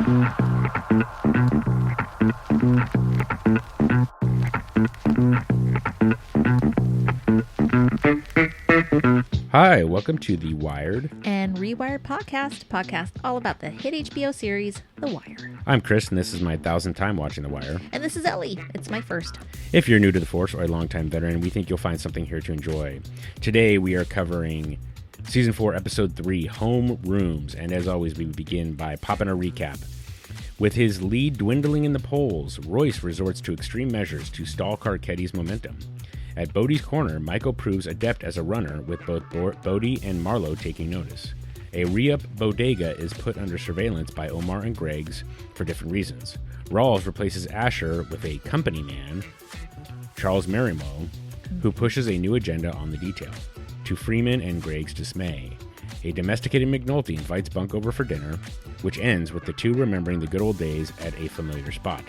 Hi, welcome to the Wired and Rewired podcast all about the hit HBO series, The Wire. I'm Chris, and this is my 1,000th time watching The Wire. And this is Ellie. It's my first. If you're new to the Force or a longtime veteran, we think you'll find something here to enjoy. Today, we are covering Season 4, Episode 3, Home Rooms. And as always, we begin by popping a recap. With his lead dwindling in the polls, Royce resorts to extreme measures to stall Carcetti's momentum. At Bodie's corner, Michael proves adept as a runner, with both Bodie and Marlowe taking notice. A re-up bodega is put under surveillance by Omar and Greggs for different reasons. Rawls replaces Asher with a company man, Charles Merrimo, who pushes a new agenda on the detail. To Freeman and Greggs' dismay, a domesticated McNulty invites Bunk over for dinner, which ends with the two remembering the good old days at a familiar spot.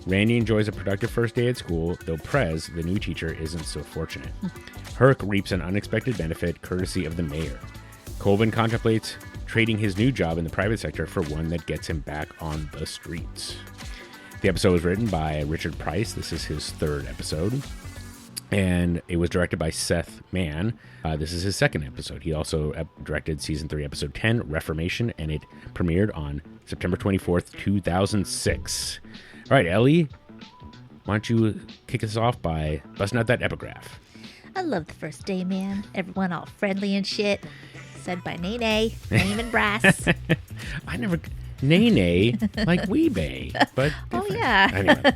Randy enjoys a productive first day at school, though Prez, the new teacher, isn't so fortunate. Herc reaps an unexpected benefit courtesy of the mayor. Colvin contemplates trading his new job in the private sector for one that gets him back on the streets. The episode was written by Richard Price. This is his third episode. And it was directed by Seth Mann. This is his second episode. He also directed Season 3, Episode 10, Reformation, and it premiered on September 24th, 2006. All right, Ellie, why don't you kick us off by busting out that epigraph? I love the first day, man. Everyone all friendly and shit. Said by Nene, name and brass. I never... Nene, like Weebay, but different. Oh yeah. Anyway,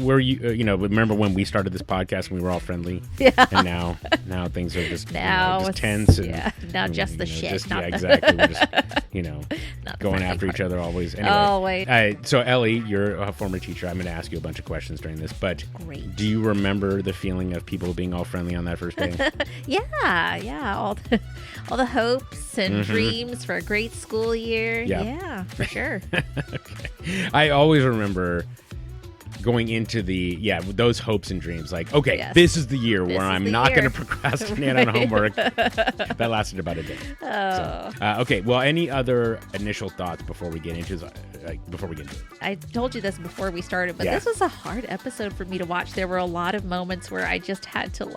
were you remember when we started this podcast and we were all friendly? Yeah. And now things are just just tense and now just the shit. Exactly. We're just going after each other always. Anyway, oh wait. So Ellie, you're a former teacher. I'm going to ask you a bunch of questions during this, but great. Do you remember the feeling of people being all friendly on that first day? Yeah. All the hopes and dreams for a great school year. Yeah, for sure. Okay. I always remember going into those hopes and dreams, like, okay, yes, this is the year where I'm not going to procrastinate on homework. That lasted about a day. Oh. So, okay. Well, any other initial thoughts before we get into it? I told you this before we started, but this was a hard episode for me to watch. There were a lot of moments where I just had to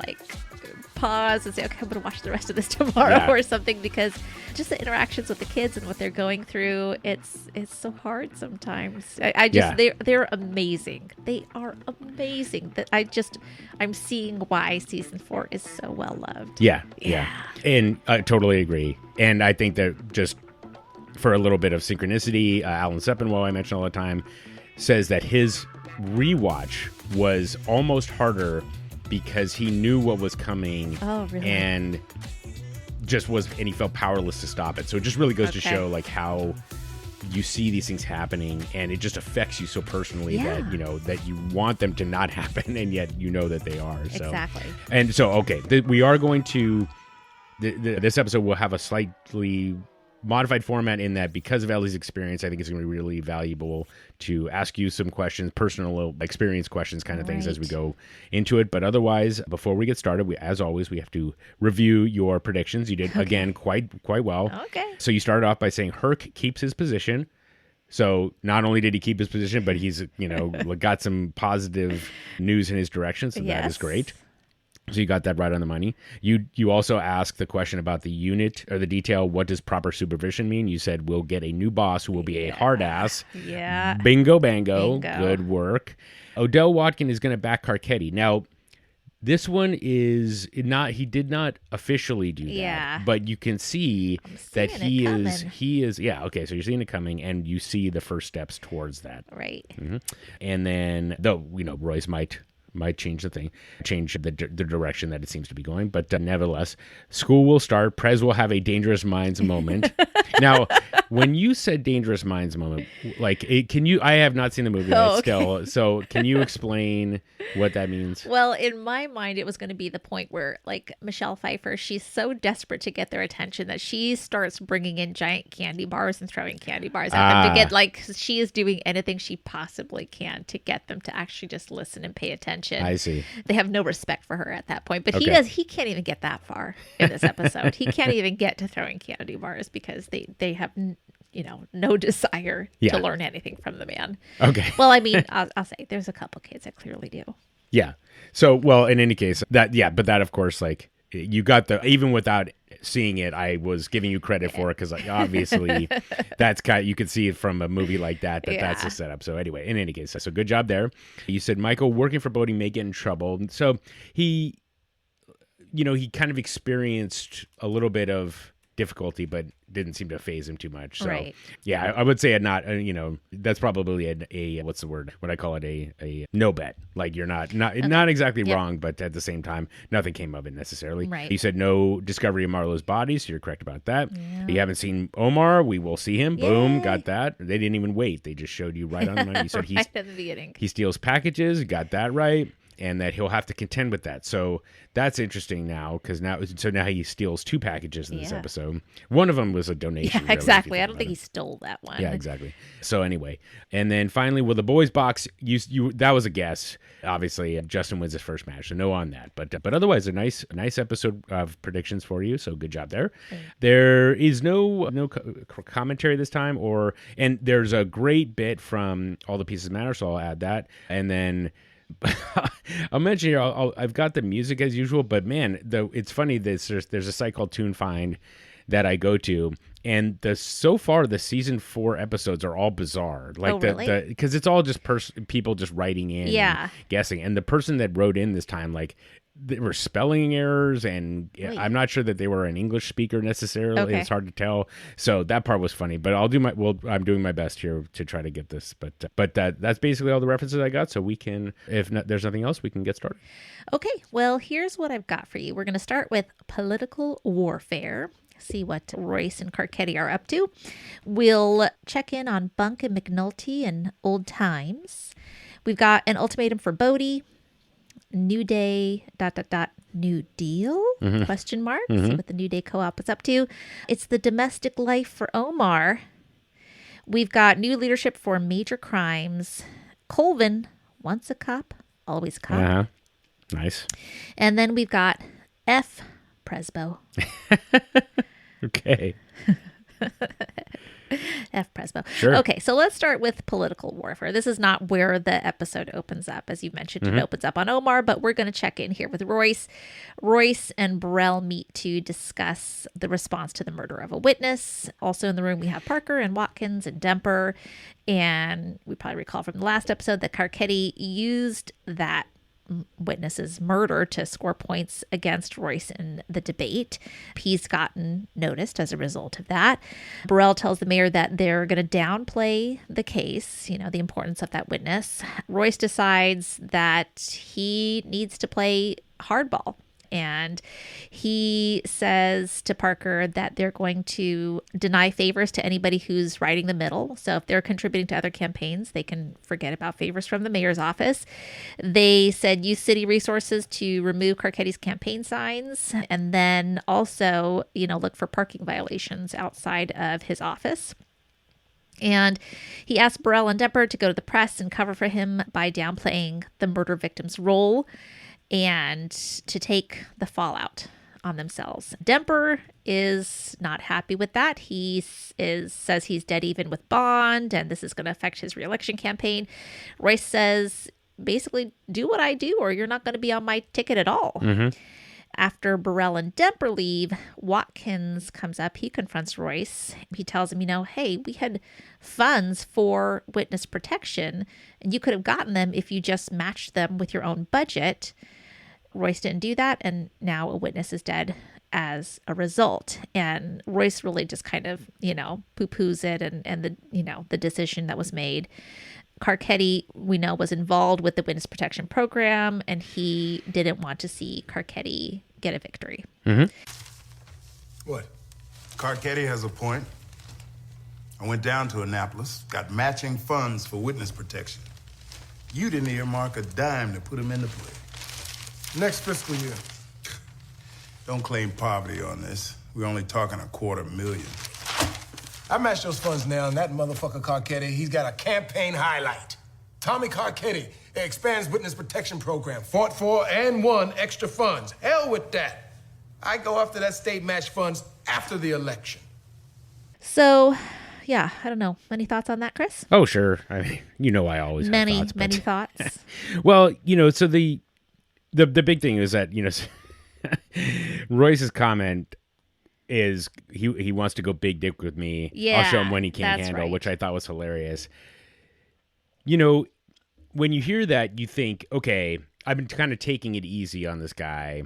pause and say, okay, I'm going to watch the rest of this tomorrow or something, because just the interactions with the kids and what they're going through, it's so hard sometimes. They're amazing. They are amazing. That I'm seeing why season 4 is so well loved. Yeah. And I totally agree. And I think that just for a little bit of synchronicity, Alan Sepinwall, I mention all the time, says that his rewatch was almost harder because he knew what was coming. Oh, really? And he felt powerless to stop it. So it just really goes to show how you see these things happening, and it just affects you so personally that you want them to not happen, and yet you know that they are. So. Exactly. And so, okay, we are going to this episode will have a slightly modified format in that, because of Ellie's experience, I think it's going to be really valuable to ask you some questions, personal experience questions kind of things as we go into it. But otherwise, before we get started, as always, we have to review your predictions. You did, again, quite well. Okay. So you started off by saying Herc keeps his position. So not only did he keep his position, but he's, got some positive news in his direction. So that is great. So you got that right on the money. You also asked the question about the unit or the detail. What does proper supervision mean? You said we'll get a new boss who will be a hard ass. Yeah. Bingo, bango. Good work. Odell Watkin is going to back Carcetti. Now, this one is not. He did not officially do that. Yeah. But you can see that he is. Yeah. Okay. So you're seeing it coming, and you see the first steps towards that. Right. Mm-hmm. And then, though Royce might change the direction that it seems to be going. But nevertheless, school will start. Prez will have a dangerous minds moment. Now, when you said dangerous minds moment, I have not seen the movie yet still. So can you explain what that means? Well, in my mind, it was going to be the point where, Michelle Pfeiffer, she's so desperate to get their attention that she starts bringing in giant candy bars and throwing candy bars at them to get, she is doing anything she possibly can to get them to actually just listen and pay attention. I see. They have no respect for her at that point. But he can't even get that far in this episode. He can't even get to throwing candy bars because they have no desire to learn anything from the man. Okay. Well, I mean, I'll say there's a couple kids that clearly do. Yeah. So, well, in any case, but that, of course, like, you got even without seeing it, I was giving you credit for it because obviously that's you could see it from a movie like that that's the setup. So anyway, in any case, so good job there. You said Michael working for Bodie may get in trouble. So he kind of experienced a little bit of difficulty, but didn't seem to faze him too much. So right. Yeah, I would say that's probably a what's the word? What I call it a no bet. Like you're not exactly wrong, but at the same time, nothing came of it necessarily. Right. You said no discovery of Marlo's body, so you're correct about that. Yeah. You haven't seen Omar. We will see him. Yay. Boom, got that. They didn't even wait. They just showed you right on the money. You said right at the beginning. He steals packages. Got that right. And that he'll have to contend with that. So that's interesting now, because now he steals 2 packages in this episode. One of them was a donation. Yeah, exactly. I don't think he stole that one. Yeah, exactly. So anyway, and then finally, with the boys box, you that was a guess. Obviously, Justin wins his first match, so no on that. But otherwise, a nice episode of predictions for you. So good job there. There is no commentary this time, and there's a great bit from All the Pieces Matter, so I'll add that, and then. I'll mention here. I've got the music as usual, but man, it's funny. There's a site called TuneFind that I go to, and so far the season 4 episodes are all bizarre. Like really? Because it's all just people just writing in, and guessing, and the person that wrote in this time, like. There were spelling errors, and I'm not sure that they were an English speaker necessarily. Okay. It's hard to tell. So that part was funny, but I'm doing my best here to try to get this. But that's basically all the references I got. So we can, there's nothing else, we can get started. Okay. Well, here's what I've got for you. We're going to start with political warfare. See what Royce and Carcetti are up to. We'll check in on Bunk and McNulty and old times. We've got an ultimatum for Bodie. New Day, ... New Deal, question marks, what the New Day co-op is up to. It's the domestic life for Omar. We've got new leadership for major crimes. Colvin, once a cop, always a cop. Uh-huh. Nice. And then we've got F. Prezbo. Okay. F. Prezbo. Sure. Okay, so let's start with political warfare. This is not where the episode opens up. As you mentioned, it opens up on Omar, but we're going to check in here with Royce. Royce and Burrell meet to discuss the response to the murder of a witness. Also in the room, we have Parker and Watkins and Demper. And we probably recall from the last episode that Carcetti used that witness's murder to score points against Royce in the debate. He's gotten noticed as a result of that. Burrell tells the mayor that they're going to downplay the case, the importance of that witness. Royce decides that he needs to play hardball. And he says to Parker that they're going to deny favors to anybody who's riding the middle. So if they're contributing to other campaigns, they can forget about favors from the mayor's office. They said use city resources to remove Carcetti's campaign signs. And then also, look for parking violations outside of his office. And he asked Burrell and Demper to go to the press and cover for him by downplaying the murder victim's role and to take the fallout on themselves. Demper is not happy with that. He says he's dead even with Bond, and this is going to affect his re-election campaign. Royce says, basically, do what I do, or you're not going to be on my ticket at all. After Burrell and Demper leave, Watkins comes up. He confronts Royce. He tells him, hey, we had funds for witness protection, and you could have gotten them if you just matched them with your own budget. Royce didn't do that, and now a witness is dead as a result. And Royce really just kind of, poo-poos it and the decision that was made. Carcetti, we know, was involved with the witness protection program, and he didn't want to see Carcetti get a victory. What? Carcetti has a point. I went down to Annapolis, got matching funds for witness protection. You didn't earmark a dime to put him into play. Next fiscal year. Don't claim poverty on this. We're only talking $250,000. I matched those funds now, and that motherfucker Carcetti, he's got a campaign highlight. Tommy Carcetti expands witness protection program, fought for and won extra funds. Hell with that. I go after that state match funds after the election. So, yeah, I don't know. Any thoughts on that, Chris? Oh, sure. I mean, I always have thoughts. Many thoughts. Well, so the big thing is that, Royce's comment is he wants to go big dick with me. Yeah, I'll show him when he can't handle, right. which I thought was hilarious. When you hear that, you think, okay, I've been kind of taking it easy on this guy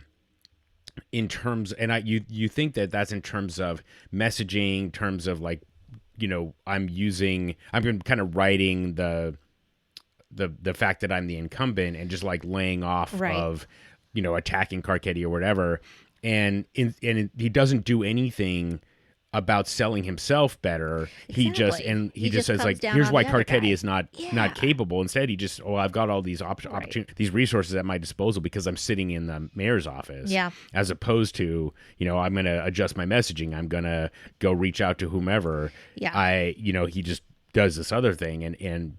in terms, and you think that that's in terms of messaging, terms of like, I'm been kind of writing the fact that I'm the incumbent and just like laying off of, attacking Carcetti or whatever. And he doesn't do anything about selling himself better. Exactly. He just says like, here's why Carcetti is not capable. Instead, he just, I've got all these opportunities, these resources at my disposal because I'm sitting in the mayor's office. Yeah. As opposed to, I'm going to adjust my messaging. I'm going to go reach out to whomever. Yeah. He just does this other thing and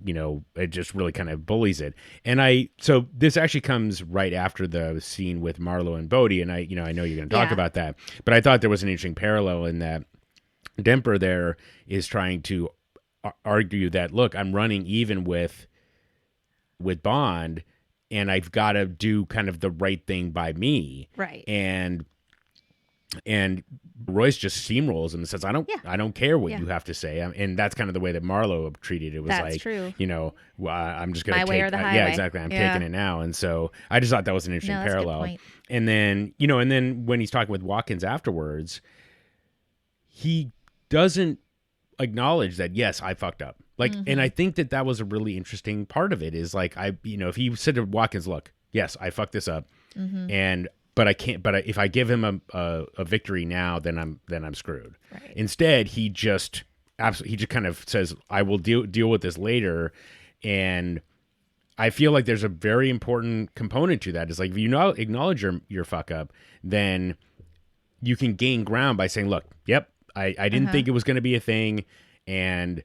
it just really kind of bullies it. And so this actually comes right after the scene with Marlo and Bodie. And I know you're going to talk about that, but I thought there was an interesting parallel in that Demper there is trying to argue that, look, I'm running even with Bond and I've got to do kind of the right thing by me. Right. And Royce just steamrolls him and says, I don't care what you have to say. And that's kind of the way that Marlo treated it. It was that's true. I'm just going to take way or the highway. Yeah, exactly. I'm taking it now. And so I just thought that was an interesting parallel. That's a good point. And then, when he's talking with Watkins afterwards, he doesn't acknowledge that, yes, I fucked up. Like, and I think that was a really interesting part of it is like, if he said to Watkins, look, yes, I fucked this up. But I can't, if I give him a victory now, then I'm screwed. Right. Instead, he just kind of says, I will deal with this later. And I feel like there's a very important component to that. It's like, if you acknowledge your fuck up, then you can gain ground by saying, look, yep, I didn't think it was going to be a thing. And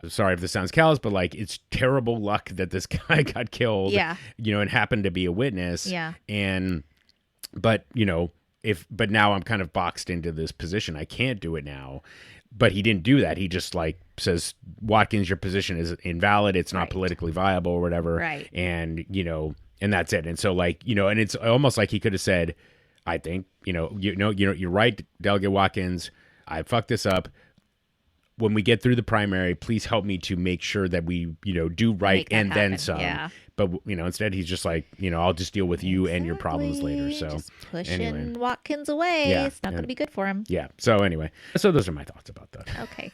I'm sorry if this sounds callous, but like, it's terrible luck that this guy got killed, and happened to be a witness. Yeah. But now I'm kind of boxed into this position. I can't do it now. But he didn't do that. He just like says, Watkins, your position is invalid. It's not politically viable or whatever. Right. And, and that's it. And so like, and it's almost like he could have said, I think, you're right, Delegate Watkins, I fucked this up. When we get through the primary, please help me to make sure that we, do right and then some. Yeah. But, instead he's just like, I'll just deal with you and your problems later. So just pushing Watkins away. Yeah, it's not going to be good for him. Yeah. So anyway, those are my thoughts about that. Okay.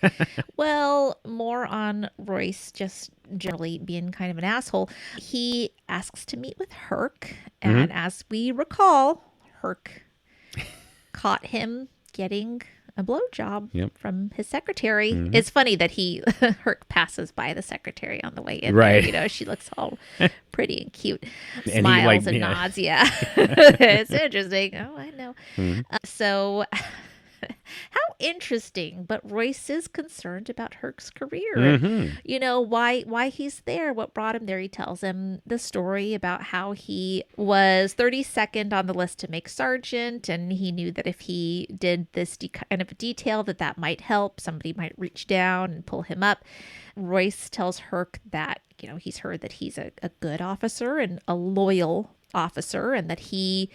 Well, more on Royce just generally being kind of an asshole. He asks to meet with Herc. And as we recall, Herc caught him getting a blowjob from his secretary. It's funny that Herc passes by the secretary on the way in. Right. There. She looks all pretty and cute. And Smiles and nods. Yeah. It's interesting. Oh, I know. So how interesting. But Royce is concerned about Herc's career. Why he's there, what brought him there. He tells him the story about how he was 32nd on the list to make sergeant, and he knew that if he did this kind of a detail that might help. Somebody might reach down and pull him up. Royce tells Herc that, he's heard that he's a good officer and a loyal officer, and that he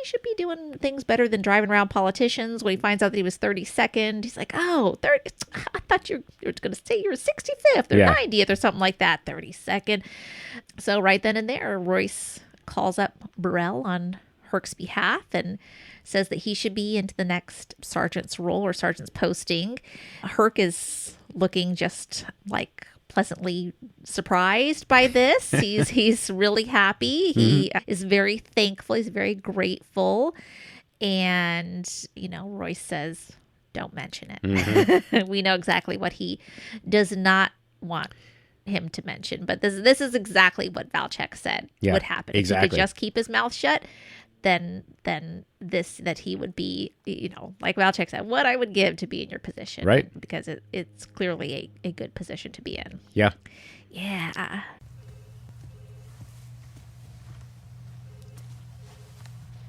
should be doing things better than driving around politicians. When he finds out that he was 32nd, he's like, I thought you were going to say you were 65th or 90th or something like that. 32nd. So right then and there, Royce calls up Burrell on Herc's behalf and says that he should be into the next sergeant's role or sergeant's posting. Herc is looking just like pleasantly surprised by this. He's really happy. He is very thankful. He's very grateful. And, Royce says, don't mention it. We know exactly what he does not want him to mention. But this is exactly what Valchek said would happen. Exactly. If he could just keep his mouth shut, then that he would be, like Valchek said, what I would give to be in your position. Right. Because it's clearly a good position to be in. Yeah. Yeah.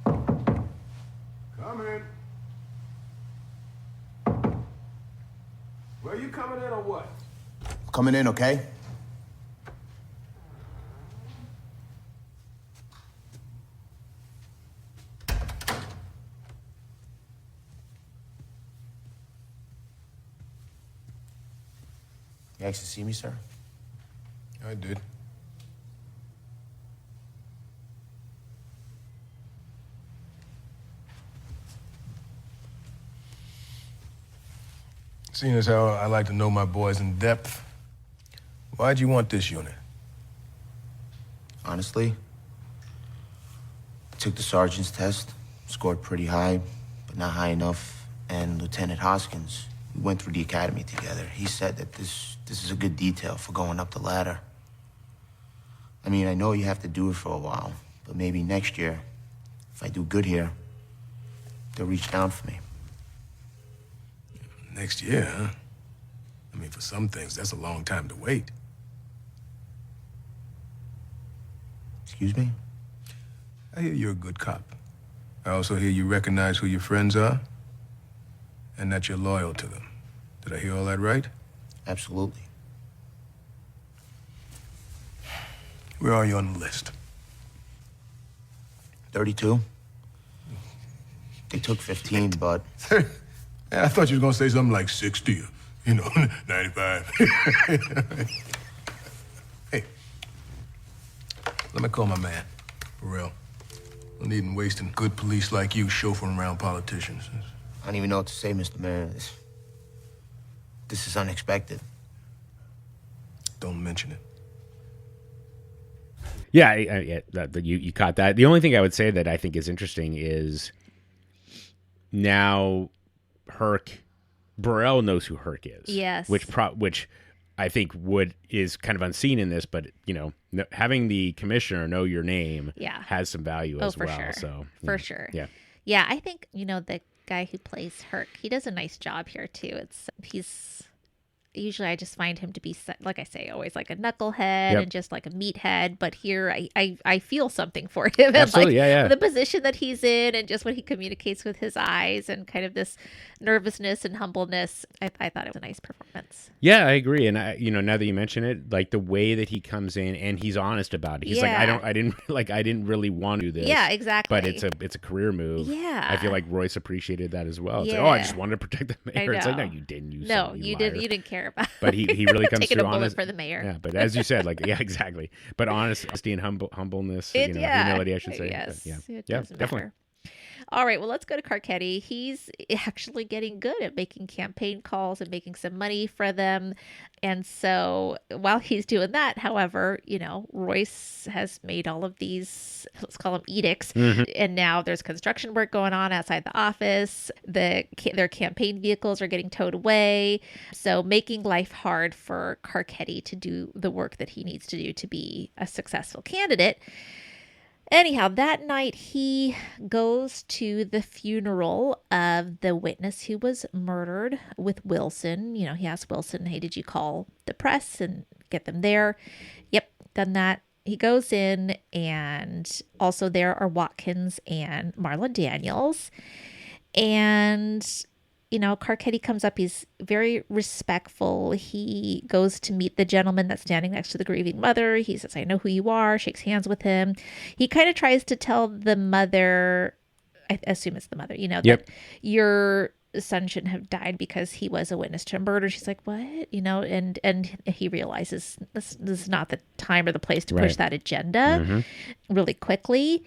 Come in. Where Are you coming in or what? Coming in, okay? You asked to see me, sir? I did. Seeing as how I like to know my boys in depth, why'd you want this unit? Honestly, I took the sergeant's test, scored pretty high, but not high enough. And Lieutenant Hoskins, we went through the academy together. He said that this is a good detail for going up the ladder. I mean, I know you have to do it for a while, but maybe next year, if I do good here, they'll reach down for me. Next year, huh? I mean, for some things, that's a long time to wait. Excuse me? I hear you're a good cop. I also hear you recognize who your friends are and that you're loyal to them. Did I hear all that right? Absolutely. Where are you on the list? 32. They took 15, but... I thought you were gonna say something like 60, you know, 95. Hey, let me call my man, for real. No need in wasting good police like you chauffeuring around politicians. I don't even know what to say, Mr. Mayor. This is unexpected. Don't mention it. Yeah, you caught that. The only thing I would say that I think is interesting is now Burrell knows who Herc is. Yes. Which I think is kind of unseen in this, but having the commissioner know your name has some value as well. Sure. So for sure. Yeah. Yeah, I think the guy who plays Herc, he does a nice job here too. He's usually I just find him to be, like I say, always like a knucklehead and just like a meathead. But here I feel something for him. Absolutely, and yeah. The position that he's in and just what he communicates with his eyes and kind of this nervousness and humbleness. I thought it was a nice performance. Yeah, I agree. And now that you mention it, like the way that he comes in and he's honest about it. He's like, I didn't really want to do this. Yeah, exactly. But it's a career move. Yeah. I feel like Royce appreciated that as well. It's like, I just wanted to protect the mayor. It's like, no, you didn't. You didn't care about. But he really comes taking through a bullet honest for the mayor. Yeah, but as you said, exactly. But honesty and humbleness, humility, I should say. Yes, but definitely. Matter. All right, well, let's go to Carcetti. He's actually getting good at making campaign calls and making some money for them. And so while he's doing that, however, Royce has made all of these, let's call them edicts. Mm-hmm. And now there's construction work going on outside the office. Their campaign vehicles are getting towed away. So making life hard for Carcetti to do the work that he needs to do to be a successful candidate. Anyhow, that night he goes to the funeral of the witness who was murdered with Wilson. He asked Wilson, hey, did you call the press and get them there? Yep, done that. He goes in, and also there are Watkins and Marla Daniels. And Carcetti comes up. He's very respectful. He goes to meet the gentleman that's standing next to the grieving mother. He says, I know who you are, shakes hands with him. He kind of tries to tell the mother, I assume it's the mother, that your son shouldn't have died because he was a witness to a murder. She's like, what? And he realizes this is not the time or the place to push that agenda really quickly.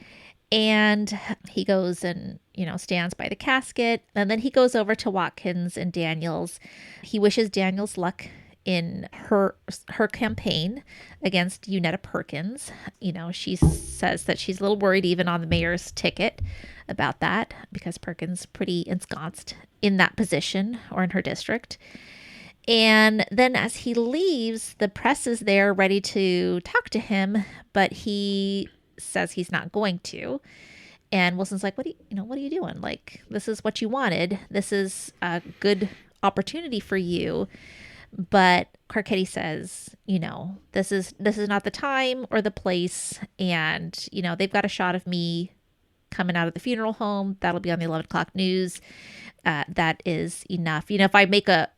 And he goes and, stands by the casket. And then he goes over to Watkins and Daniels. He wishes Daniels luck in her campaign against Unetta Perkins. She says that she's a little worried even on the mayor's ticket about that because Perkins pretty ensconced in that position or in her district. And then as he leaves, the press is there ready to talk to him, but he says he's not going to. And Wilson's like, what are you doing? Like, this is what you wanted. This is a good opportunity for you. But Carcetti says, this is not the time or the place. And, they've got a shot of me coming out of the funeral home. That'll be on the 11 o'clock news. That is enough. If I make a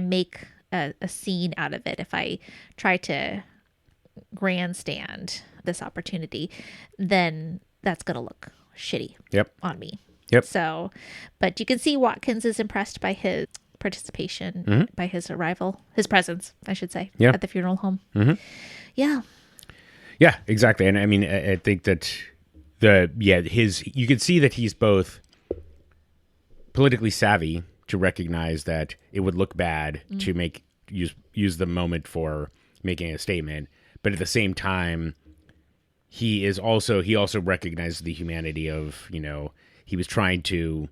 make a scene out of it, if I try to grandstand this opportunity, then that's going to look shitty on me. So, but you can see Watkins is impressed by his participation, by his arrival, his presence, I should say, at the funeral home. Yeah, exactly. And I mean, I think that you can see that he's both politically savvy to recognize that it would look bad to use the moment for making a statement, but at the same time, he also recognizes the humanity of, he was trying to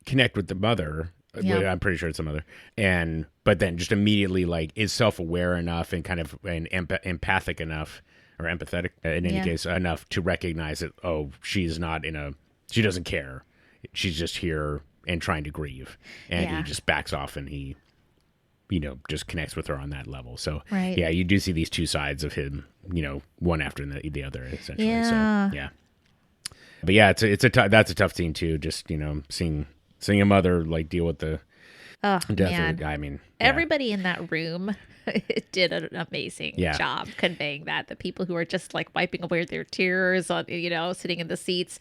connect with the mother. I'm pretty sure it's the mother. But then just immediately is self-aware enough and kind of empathic enough, or empathetic in any case, enough to recognize that, she doesn't care. She's just here and trying to grieve. And he just backs off and he, just connects with her on that level. So you do see these two sides of him, one after the other, essentially. Yeah. So, yeah. But yeah, that's a tough scene too. Just, seeing a mother deal with the death of the guy. I mean, everybody in that room did an amazing job conveying that. The people who are just wiping away their tears on, sitting in the seats,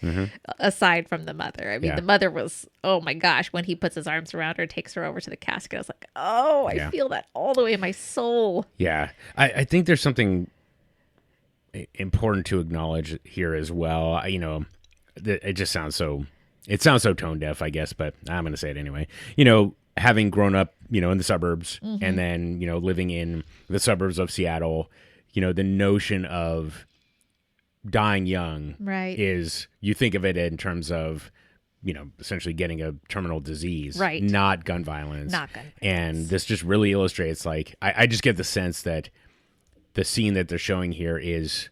aside from the mother. I mean, the mother was, oh my gosh, when he puts his arms around her, takes her over to the casket, I was like, I feel that all the way in my soul. Yeah. I think there's something important to acknowledge here as well. It just sounds so tone deaf, I guess, but I'm going to say it anyway. Having grown up, in the suburbs and then, living in the suburbs of Seattle, the notion of dying young is, you think of it in terms of, essentially getting a terminal disease, not gun violence. And this just really illustrates, I just get the sense that the scene that they're showing here is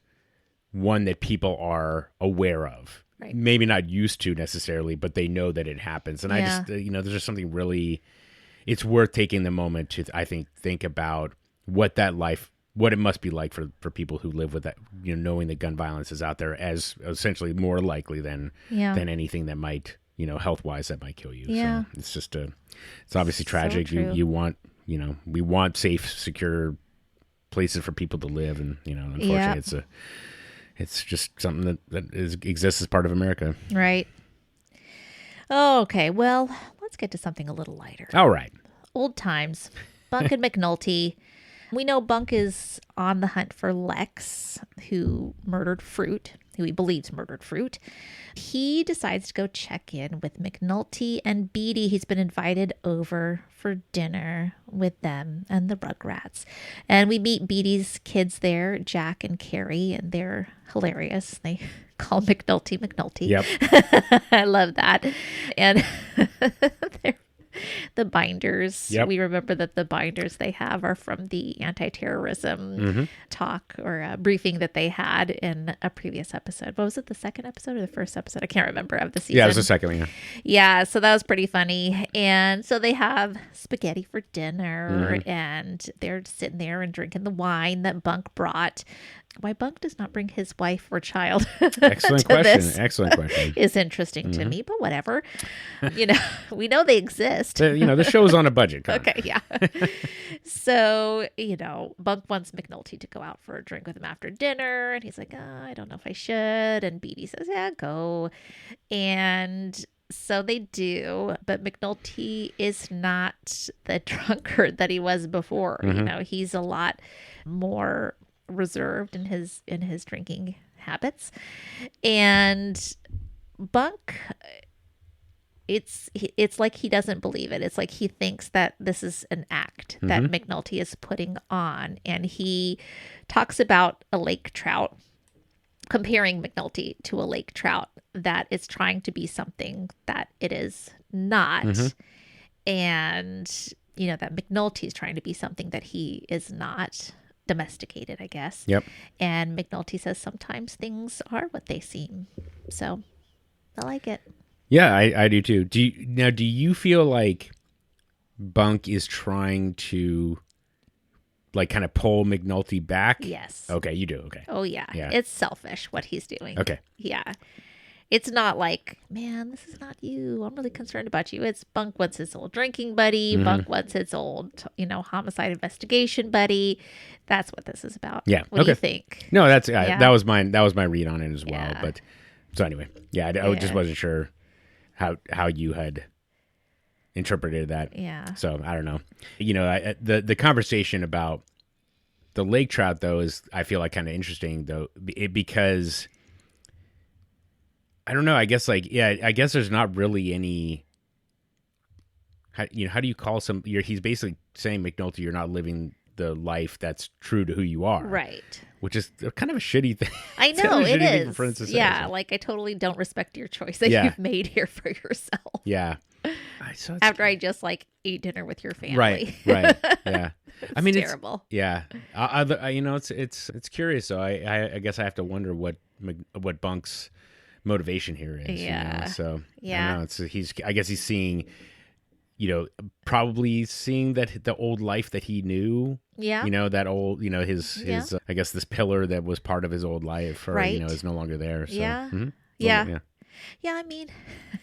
one that people are aware of. Maybe not used to necessarily, but they know that it happens. And I just, there's just something really, it's worth taking the moment to, I think about what it must be like for people who live with that, knowing that gun violence is out there as essentially more likely than anything that might, health wise, that might kill you. So it's just it's obviously tragic. So you want, we want safe, secure places for people to live. And, unfortunately it's just something that exists as part of America. Right. Okay, well, let's get to something a little lighter. All right. Old times. Bunk and McNulty. We know Bunk is on the hunt for Lex, who he believes murdered Fruit. He decides to go check in with McNulty and Beatty. He's been invited over for dinner with them and the Rugrats. And we meet Beatty's kids there, Jack and Carrie, and they're hilarious. They call McNulty McNulty. Yep. I love that. And the binders. Yep. We remember that the binders they have are from the anti-terrorism talk or briefing that they had in a previous episode. What was it, the second episode or the first episode? I can't remember of the season. Yeah, it was the second one. Yeah, so that was pretty funny. And so they have spaghetti for dinner and they're sitting there and drinking the wine that Bunk brought. Why Bunk does not bring his wife or child Excellent question. Excellent question. Is interesting to me, but whatever. We know they exist. The show's on a budget. Okay, yeah. So, Bunk wants McNulty to go out for a drink with him after dinner. And he's like, I don't know if I should. And Beatty says, yeah, go. And so they do. But McNulty is not the drunkard that he was before. He's a lot more reserved in his drinking habits. And Bunk, it's like he doesn't believe it. It's like he thinks that this is an act that McNulty is putting on. And he talks about a lake trout, comparing McNulty to a lake trout that is trying to be something that it is not. And, that McNulty is trying to be something that he is not. Domesticated, I guess. Yep. And McNulty says sometimes things are what they seem. So I like it. Yeah, I do too. Do you feel like Bunk is trying to kind of pull McNulty back? Yes. Okay, you do. Okay. Oh yeah. It's selfish what he's doing. Okay. Yeah. It's not like, man, this is not you. I'm really concerned about you. It's Bunk wants his old drinking buddy. Bunk wants his old, homicide investigation buddy. That's what this is about. Yeah. What do you think? No, that was mine. That was my read on it as well. Yeah. But so anyway, I just wasn't sure how you had interpreted that. Yeah. So I don't know. The conversation about the lake trout though is, I feel like, kind of interesting though, because I don't know. I guess I guess there's not really any. How do you call he's basically saying, McNulty, you're not living the life that's true to who you are. Right. Which is kind of a shitty thing. I know, it is. For instance, yeah, like I totally don't respect your choice that you've made here for yourself. Yeah. After I just ate dinner with your family. Right. Yeah. I mean, terrible. It's curious. So I guess I have to wonder what Bunk's motivation here is. Yeah. So yeah. I don't know. I guess he's seeing, probably seeing that the old life that he knew. Yeah. That old, his I guess this pillar that was part of his old life, or is no longer there. So, yeah. Yeah. Yeah, I mean,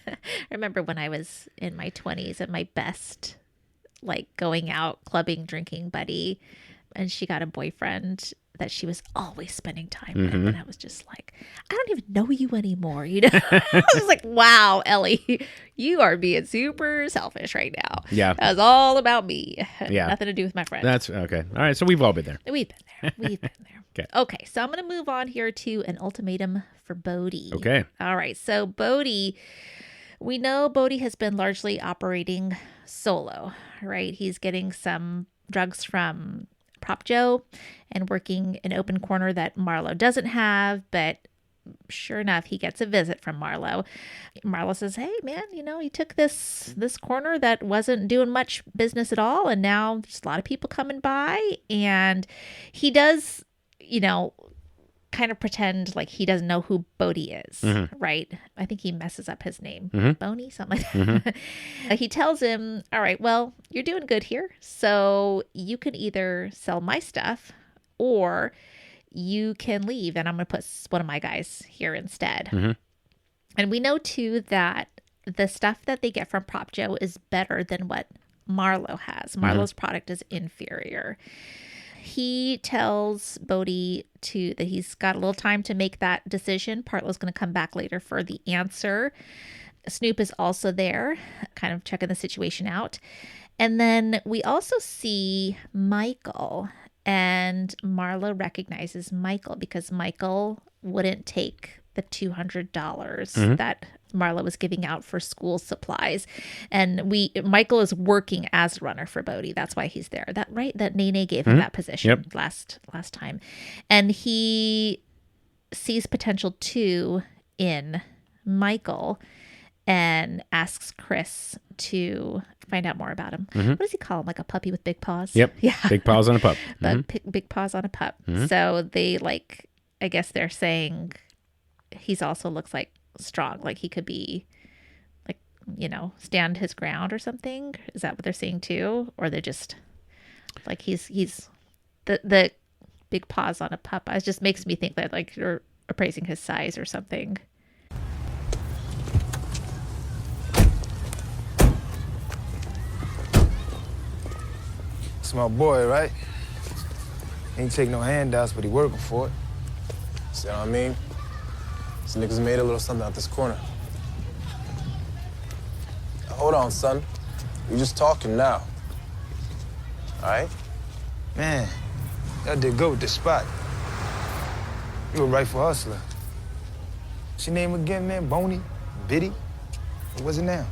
I remember when I was in my 20s at my best, going out, clubbing, drinking buddy, and she got a boyfriend that she was always spending time with. And I was just like, I don't even know you anymore. I was like, wow, Ellie, you are being super selfish right now. Yeah. That was all about me. Yeah. Nothing to do with my friend. That's okay. All right. So we've all been there. We've been there. Okay, so I'm going to move on here to an ultimatum for Bodie. Okay. All right, so Bodie, we know Bodie has been largely operating solo, right? He's getting some drugs from Prop Joe and working an open corner that Marlo doesn't have, but sure enough, he gets a visit from Marlo. Marlo says, hey, man, he took this corner that wasn't doing much business at all, and now there's a lot of people coming by, and he does kind of pretend like he doesn't know who Bodie is, right? I think he messes up his name. Boney, something like that. He tells him, all right, well, you're doing good here. So you can either sell my stuff or you can leave and I'm going to put one of my guys here instead. And we know too that the stuff that they get from Prop Joe is better than what Marlo has. Marlo's product is inferior. He tells Bodie that he's got a little time to make that decision. Partlo's going to come back later for the answer. Snoop is also there, kind of checking the situation out. And then we also see Michael, and Marlo recognizes Michael because Michael wouldn't take the $200 that Marlo was giving out for school supplies. And Michael is working as runner for Bodie. That's why he's there. That Nene gave him that position last time. And he sees potential too in Michael and asks Chris to find out more about him. What does he call him? Like a puppy with big paws? Yep. Yeah. Big paws on a pup. Big paws on a pup. So they I guess they're saying he's also looks like strong, like he could be stand his ground or something. Is that what they're saying too? Or they're just like he's the big paws on a pup. It just makes me think that you're appraising his size or something. It's my boy, right? Ain't take no handouts, but he working for it. See what I mean? These niggas made a little something out this corner. Now, hold on, son. We just talking now. All right? Man, y'all did good with this spot. You were right for hustler. What's your name again, man? Boney? Biddy? What was it now?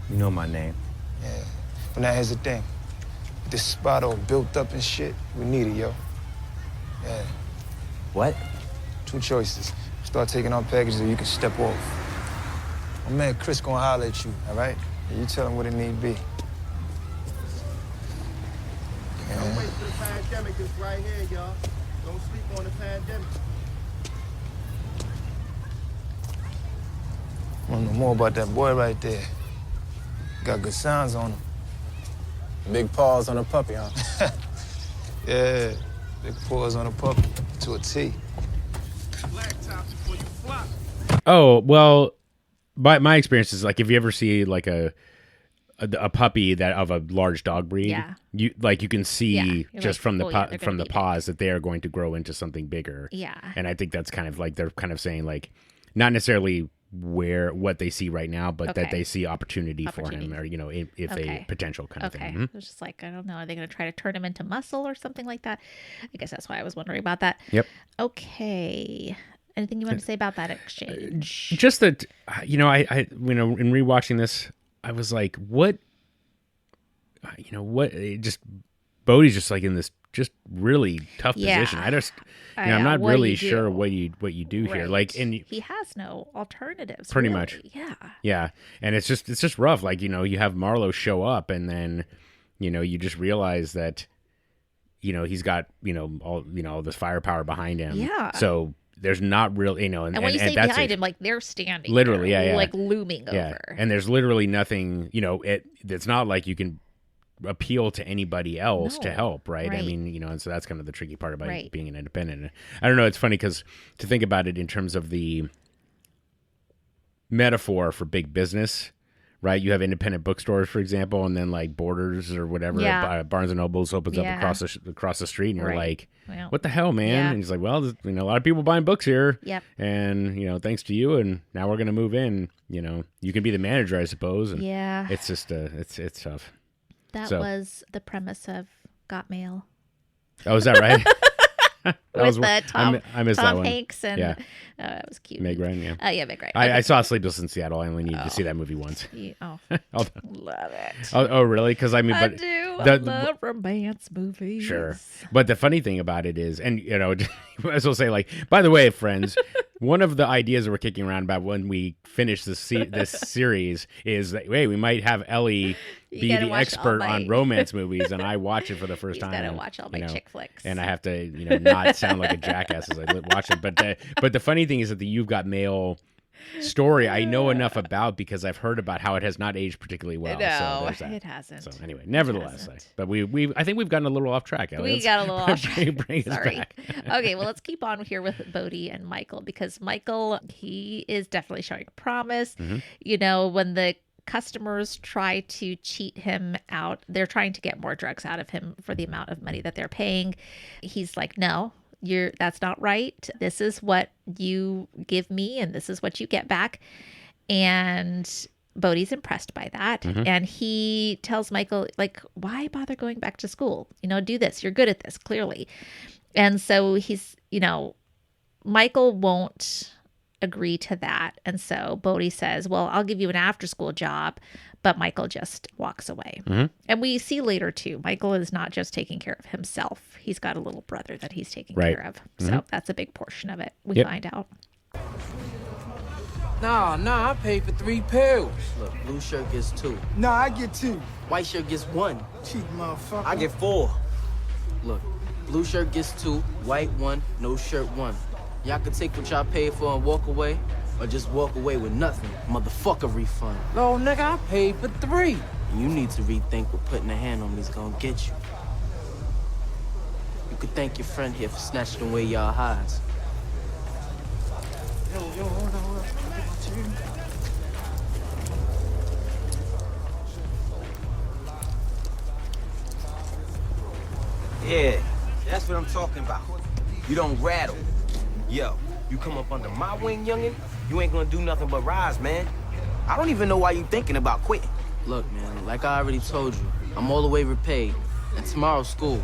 You know my name. Yeah. But now here's the thing. This spot all built up and shit, we need it, yo. Yeah. What? Two choices. Start taking on packages or you can step off. My man Chris gonna holler at you, all right? And you tell him what it need be. Don't wait for the pandemic, it's right here, y'all. Don't sleep on the pandemic. I wanna know more about that boy right there. Got good sounds on him. Big paws on a puppy, huh? Yeah, big paws on a puppy, to a T. Black tops before you flop. Oh, well, my experience is like if you ever see like a puppy that of a large dog breed, you can see just from the paws that they are going to grow into something bigger. Yeah. And I think that's kind of like they're kind of saying like not necessarily what they see right now, but that they see opportunity for him, or if a potential kind of thing. It's just like, I don't know, are they going to try to turn him into muscle or something like that? I guess that's why I was wondering about that. Yep. Okay. Anything you want to say about that exchange? Just that, I in rewatching this, I was like, what, Bodie's just like in this just really tough position. I'm not really sure what you do here. Like, and he has no alternatives. Pretty really. much. Yeah. Yeah. And it's just rough. Like, you have Marlo show up and then, you just realize that, he's got, all this firepower behind him. Yeah. So there's not really, and when you say behind him, like they're standing literally, there, like looming over. And there's literally nothing, it's not like you can appeal to anybody else to help, right? I mean, and so that's kind of the tricky part about being an independent. I don't know, it's funny because to think about it in terms of the metaphor for big business, right? You have independent bookstores, for example, and then like Borders or whatever, Barnes and Nobles opens up across the street, and you're like, what the hell, man? Yeah. And he's like, well, there's, a lot of people buying books here, and thanks to you, and now we're gonna move in. You can be the manager, I suppose. And it's just it's tough. That was the premise of Got Mail. Oh, is that right? With Tom that one. Hanks and it was cute. Meg Ryan, Meg Ryan. I saw Sleepless in Seattle. I only needed to see that movie once. Love it. Oh, really? Because I do. I love romance movies. Sure, but the funny thing about it is, and as we'll say, like, by the way, friends, one of the ideas that we're kicking around about when we finish this series is that we might have Ellie be the expert on romance movies, and I watch it for the first time. He's gotta watch all my chick flicks, and I have to not sound like a jackass as I watch it. But the funny thing is that the You've Got Mail story I know enough about because I've heard about how it has not aged particularly well. No, so it hasn't. So anyway, nevertheless, but I think we've gotten a little off track. We got a little off track. Bring us back. Okay, well, let's keep on here with Bodie and Michael, because Michael, he is definitely showing promise. Mm-hmm. When the customers try to cheat him out, they're trying to get more drugs out of him for the amount of money that they're paying. He's like, no, that's not right. This is what you give me and this is what you get back. And Bodie's impressed by that. Mm-hmm. And he tells Michael, like, why bother going back to school? Do this. You're good at this, clearly. And so he's, Michael won't agree to that. And so Bodie says, well, I'll give you an after school job. But Michael just walks away. Mm-hmm. And we see later, too, Michael is not just taking care of himself. He's got a little brother that he's taking care of. So that's a big portion of it. We find out. Nah, I paid for 3 pills. Look, blue shirt gets 2. Nah, I get 2. White shirt gets 1. Cheap motherfucker. I get 4. Look, blue shirt gets 2, white 1, no shirt 1. Y'all can take what y'all paid for and walk away, or just walk away with nothing. Motherfucker refund. No, nigga, I paid for 3. You need to rethink what putting a hand on me's gonna get you. You could thank your friend here for snatching away y'all highs. Yo, hold on. Yeah, that's what I'm talking about. You don't rattle. Yo, you come up under my wing, youngin', you ain't gonna do nothing but rise, man. I don't even know why you thinking about quitting. Look, man, like I already told you, I'm all the way repaid. And tomorrow's school.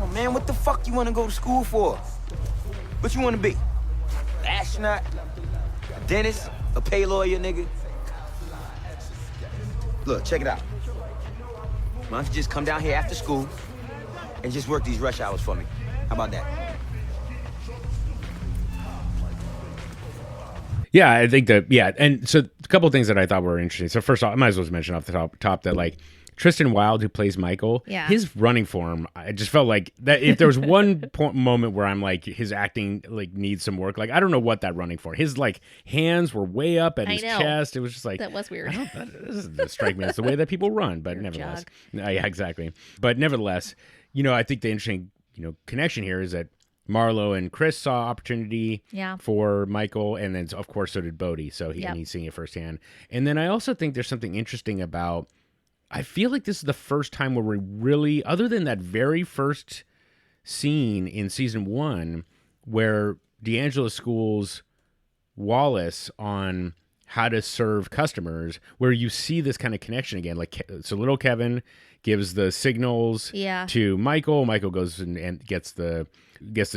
Oh, man, what the fuck you wanna go to school for? What you wanna be? An astronaut? A dentist? A pay lawyer, nigga? Look, check it out. Why don't you just come down here after school and just work these rush hours for me? How about that? Yeah, I think that, and so a couple of things that I thought were interesting. So first off, I might as well mention off the top that, like, Tristan Wilde, who plays Michael, his running form, I just felt like that if there was one moment where I'm like, his acting, like, needs some work, like, I don't know what that running for. His, like, hands were way up at his chest. It was just like... That was weird. This doesn't strike me as the way that people run, but nevertheless. Yeah, exactly. But nevertheless, I think the interesting, connection here is that Marlo and Chris saw opportunity Yeah. for Michael, and then of course so did Bodie. So and he's seeing it firsthand. And then I also think there's something interesting about. I feel like this is the first time where we really, other than that very first scene in season 1, where D'Angelo schools Wallace on how to serve customers, where you see this kind of connection again. Like, so little Kevin gives the signals to Michael. Michael goes and gets the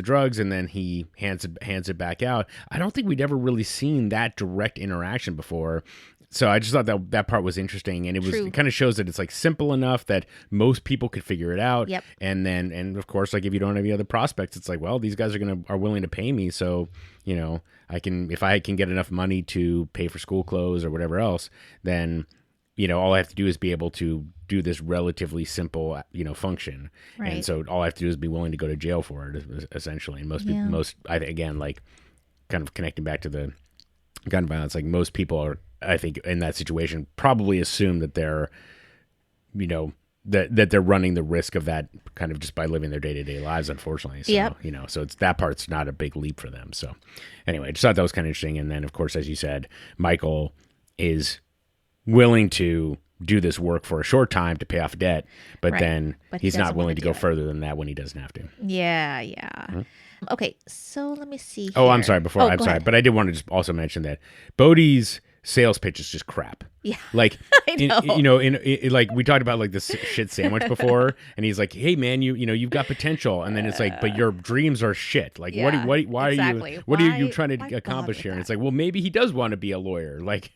drugs, and then he hands it back out. I don't think we'd ever really seen that direct interaction before. So I just thought that part was interesting, and it kind of shows that it's like simple enough that most people could figure it out. Yep. And of course, like if you don't have any other prospects, it's like, well, these guys are willing to pay me, so if I can get enough money to pay for school clothes or whatever else, then all I have to do is be able to do this relatively simple function. Right. And so all I have to do is be willing to go to jail for it, essentially. And most I think, again, like kind of connecting back to the gun violence, like most people are, I think, in that situation probably assume that they're, that they're running the risk of that kind of just by living their day-to-day lives, unfortunately. So, so it's that part's not a big leap for them. So anyway, I just thought that was kind of interesting. And then, of course, as you said, Michael is willing to do this work for a short time to pay off debt, but then he's not willing to go further than that when he doesn't have to. Yeah. Mm-hmm. Okay, so let me see here. Oh, I'm sorry. I'm sorry, but I did want to just also mention that Bodie's sales pitch is just crap. Yeah, like I know. Like we talked about like this shit sandwich before, and he's like, "Hey man, you've got potential," and then it's like, "But your dreams are shit." Like, why are you trying to accomplish here? And it's like, well, maybe he does want to be a lawyer. Like,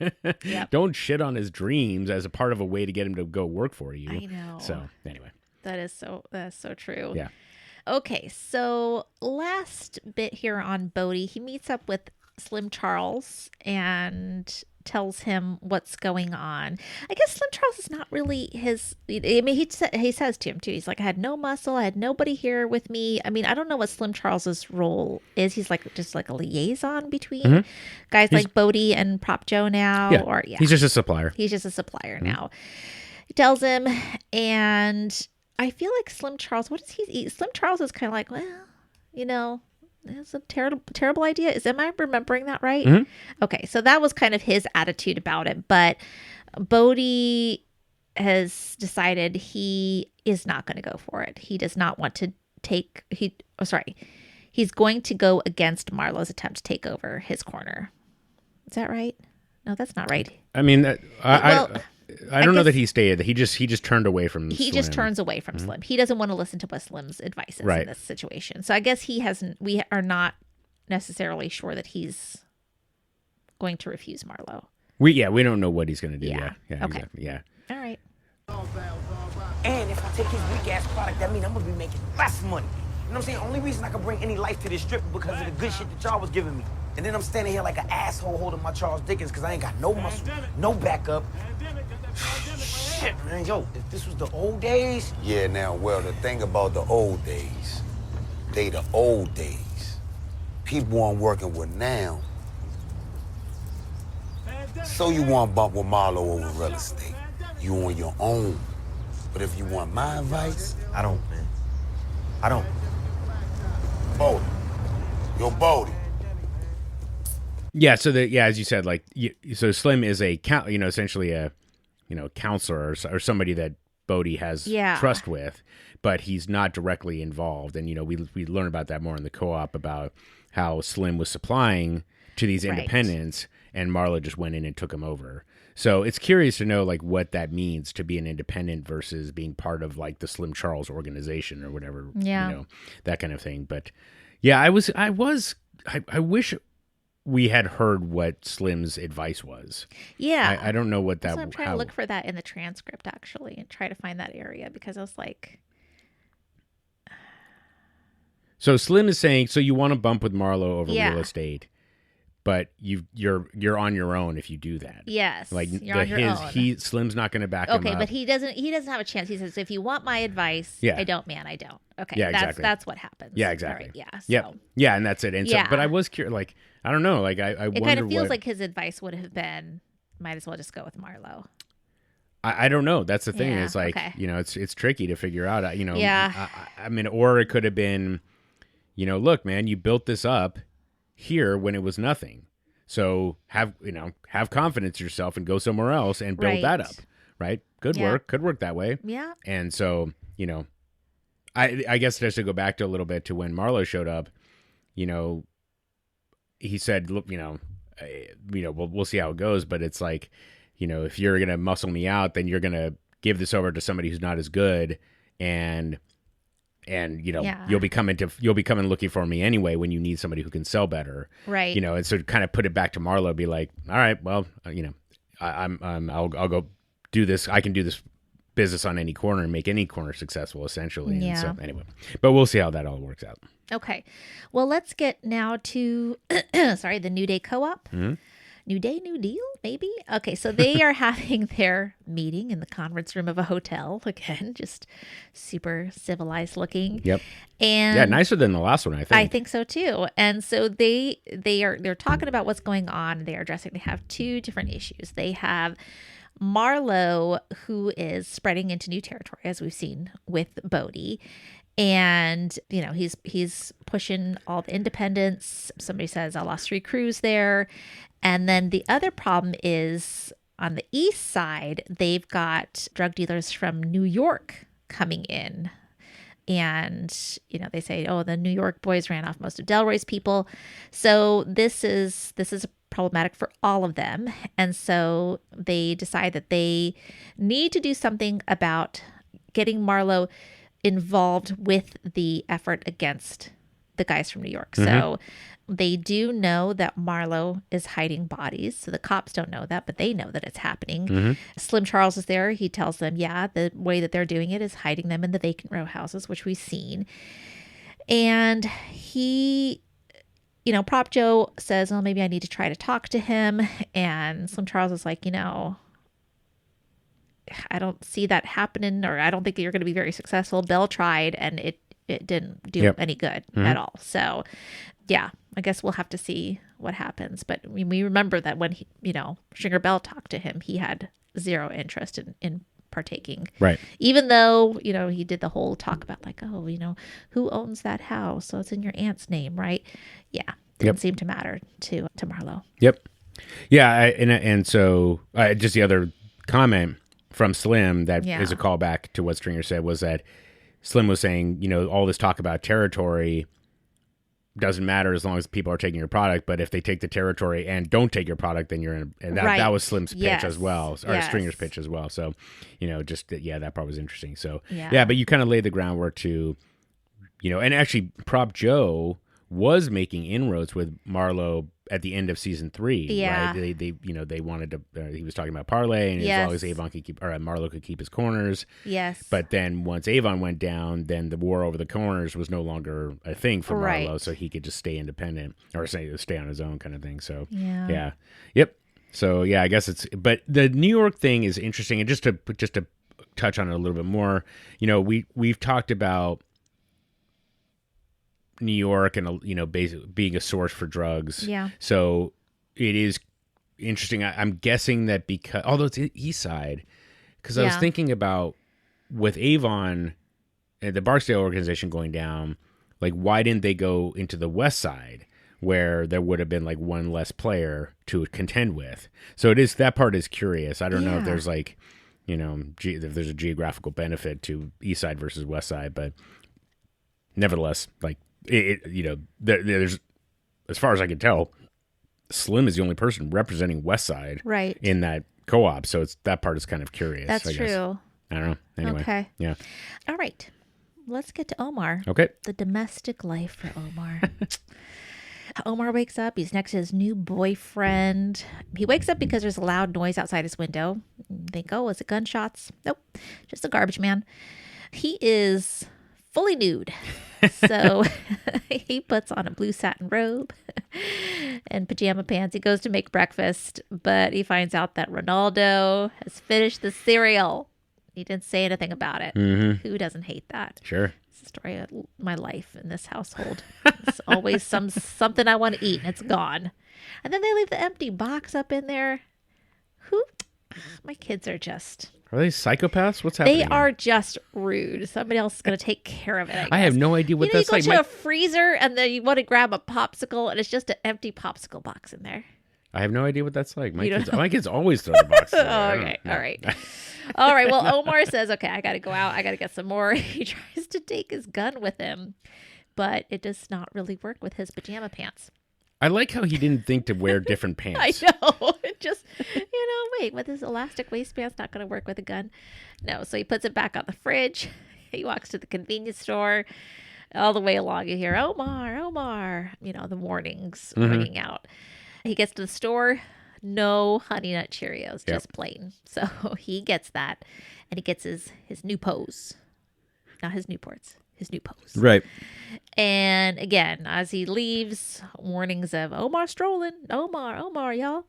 don't shit on his dreams as a part of a way to get him to go work for you. I know. So anyway, that's so true. Yeah. Okay, so last bit here on Bodie, he meets up with Slim Charles and tells him what's going on. I guess Slim Charles is not really his. I mean, he says to him too. He's like, I had no muscle. I had nobody here with me. I mean, I don't know what Slim Charles's role is. He's like just like a liaison between guys like Bodie and Prop Joe now. He's just a supplier. He's just a supplier now. He tells him, and I feel like Slim Charles, what does he eat? Slim Charles is kind of like, well, it's a terrible idea. Am I remembering that right? Mm-hmm. Okay, so that was kind of his attitude about it. But Bodie has decided he is not going to go for it. He does not want to he's going to go against Marlo's attempt to take over his corner. Is that right? No, that's not right. I mean, I don't know that he stayed. He just turned away from Slim. He just turns away from Slim. He doesn't want to listen to what Slim's advice is in this situation. So I guess we are not necessarily sure that he's going to refuse Marlo. We don't know what he's going to do. Yeah. Okay. Exactly. Yeah. All right. And if I take his weak ass product, that means I'm gonna be making less money. You know what I'm saying? Only reason I can bring any life to this strip is because of the good shit that y'all was giving me. And then I'm standing here like an asshole holding my Charles Dickens because I ain't got no muscle, no backup. Shit, man, yo, if this was the old days. Yeah, now, well, the thing about the old days, they the old days. People aren't working with now. So you want to bump with Marlo over real estate. You on your own. But if you want my advice, I don't, man. I don't. Bodie. Yo, Bodie. Yeah, so as you said, like, so Slim is essentially a, counselor or somebody that Bodie has trust with, but he's not directly involved. And, we learn about that more in the co-op about how Slim was supplying to these independents and Marlo just went in and took him over. So it's curious to know, like, what that means to be an independent versus being part of, like, the Slim Charles organization or whatever, that kind of thing. But, yeah, I wish we had heard what Slim's advice was. Yeah. I don't know what that was. So I'm trying to look for that in the transcript, actually, and try to find that area because I was like... So Slim is saying, so you want to bump with Marlo over real estate, but you're on your own if you do that. Yes, like you're on your own. Slim's not going to back him up. Okay, but he doesn't have a chance. He says, if you want my advice, I don't. Okay, yeah, exactly. That's what happens. Yeah, exactly. Right, yeah. So. Yeah, and that's it. And so, but I was curious, like, I don't know, like I it kind of feels like his advice would have been, might as well just go with Marlo. I don't know. That's the thing. It's like, it's tricky to figure out. I mean, or it could have been, look, man, you built this up here when it was nothing. So have confidence in yourself and go somewhere else and build that up. Right. Good work. Could work that way. Yeah. And so, I guess just to go back to a little bit to when Marlo showed up, he said, look, we'll see how it goes. But it's like, if you're going to muscle me out, then you're going to give this over to somebody who's not as good. And you'll be coming looking for me anyway when you need somebody who can sell better. Right. And so kind of put it back to Marlo, be like, all right, well, I'll go do this. I can do this business on any corner and make any corner successful, essentially. Yeah. And so anyway, but we'll see how that all works out. Okay. Well, let's get now to, the New Day co-op. Mm-hmm. New Day, New Deal, maybe? Okay, so they are having their meeting in the conference room of a hotel. Again, just super civilized looking. Yep. And nicer than the last one, I think. I think so too. And so they're talking about what's going on. They have two different issues. They have Marlo, who is spreading into new territory, as we've seen with Bodie. And, he's pushing all the independents. Somebody says, I lost 3 crews there. And then the other problem is on the east side, they've got drug dealers from New York coming in. And, they say, the New York boys ran off most of Delroy's people. So this is problematic for all of them. And so they decide that they need to do something about getting Marlo involved with the effort against the guys from New York. Mm-hmm. So they do know that Marlo is hiding bodies. So the cops don't know that, but they know that it's happening. Mm-hmm. Slim Charles is there. He tells them, the way that they're doing it is hiding them in the vacant row houses, which we've seen. And he, Prop Joe says, oh, maybe I need to try to talk to him. And Slim Charles is like, I don't see that happening, or I don't think you're going to be very successful. Bell tried and it didn't do any good at all. So I guess we'll have to see what happens. But we remember that when Stringer Bell talked to him, he had zero interest in partaking. Right. Even though, he did the whole talk about like, who owns that house? So it's in your aunt's name, right? Yeah. Didn't seem to matter to Marlo. Yep. Yeah. And so just the other comment from Slim that is a callback to what Stringer said was that Slim was saying, all this talk about territory doesn't matter as long as people are taking your product. But if they take the territory and don't take your product, then you're in. And that was Slim's pitch as well, or Stringer's pitch as well. So, that part was interesting. So, but you kind of laid the groundwork to, and actually Prop Joe was making inroads with Marlo at the end of season 3. Yeah. Right? They wanted to, he was talking about parlay, and as long as Avon could keep, or Marlo could keep his corners. Yes. But then once Avon went down, then the war over the corners was no longer a thing for Marlo, so he could just stay independent or stay on his own kind of thing. So, Yep. So, I guess but the New York thing is interesting. And just to touch on it a little bit more, we've talked about New York and basically being a source for drugs. Yeah. So it is interesting. I'm guessing that because although it's East Side, because I was thinking about with Avon and the Barksdale organization going down, like why didn't they go into the West Side where there would have been like one less player to contend with? So that part is curious. I don't know if there's like if there's a geographical benefit to East Side versus West Side, but nevertheless, like. There's, as far as I can tell, Slim is the only person representing West Side in that co-op. So that part is kind of curious. That's I guess. true. I don't know. Anyway. Okay. Yeah. All right. Let's get to Omar. Okay. The domestic life for Omar. Omar wakes up. He's next to his new boyfriend. He wakes up because there's a loud noise outside his window. Think, is it gunshots? Nope. Just a garbage man. He is fully nude. So he puts on a blue satin robe and pajama pants. He goes to make breakfast, but he finds out that Ronaldo has finished the cereal. He didn't say anything about it. Mm-hmm. Who doesn't hate that? Sure. It's the story of my life in this household. It's always something I want to eat and it's gone. And then they leave the empty box up in there. My kids are just Are they psychopaths? What's happening? They here? are just rude. Somebody else is going to take care of it. I have no idea what that's you like. go to a freezer and then you want to grab a popsicle and it's just an empty popsicle box in there. I have no idea what that's like. My kids always throw the boxes away. Okay, all right. All right, well, Omar says, okay, I got to go out. I got to get some more. He tries to take his gun with him, but it does not really work with his pajama pants. I like how he didn't think to wear different pants. I know. It just, wait, with his elastic waistband's not going to work with a gun. No, so he puts it back on the fridge. He walks to the convenience store. All the way along, you hear, Omar, the warnings ringing out. He gets to the store, no Honey Nut Cheerios, just plain. So he gets that, and he gets his new pose. Not his Newports, his new pose. Right. And again, as he leaves, warnings of Omar strolling. Omar, y'all.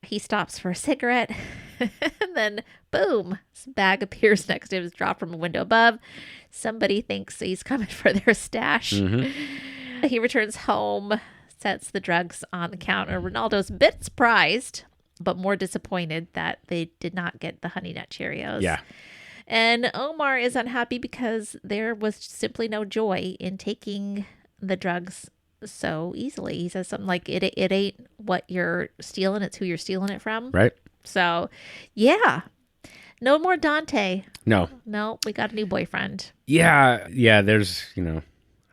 He stops for a cigarette, and then boom, his bag appears next to him. It's dropped from a window above. Somebody thinks he's coming for their stash. Mm-hmm. He returns home, sets the drugs on the counter. Ronaldo's a bit surprised, but more disappointed that they did not get the Honey Nut Cheerios. Yeah. And Omar is unhappy because there was simply no joy in taking the drugs so easily. He says something like, it ain't what you're stealing, it's who you're stealing it from. Right. So, yeah. No more Dante. No, we got a new boyfriend. Yeah, there's,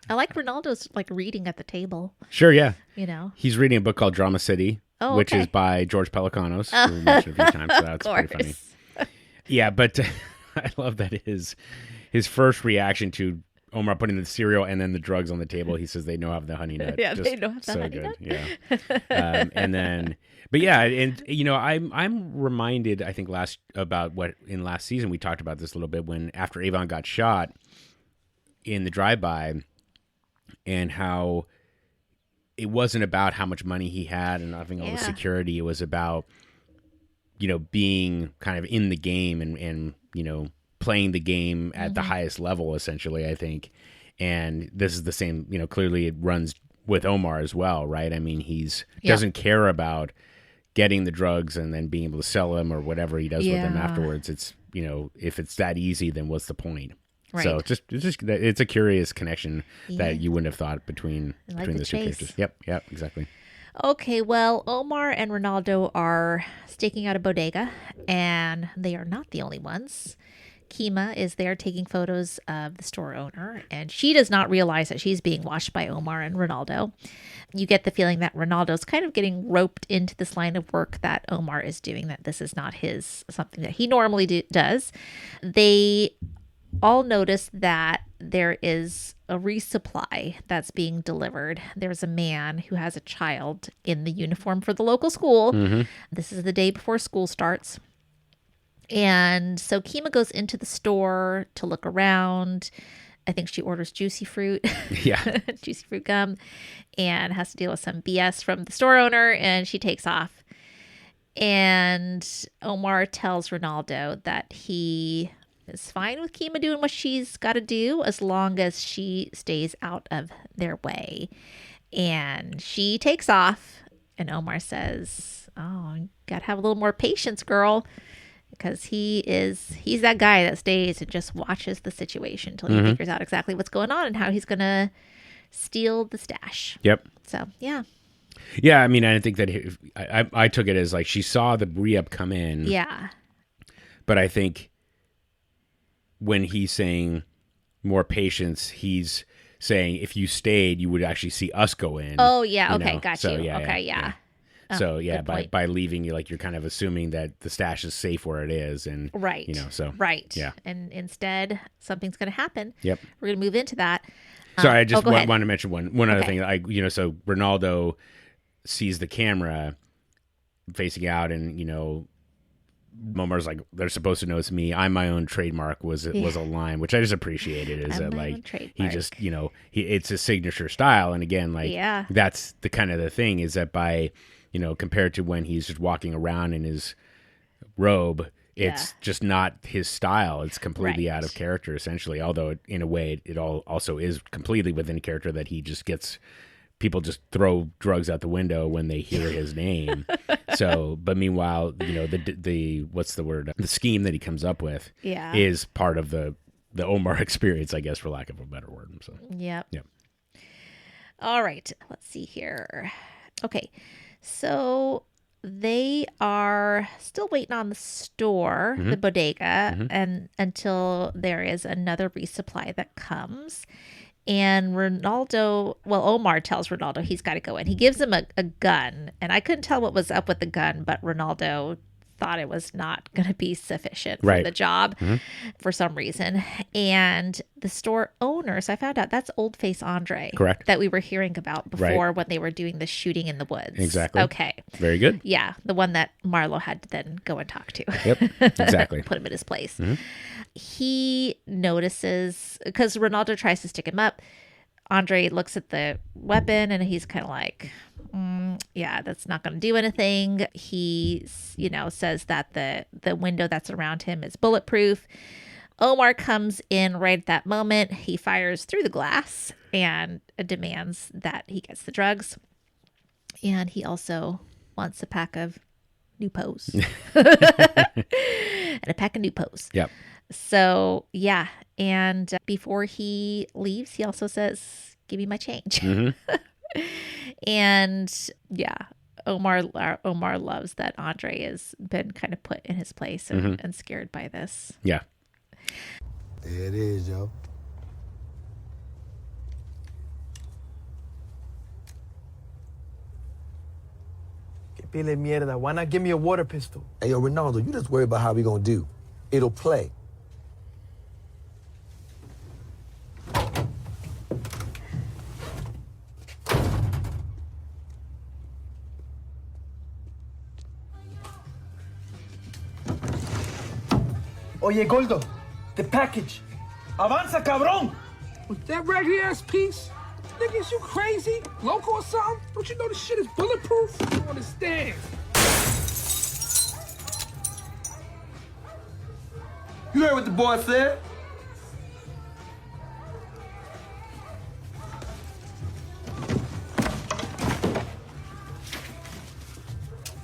I like Ronaldo's reading at the table. Sure, yeah. He's reading a book called Drama City, which is by George Pelecanos, who we mentioned a few times, so that's pretty funny. Yeah, but I love that his first reaction to Omar putting the cereal and then the drugs on the table, he says they know have the honey nut. Yeah, they know have the honey nut. Yeah. And then, but yeah, and I'm reminded, I think about what in last season we talked about this a little bit when after Avon got shot in the drive-by, and how it wasn't about how much money he had and having all the security. It was about, being kind of in the game and playing the game at the highest level, essentially, I think. And this is the same, clearly it runs with Omar as well, right? I mean, doesn't care about getting the drugs and then being able to sell them or whatever he does with them afterwards. It's, if it's that easy, then what's the point? Right. So it's a curious connection that you wouldn't have thought between those two characters. Yep, exactly. Okay, well, Omar and Ronaldo are staking out a bodega, and they are not the only ones. Kima is there taking photos of the store owner, and she does not realize that she's being watched by Omar and Ronaldo. You get the feeling that Ronaldo's kind of getting roped into this line of work that Omar is doing, that this is not something that he normally does. They all notice that there is a resupply that's being delivered. There's a man who has a child in the uniform for the local school. Mm-hmm. This is the day before school starts. And so Kima goes into the store to look around. I think she orders juicy fruit. Yeah. Juicy fruit gum, and has to deal with some BS from the store owner, and she takes off. And Omar tells Ronaldo that he is fine with Kima doing what she's got to do as long as she stays out of their way. And she takes off, and Omar says, "Oh, you got to have a little more patience, girl." Because he's that guy that stays and just watches the situation until he figures out exactly what's going on and how he's going to steal the stash. Yep. So, yeah. Yeah, I mean, I think that I took it as like she saw the re-up come in. Yeah. But I think when he's saying more patience, he's saying if you stayed, you would actually see us go in. Oh, yeah. Okay, got you. Yeah, okay, yeah. So by leaving, you're kind of assuming that the stash is safe where it is, and right, right, yeah. And instead, something's going to happen. Yep, we're going to move into that. So I just want to mention one other thing. So Ronaldo sees the camera facing out, and Omar's like, they're supposed to know it's me. I'm my own trademark was a line, which I just appreciated. Is that he just it's his signature style, and again that's the kind of the thing is that by compared to when he's just walking around in his robe, it's just not his style. It's completely out of character, essentially. Although in a way, it all also is completely within character that he just gets people just throw drugs out the window when they hear his name. So, but meanwhile, the what's the word? The scheme that he comes up with is part of the Omar experience, I guess, for lack of a better word. So, Yep. All right. Let's see here. Okay. So they are still waiting on the store, the bodega, and until there is another resupply that comes. And Omar tells Ronaldo he's got to go in. He gives him a gun, and I couldn't tell what was up with the gun, but Ronaldo thought it was not going to be sufficient for the job for some reason. And the store owner, so I found out that's Old Face Andre. Correct. That we were hearing about before when they were doing the shooting in the woods. Exactly. Okay. Very good. Yeah. The one that Marlo had to then go and talk to. Yep. Exactly. Put him in his place. He notices, because Ronaldo tries to stick him up, Andre looks at the weapon and he's kind of like, yeah, that's not going to do anything. He, says that the window that's around him is bulletproof. Omar comes in right at that moment. He fires through the glass and demands that he gets the drugs. And he also wants a pack of new pose. And a pack of new pose. Yep. So, yeah. And before he leaves, he also says, give me my change. And yeah, Omar loves that Andre has been kind of put in his place and scared by this. Yeah. There it is, yo. Que pile mierda. Why not give me a water pistol? Hey, yo, Ronaldo, you just worry about how we gonna do. It'll play. Oye, Gordo, the package. Avanza, cabrón. With that raggedy ass piece? Nigga, is you crazy? Loco or something? Don't you know this shit is bulletproof? You don't understand. You heard what the boy said?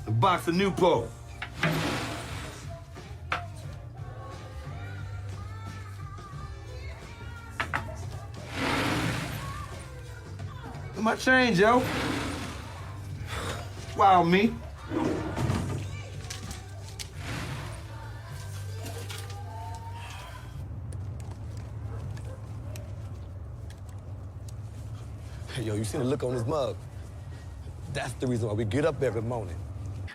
A box of Newport. My change, yo. Wow, me. Hey, yo, you see the look on his mug? That's the reason why we get up every morning.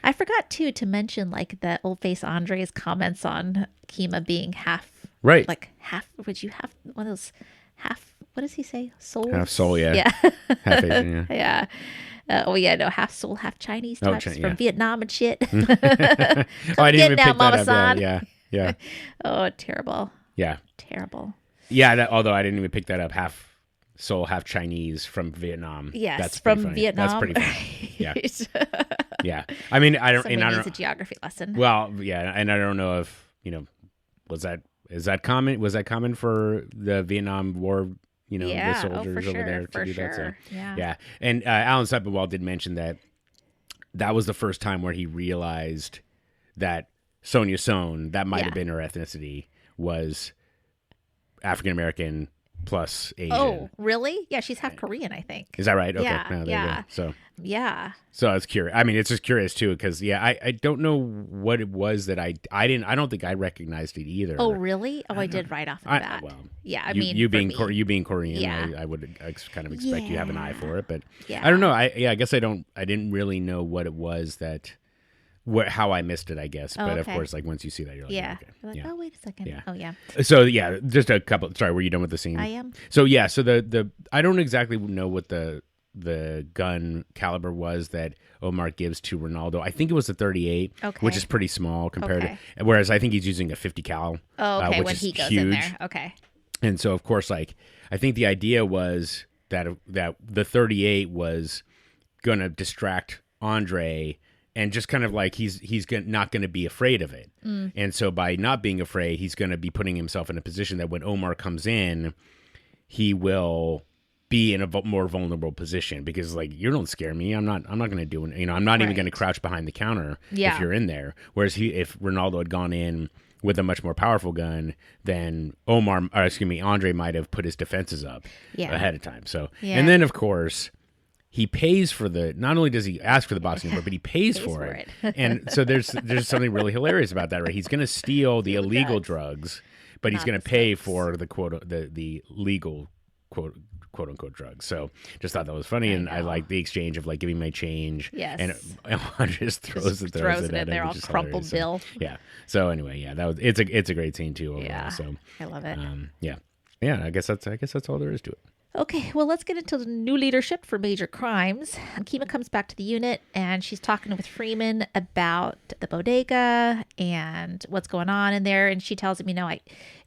I forgot too to mention like the Old Face Andre's comments on Kima being half like half. Would you have one of those half? What does he say? Soul? Half soul, yeah. Yeah. Half Asian, yeah. Yeah. No, half soul, half Chinese types from Vietnam and shit. I didn't even pick that up. Yeah. Oh, terrible. Yeah. Terrible. Yeah, although I didn't even pick that up. Half soul, half Chinese from Vietnam. Yes, that's from funny. Vietnam. That's pretty funny. Yeah. Yeah. I mean, I don't. Somebody and I needs don't, a geography lesson. Well, yeah, and I don't know if is that common? Was that common for the Vietnam War? The soldiers over there to do that. So, yeah. And Alan Sepinwall did mention that was the first time where he realized that Sonia Sohn, that might have been her ethnicity, was African American plus Asian. Oh, really? Yeah, she's half Korean, I think. Is that right? Okay. Yeah. Yeah. So. Yeah. So I was curious. I mean, it's just curious too, because I don't know what it was that I don't think I recognized it either. Oh, really? Oh, I did right off the bat. Well, yeah, I mean, you being Korean, yeah. I would kind of expect you have an eye for it, but yeah. I don't know. I guess I didn't really know what it was how I missed it, I guess. But of course, like once you see that, you're like, yeah. Okay. You're like, oh, wait a second. Yeah. Oh, yeah. So yeah, just a couple. Sorry, were you done with the scene? I am. So yeah, so the I don't exactly know what the gun caliber was that Omar gives to Ronaldo. I think it was a 38, which is pretty small compared to. Whereas I think he's using a 50 cal. Oh, okay. Which when is he goes huge. in there, okay. And so of course, like I think the idea was that the 38 was going to distract Andre. And just kind of like he's not going to be afraid of it. And so by not being afraid, he's going to be putting himself in a position that when Omar comes in, he will be in a more vulnerable position because like you don't scare me. I'm not going to do it. I'm not even going to crouch behind the counter if you're in there. Whereas if Ronaldo had gone in with a much more powerful gun, then Andre might have put his defenses up ahead of time. So, and then of course he pays for not only does he ask for the boxing glove, but he pays for it. And so there's something really hilarious about that, right? He's going to steal the illegal drugs, but he's going to pay for the legal quote unquote drugs. So just thought that was funny, and I like the exchange of like giving my change. Yes. And just throws it in there, all crumpled bill. So, yeah. So anyway, it's a great scene too overall. Yeah. So I love it. Yeah. I guess that's all there is to it. Okay, well, let's get into the new leadership for major crimes. Kima comes back to the unit, and she's talking with Freeman about the bodega and what's going on in there. And she tells him,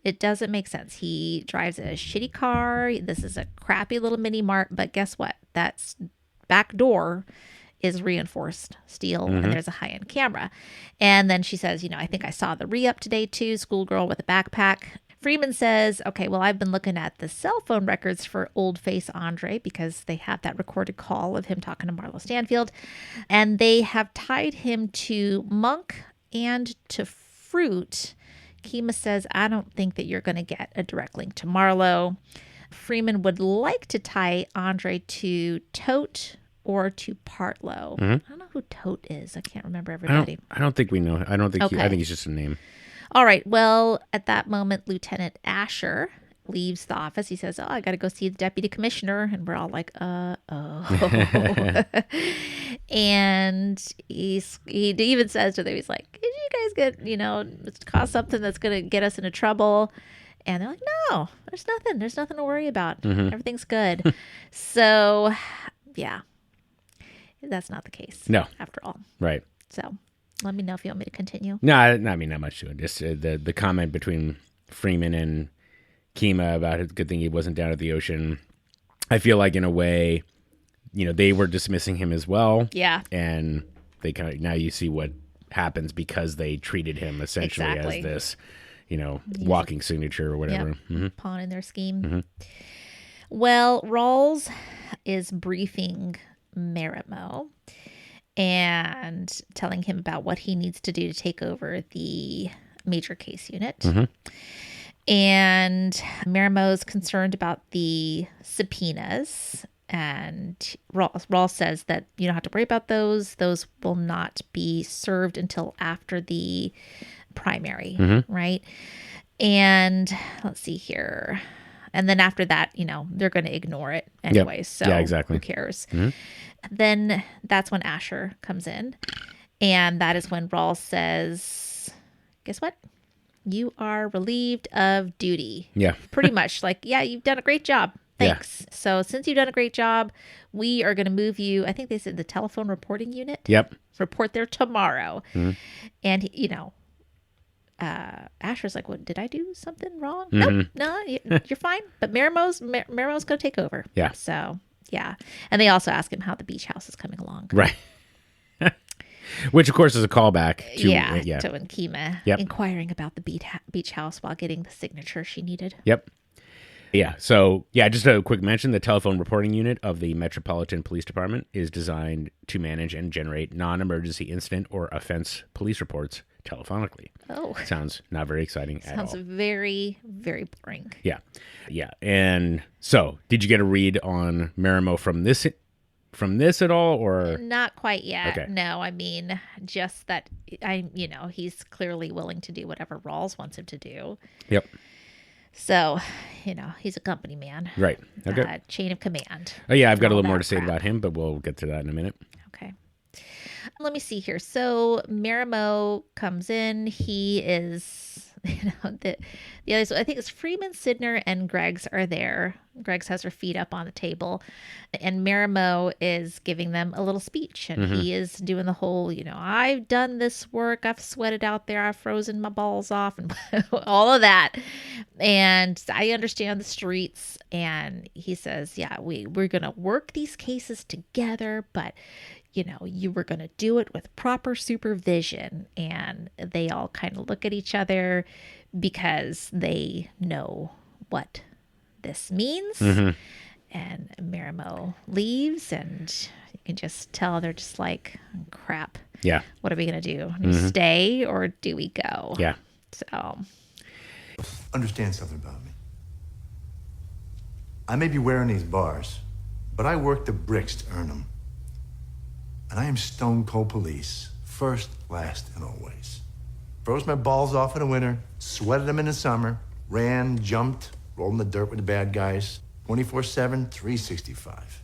it doesn't make sense. He drives a shitty car. This is a crappy little mini mart. But guess what? That back door is reinforced steel, and there's a high-end camera. And then she says, I think I saw the re-up today, too, schoolgirl with a backpack. Freeman says, okay, well, I've been looking at the cell phone records for Old Face Andre because they have that recorded call of him talking to Marlo Stanfield. And they have tied him to Monk and to Fruit. Kima says, I don't think that you're going to get a direct link to Marlo. Freeman would like to tie Andre to Tote or to Partlow. I don't know who Tote is. I can't remember everybody. I don't think we know. I don't think I think he's just a name. All right. Well, at that moment, Lieutenant Asher leaves the office. He says, I got to go see the deputy commissioner. And we're all like, oh. And he even says to them, he's like, did you guys get, cause something that's going to get us into trouble? And they're like, no, there's nothing. There's nothing to worry about. Everything's good. So, yeah, that's not the case. No. After all. Right. So let me know if you want me to continue. No, I mean, not much to it. Just the comment between Freeman and Kima about it. Good thing he wasn't down at the ocean. I feel like in a way, they were dismissing him as well. Yeah. And they kind of, now you see what happens because they treated him essentially as this, walking signature or whatever. Yep. Pawn in their scheme. Well, Rawls is briefing Merimo and telling him about what he needs to do to take over the major case unit. And Merimo's concerned about the subpoenas. And Rawls says that you don't have to worry about those. Those will not be served until after the primary, right? And let's see here. And then after that, they're going to ignore it anyway. Yep. So exactly. Who cares? Then that's when Asher comes in. And that is when Rawls says, guess what? You are relieved of duty. Yeah. Pretty much. Like, yeah, you've done a great job. Thanks. Yeah. So since you've done a great job, we are going to move you. I think they said the telephone reporting unit. Yep. Report there tomorrow. And, Asher's like, what, did I do something wrong? Nope, no, you're fine. But Merimo's going to take over. Yeah. So, yeah. And they also ask him how the beach house is coming along. Right. Which, of course, is a callback to, to when Kima inquiring about the beach house while getting the signature she needed. Yep. Yeah. So, just a quick mention. The telephone reporting unit of the Metropolitan Police Department is designed to manage and generate non-emergency incident or offense police reports telephonically. Oh. Sounds not very exciting at all. Sounds very, very boring. Yeah. Yeah. And so, did you get a read on Merimo from this at all, or? Not quite yet. Okay. No, I mean, just that he's clearly willing to do whatever Rawls wants him to do. Yep. So, he's a company man. Right. Okay. Chain of command. Oh, yeah, I've got a little more to say about him, but we'll get to that in a minute. Okay. Let me see here. So, Merimo comes in. He is, the others, I think it's Freeman, Sidner, and Greggs are there. Greggs has her feet up on the table. And Merimo is giving them a little speech. And he is doing the whole, I've done this work. I've sweated out there. I've frozen my balls off and all of that. And I understand the streets. And he says, yeah, we're going to work these cases together. But, you were going to do it with proper supervision. And they all kind of look at each other because they know what this means. And Marimo leaves, and you can just tell they're just like, crap. Yeah. What are we going to do? Do we stay or do we go? Yeah. So. Understand something about me. I may be wearing these bars, but I work the bricks to earn them. And I am stone cold police, first, last, and always. Froze my balls off in the winter, sweated them in the summer, ran, jumped, rolled in the dirt with the bad guys, 24/7, 365.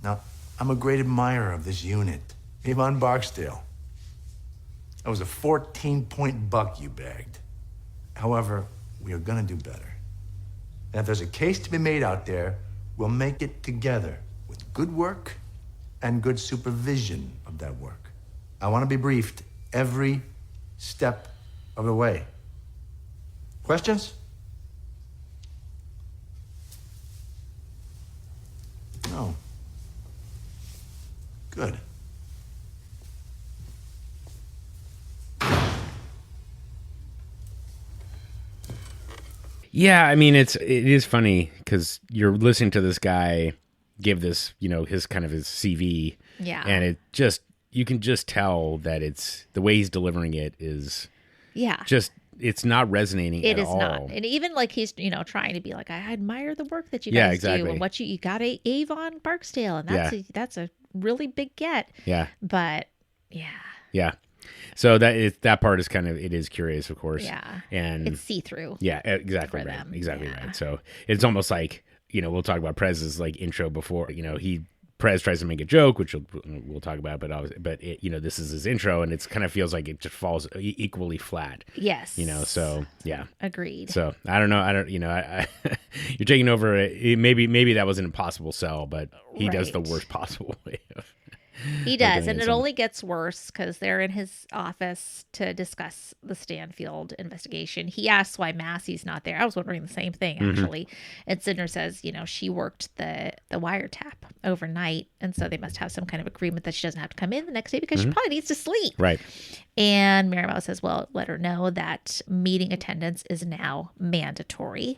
Now, I'm a great admirer of this unit. Avon Barksdale. That was a 14-point buck you bagged. However, we are gonna do better. And if there's a case to be made out there, we'll make it together with good work and good supervision of that work. I want to be briefed every step of the way. Questions? No. Good. Yeah, I mean, it is funny because you're listening to this guy give this, his kind of his CV. Yeah. And you can just tell that it's the way he's delivering it is just, it's not resonating at all. It is not. And even like he's, trying to be like, I admire the work that you guys do and what you got Avon Barksdale, and that's a really big get. Yeah. But yeah. Yeah. So that part is it is curious, of course. Yeah. And it's see-through. Yeah, exactly right. Exactly right. So it's almost like, we'll talk about Prez's like intro before, Prez tries to make a joke, which we'll talk about, but this is his intro, and it's kind of feels like it just falls equally flat. Yes. So yeah. Agreed. So I don't know. You're taking over. Maybe that was an impossible sell, but he does the worst possible way of. He does, and it only gets worse because they're in his office to discuss the Stanfield investigation. He asks why Massey's not there. I was wondering the same thing, actually. And Sidner says, she worked the wiretap overnight, and so they must have some kind of agreement that she doesn't have to come in the next day because she probably needs to sleep. Right. And Marimo says, well, let her know that meeting attendance is now mandatory.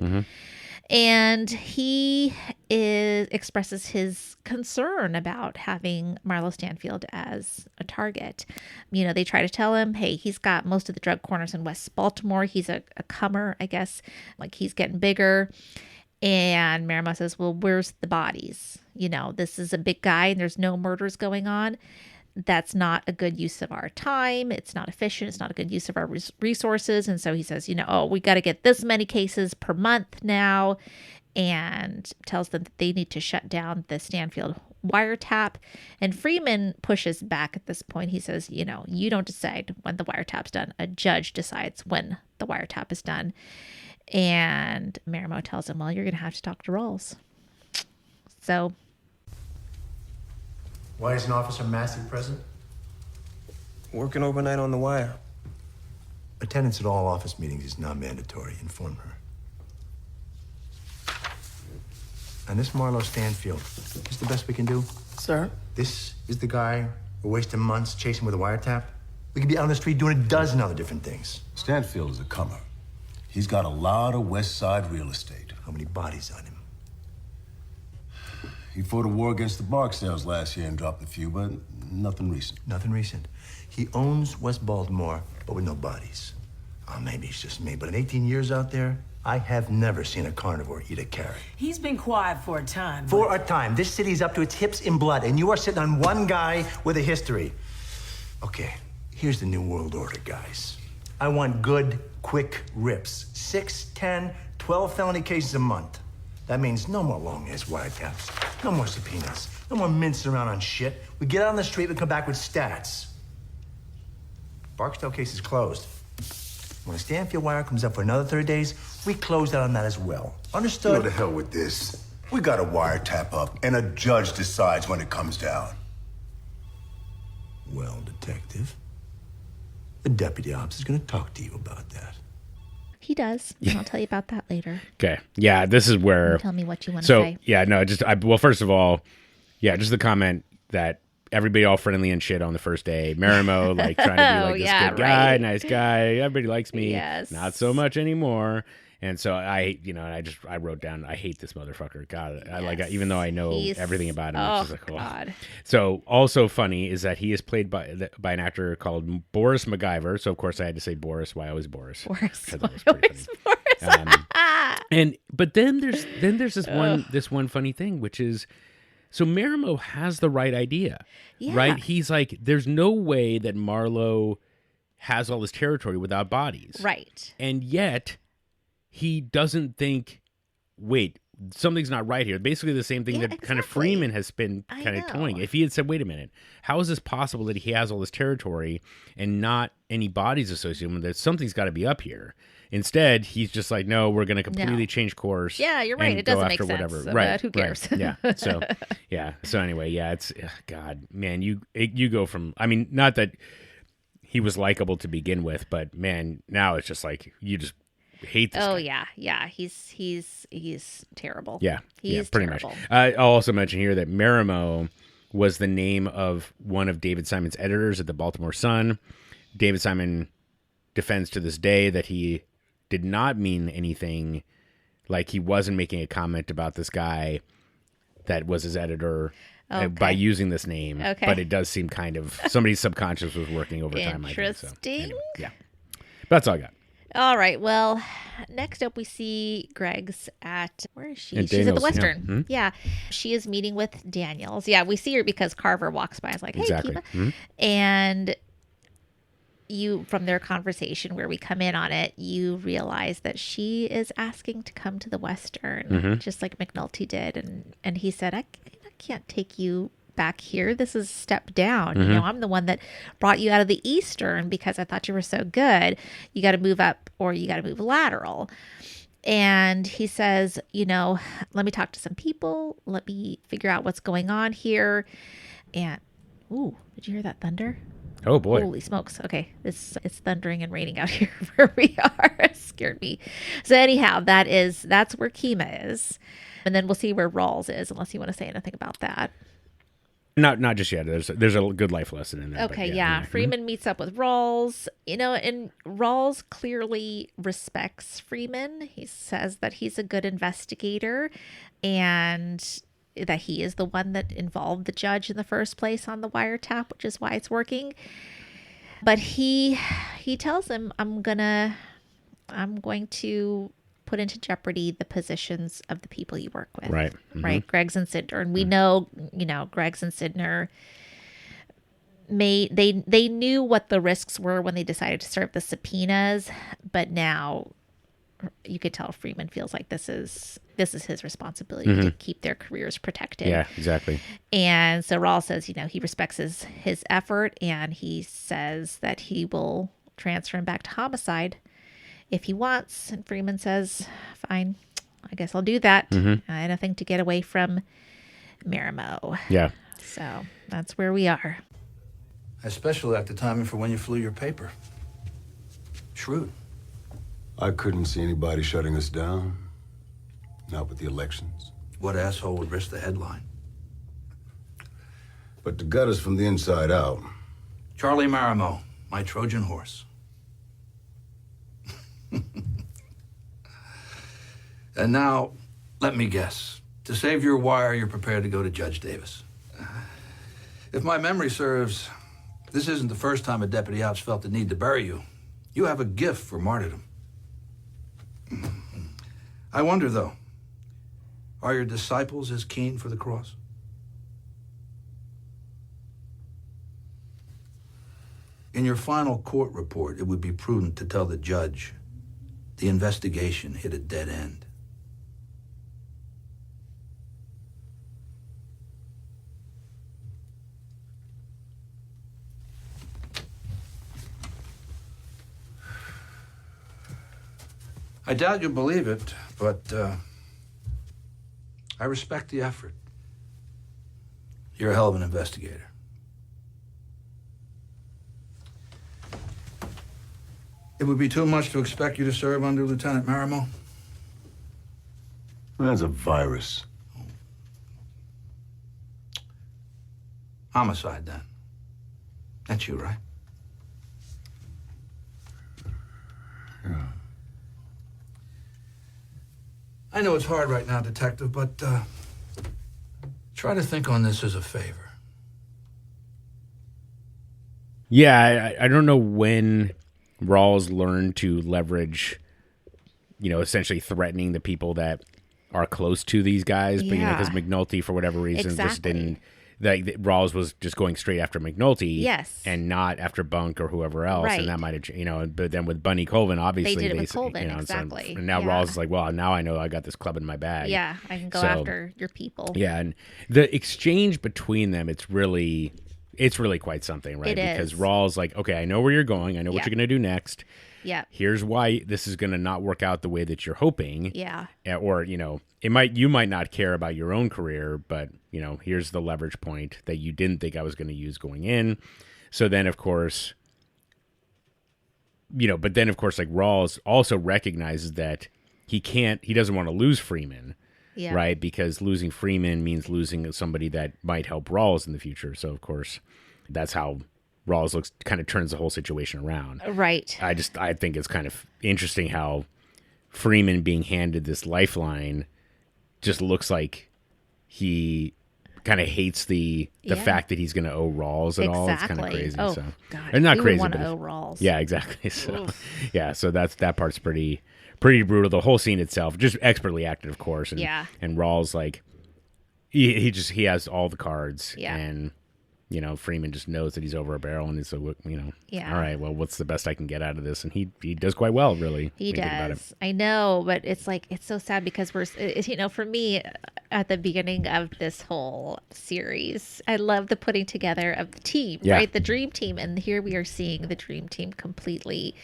And he expresses his concern about having Marlo Stanfield as a target. They try to tell him, hey, he's got most of the drug corners in West Baltimore. He's a comer, I guess. Like, he's getting bigger. And Marimo says, well, where's the bodies? This is a big guy and there's no murders going on. That's not a good use of our time. It's not efficient. It's not a good use of our resources. And so he says, we got to get this many cases per month now, and tells them that they need to shut down the Stanfield wiretap. And Freeman pushes back at this point. He says, you don't decide when the wiretap's done. A judge decides when the wiretap is done. And Marimo tells him, well, you're going to have to talk to Rawls. So... Why isn't Officer Massey present? Working overnight on the wire. Attendance at all office meetings is not mandatory. Inform her. And this Marlo Stanfield, is the best we can do? Sir? This is the guy we're wasting months chasing with a wiretap? We could be out on the street doing a dozen other different things. Stanfield is a comer. He's got a lot of West Side real estate. How many bodies on him? He fought a war against the Barksdales last year and dropped a few, but nothing recent. Nothing recent. He owns West Baltimore, but with no bodies. Oh, maybe it's just me, but in 18 years out there, I have never seen a carnivore eat a carrot. He's been quiet for a time. For a time. This city's up to its hips in blood, and you are sitting on one guy with a history. Okay, here's the new world order, guys. I want good, quick rips. 6, 10, 12 felony cases a month. That means no more long-ass wiretaps, no more subpoenas, no more mincing around on shit. We get out on the street, we come back with stats. Barksdale case is closed. When a Stanfield wire comes up for another 30 days, we close out on that as well. Understood? To hell with this. We got a wiretap up, and a judge decides when it comes down. Well, Detective, the deputy ops is going to talk to you about that. He does. And I'll tell you about that later. Okay. Yeah, this is where... Tell me what you want to say. Yeah, no, well, first of all, just the comment that everybody all friendly and shit on the first day. Marimo, trying to be like this good guy, nice guy. Everybody likes me. Yes. Not so much anymore. And so I wrote down, I hate this motherfucker. God, even though I know everything about him, it's just like, God. So also funny is that he is played by an actor called Boris MacGyver. So of course I had to say Boris. Why always Boris? But then there's this one funny thing, which is, so Marimo has the right idea, right? He's like, there's no way that Marlo has all this territory without bodies, right? And yet he doesn't think, wait, something's not right here. Basically the same thing that kind of Freeman has been kind of toying. If he had said, wait a minute, how is this possible that he has all this territory and not any bodies associated with it? Something's got to be up here. Instead, he's just like, no, we're going to completely change course. Yeah, you're right. It doesn't make sense. Whatever. So, right. Who cares? Right. Yeah. So, So anyway, it's, God, man, you go from, I mean, not that he was likable to begin with, but man, now it's just like, you just hate this guy. Yeah. He's terrible. Yeah, he's pretty terrible. much. I'll also mention here that Marimo was the name of one of David Simon's editors at the Baltimore Sun. David Simon defends to this day that he did not mean anything, like he wasn't making a comment about this guy that was his editor by using this name. Okay. But it does seem kind of somebody's subconscious was working overtime. Interesting. I think, so. Anyway, yeah. That's all I got. All right. Well, next up we see Greg's at, where is she? At She's at the Daniels, Western. Yeah. She is meeting with Daniels. Yeah, we see her because Carver walks by. I was like, hey, exactly. Kiva. And you, from their conversation where we come in on it, you realize that she is asking to come to the Western, just like McNulty did. And he said, I can't take you back here. This is a step down. You know, I'm the one that brought you out of the Eastern because I thought you were so good. You got to move up or you got to move lateral. And he says, let me talk to some people. Let me figure out what's going on here. And, ooh, did you hear that thunder? Oh boy. Holy smokes. Okay. It's thundering and raining out here where we are. It scared me. So anyhow, that's where Kima is. And then we'll see where Rawls is, unless you want to say anything about that. Not just yet. There's a good life lesson in there. Okay, yeah. Freeman meets up with Rawls, and Rawls clearly respects Freeman. He says that he's a good investigator and that he is the one that involved the judge in the first place on the wiretap, which is why it's working. But he tells him, I'm going to put into jeopardy the positions of the people you work with. Right. Right. Greggs and Sidner. And we know, Greggs and Sidner they knew what the risks were when they decided to serve the subpoenas, but now you could tell Freeman feels like this is his responsibility to keep their careers protected. Yeah, exactly. And so Rawls says, he respects his effort, and he says that he will transfer him back to homicide if he wants. And Freeman says, fine, I guess I'll do that. Nothing to get away from Marimo. Yeah. So that's where we are. I especially like the timing for when you flew your paper. Shrewd. I couldn't see anybody shutting us down. Not with the elections. What asshole would risk the headline? But to gut us from the inside out. Charlie Marimo, my Trojan horse. And now, let me guess. To save your wire, you're prepared to go to Judge Davis. If my memory serves, this isn't the first time a deputy ops felt the need to bury you. You have a gift for martyrdom. I wonder, though, are your disciples as keen for the cross? In your final court report, it would be prudent to tell the judge the investigation hit a dead end. I doubt you'll believe it, but I respect the effort. You're a hell of an investigator. It would be too much to expect you to serve under Lieutenant Marimo. That's a virus. Homicide, then. That's you, right? Yeah. I know it's hard right now, Detective, but try to think on this as a favor. Yeah, I don't know when Rawls learned to leverage, essentially threatening the people that are close to these guys. But, because McNulty, for whatever reason, just didn't... Rawls was just going straight after McNulty, and not after Bunk or whoever else, and that might have, but then with Bunny Colvin, obviously they did it with Colvin, exactly. And now Rawls is like, well, now I know I got this club in my bag. Yeah, I can go after your people. Yeah, and the exchange between them, it's really quite something, right? Because Rawls like, okay, I know where you're going, I know what you're gonna do next. Yeah. Here's why this is going to not work out the way that you're hoping. Yeah. Or, you might not care about your own career, but, here's the leverage point that you didn't think I was going to use going in. So then, of course, like Rawls also recognizes that he doesn't want to lose Freeman. Yeah. Right? Because losing Freeman means losing somebody that might help Rawls in the future. So, of course, that's how Rawls kind of turns the whole situation around. Right. I think it's kind of interesting how Freeman being handed this lifeline just looks like he kind of hates the fact that he's going to owe Rawls at all. It's kind of crazy. Oh, so. God. Or not Who crazy, would but want to owe Rawls? Yeah, exactly. So, so that part's pretty brutal. The whole scene itself, just expertly acted, of course. And, and Rawls, like, he has all the cards. Yeah. And Freeman just knows that he's over a barrel, and he's like, all right, well, what's the best I can get out of this? And he does quite well, really. He does. I know, but it's so sad because for me, at the beginning of this whole series, I love the putting together of the team, right? The dream team. And here we are seeing the dream team completely,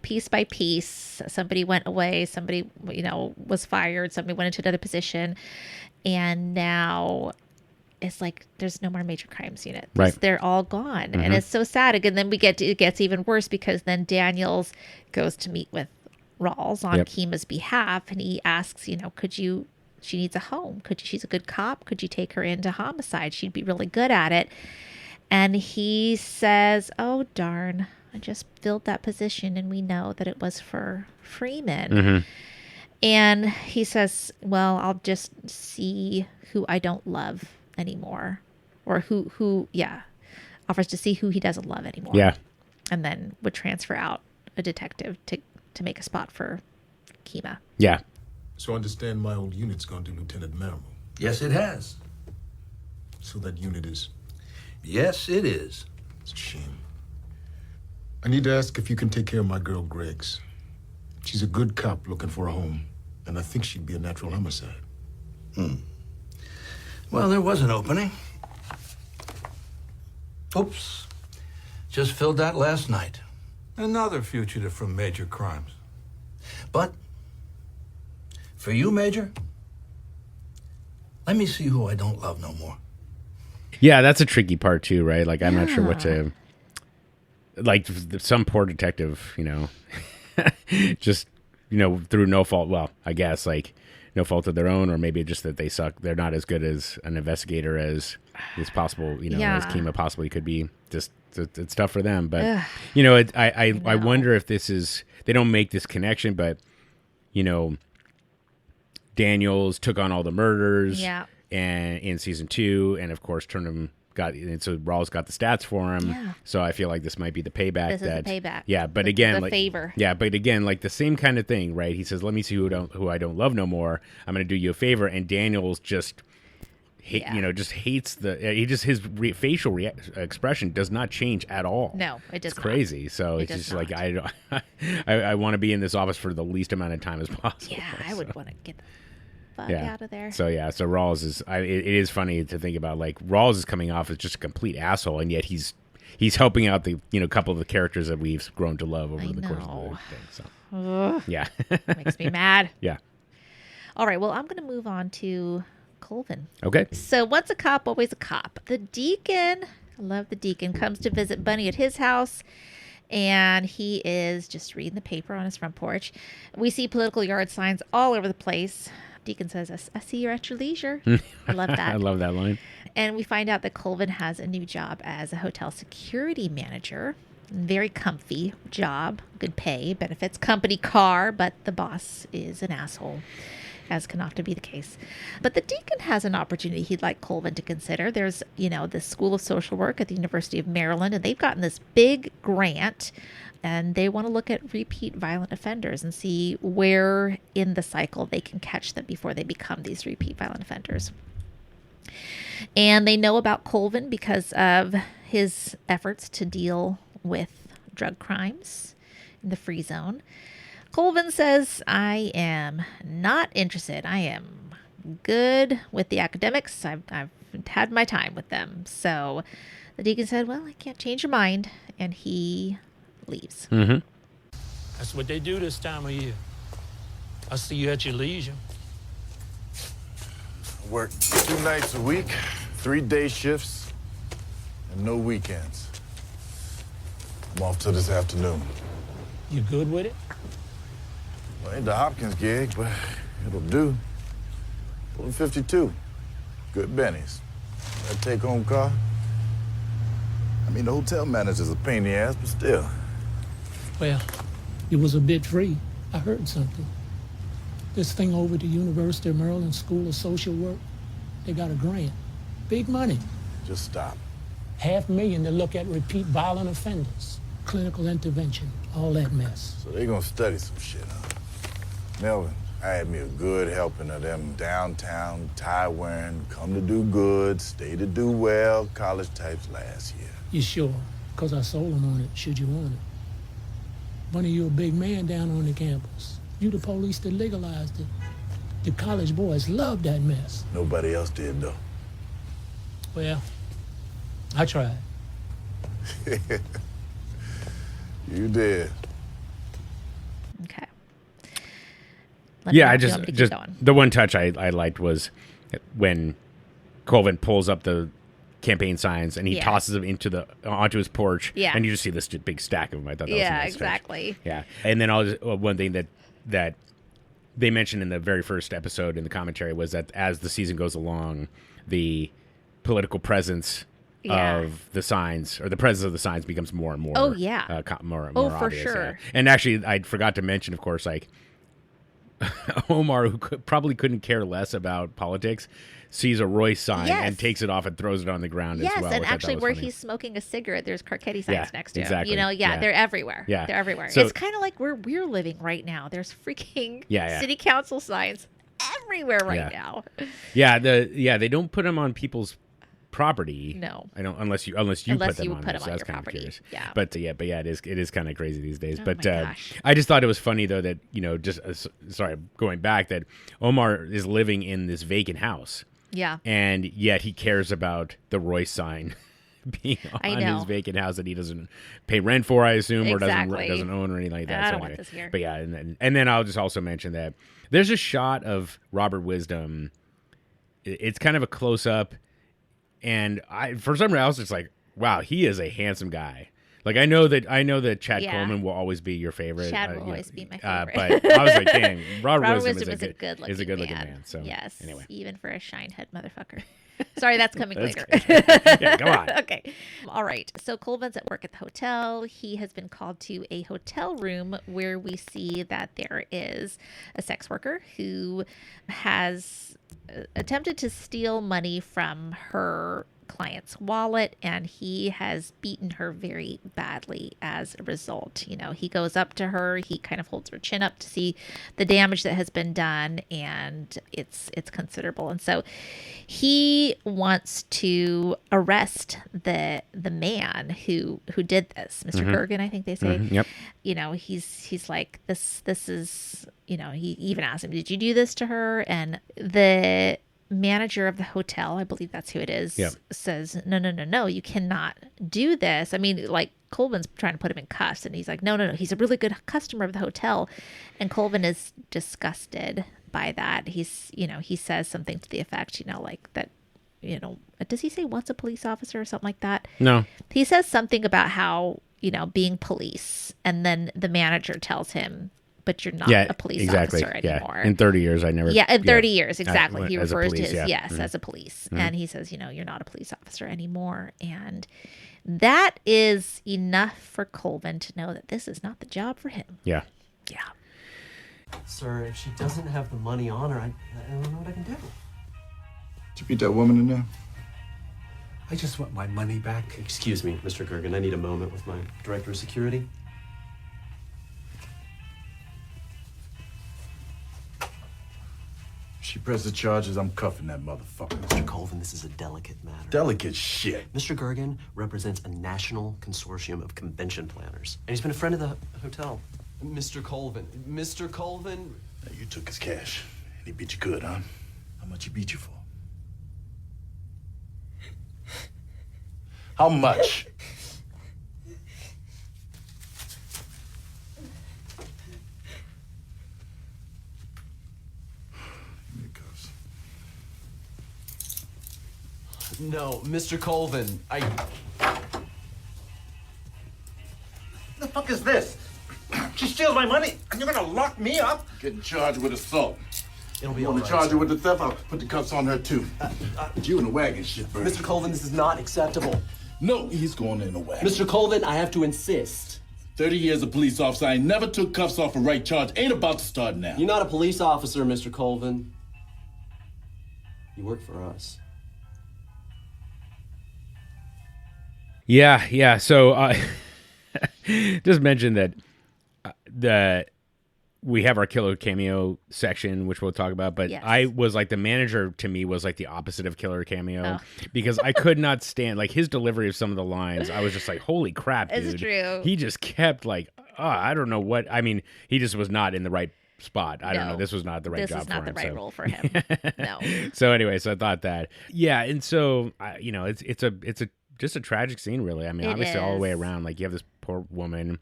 piece by piece. Somebody went away, somebody, was fired, somebody went into another position. And now it's like there's no more major crimes unit. Right. They're all gone. And it's so sad. And then it gets even worse because then Daniels goes to meet with Rawls on Kima's behalf, and he asks, she needs a home. She's a good cop. Could you take her into homicide? She'd be really good at it. And he says, oh, darn, I just filled that position, and we know that it was for Freeman. And he says, well, I'll just see who I don't love anymore, or who offers to see who he doesn't love anymore, and then would transfer out a detective to make a spot for Kima. So I understand my old unit's gone to Lieutenant Mayoral. Yes, it has. So that unit is... Yes, it is. It's a shame. I need to ask if you can take care of my girl Greggs. She's a good cop looking for a home, and I think she'd be a natural homicide. Well, there was an opening. Oops. Just filled that last night. Another fugitive from major crimes. But for you, Major, let me see who I don't love no more. Yeah, that's a tricky part too, right? Like, I'm not sure what to... Like, some poor detective, just, through no fault, well, I guess, like, no fault of their own, or maybe just that they suck. They're not as good as an investigator as is possible, as Kima possibly could be. Just, it's tough for them. But, I wonder if this is... They don't make this connection, but, Daniels took on all the murders and in season 2, and of course Rawls got the stats for him. Yeah. So I feel like this might be the payback. This is the payback. Yeah, but again, the favor. Yeah, but again, like the same kind of thing, right? He says, "Let me see who I don't love no more. I'm going to do you a favor," and Daniels just just hates his facial expression does not change at all. No, it does. It's crazy. So it's just like I want to be in this office for the least amount of time as possible. Yeah, I would want to get fuck out of there. So Rawls is. It is funny to think about. Like, Rawls is coming off as just a complete asshole, and yet he's helping out the couple of the characters that we've grown to love over the course of the thing. So yeah, makes me mad. Yeah. All right. Well, I'm going to move on to Colvin. Okay. So once a cop, always a cop. The deacon, I love the deacon, comes to visit Bunny at his house. And he is just reading the paper on his front porch. We see political yard signs all over the place. Deacon says, I see you're at your leisure. I love that. I love that line. And we find out that Colvin has a new job as a hotel security manager. Very comfy job, good pay, benefits, company car, but the boss is an asshole. as can often be the case. But the deacon has an opportunity he'd like Colvin to consider. There's, the School of Social Work at the University of Maryland, and they've gotten this big grant, and they want to look at repeat violent offenders and see where in the cycle they can catch them before they become these repeat violent offenders. And they know about Colvin because of his efforts to deal with drug crimes in the free zone. Colvin says, I am not interested. I am good with the academics. I've had my time with them. So the deacon said, well, I can't change your mind. And he leaves. Mm-hmm. That's what they do this time of year. I see you at your leisure. I work 2 nights a week, 3 day shifts, and no weekends. I'm off till this afternoon. You good with it? Well, ain't the Hopkins gig, but it'll do. Pulling 52. Good bennies. That take-home car. I mean, the hotel manager's a pain in the ass, but still. Well, it was a bit free. I heard something. This thing over at the University of Maryland School of Social Work, they got a grant. Big money. Just stop. $500,000 to look at repeat violent offenders. Clinical intervention, all that mess. So they gonna study some shit, huh? Melvin, I had me a good helping of them downtown, tie-wearing, come to do good, stay to do well, college types last year. You sure? Because I sold them on it, should you want it. One of you a big man down on the campus. You the police that legalized it. The college boys loved that mess. Nobody else did, though. Well, I tried. You did. Okay. Yeah, I just the one touch I liked was when Colvin pulls up the campaign signs and he tosses them onto his porch. Yeah. And you just see this big stack of them. I thought that was a nice touch. Exactly. Yeah. And then one thing that they mentioned in the very first episode in the commentary was that as the season goes along, the political presence of the signs, or the presence of the signs, becomes more and more. Oh, yeah. More for obvious, sure. Yeah. And actually, I forgot to mention, of course, like Omar, who probably couldn't care less about politics, sees a Royce sign and takes it off and throws it on the ground as well. Yes, and actually where funny. He's smoking a cigarette, there's Carcetti signs next to him. Exactly. They're everywhere. Yeah. They're everywhere. So, it's kind of like where we're living right now. There's freaking city council signs everywhere right now. Yeah, they don't put them on people's property. No, I don't unless you put them on. So that's kind of curious. Yeah, but it is kind of crazy these days. Oh but my gosh. I just thought it was funny though that going back, that Omar is living in this vacant house. Yeah, and yet he cares about the Royce sign being on his vacant house that he doesn't pay rent for, I assume, or doesn't own or anything like that. I don't want this here. But yeah, and then I'll just also mention that there's a shot of Robert Wisdom. It's kind of a close up. And for some reason, I was just like, wow, he is a handsome guy. Like, I know that Chad Coleman will always be your favorite. Chad will always be my favorite. But I was like, dang, Robert Wisdom is a good-looking man. So yes, anyway, even for a shinehead motherfucker. Sorry, that's coming later. Yeah, come on. Okay. All right. So Colvin's at work at the hotel. He has been called to a hotel room where we see that there is a sex worker who has attempted to steal money from her client's wallet, and he has beaten her very badly as a result. He goes up to her, he kind of holds her chin up to see the damage that has been done, and it's considerable. And so he wants to arrest the man who did this, Mr. Gergen, I think they say. Yep. He's like, this is, he even asked him, did you do this to her? And the manager of the hotel, I believe that's who it is, says, no, you cannot do this. I mean, like, Colvin's trying to put him in cuffs, and he's like, no, he's a really good customer of the hotel. And Colvin is disgusted by that. He says something to the effect, like that, does he say once a police officer or something like that? No. He says something about how, being police, and then the manager tells him, but you're not a police officer anymore. In 30 years, I never. Yeah, in 30 years, exactly. He refers to his, mm-hmm. as a police. Mm-hmm. And he says, you're not a police officer anymore. And that is enough for Colvin to know that this is not the job for him. Yeah. Yeah. Sir, if she doesn't have the money on her, I don't know what I can do. Did you beat that woman in there? I just want my money back. Excuse me, Mr. Gergen, I need a moment with my director of security. She presses charges, I'm cuffing that motherfucker. Mr. Colvin, this is a delicate matter. Delicate shit. Mr. Gergen represents a national consortium of convention planners, and he's been a friend of the hotel. Mr. Colvin. Mr. Colvin. Now, you took his cash, and he beat you good, huh? How much he beat you for? How much? No, Mr. Colvin, The fuck is this? She steals my money, and you're gonna lock me up? Getting charged with assault. It'll be you all want right, to charge sir. her with the theft? I'll put the cuffs on her, too. But you in the wagon, shit, bird. Mr. Colvin, this is not acceptable. No, he's going in the wagon. Mr. Colvin, I have to insist. 30 years a police officer, I never took cuffs off a right charge. Ain't about to start now. You're not a police officer, Mr. Colvin. You work for us. Yeah. So just mention that we have our killer cameo section, which we'll talk about. But yes. I was like, the manager to me was like the opposite of killer cameo because I could not stand like his delivery of some of the lines. I was just like, holy crap, dude. It's true. He just kept like, I don't know what. I mean, he just was not in the right spot. I don't know. This was not the right job for him. This is not the right role for him. No. So anyway, so I thought that. Yeah, and so it's a just a tragic scene, really. I mean, obviously all the way around, like you have this poor woman,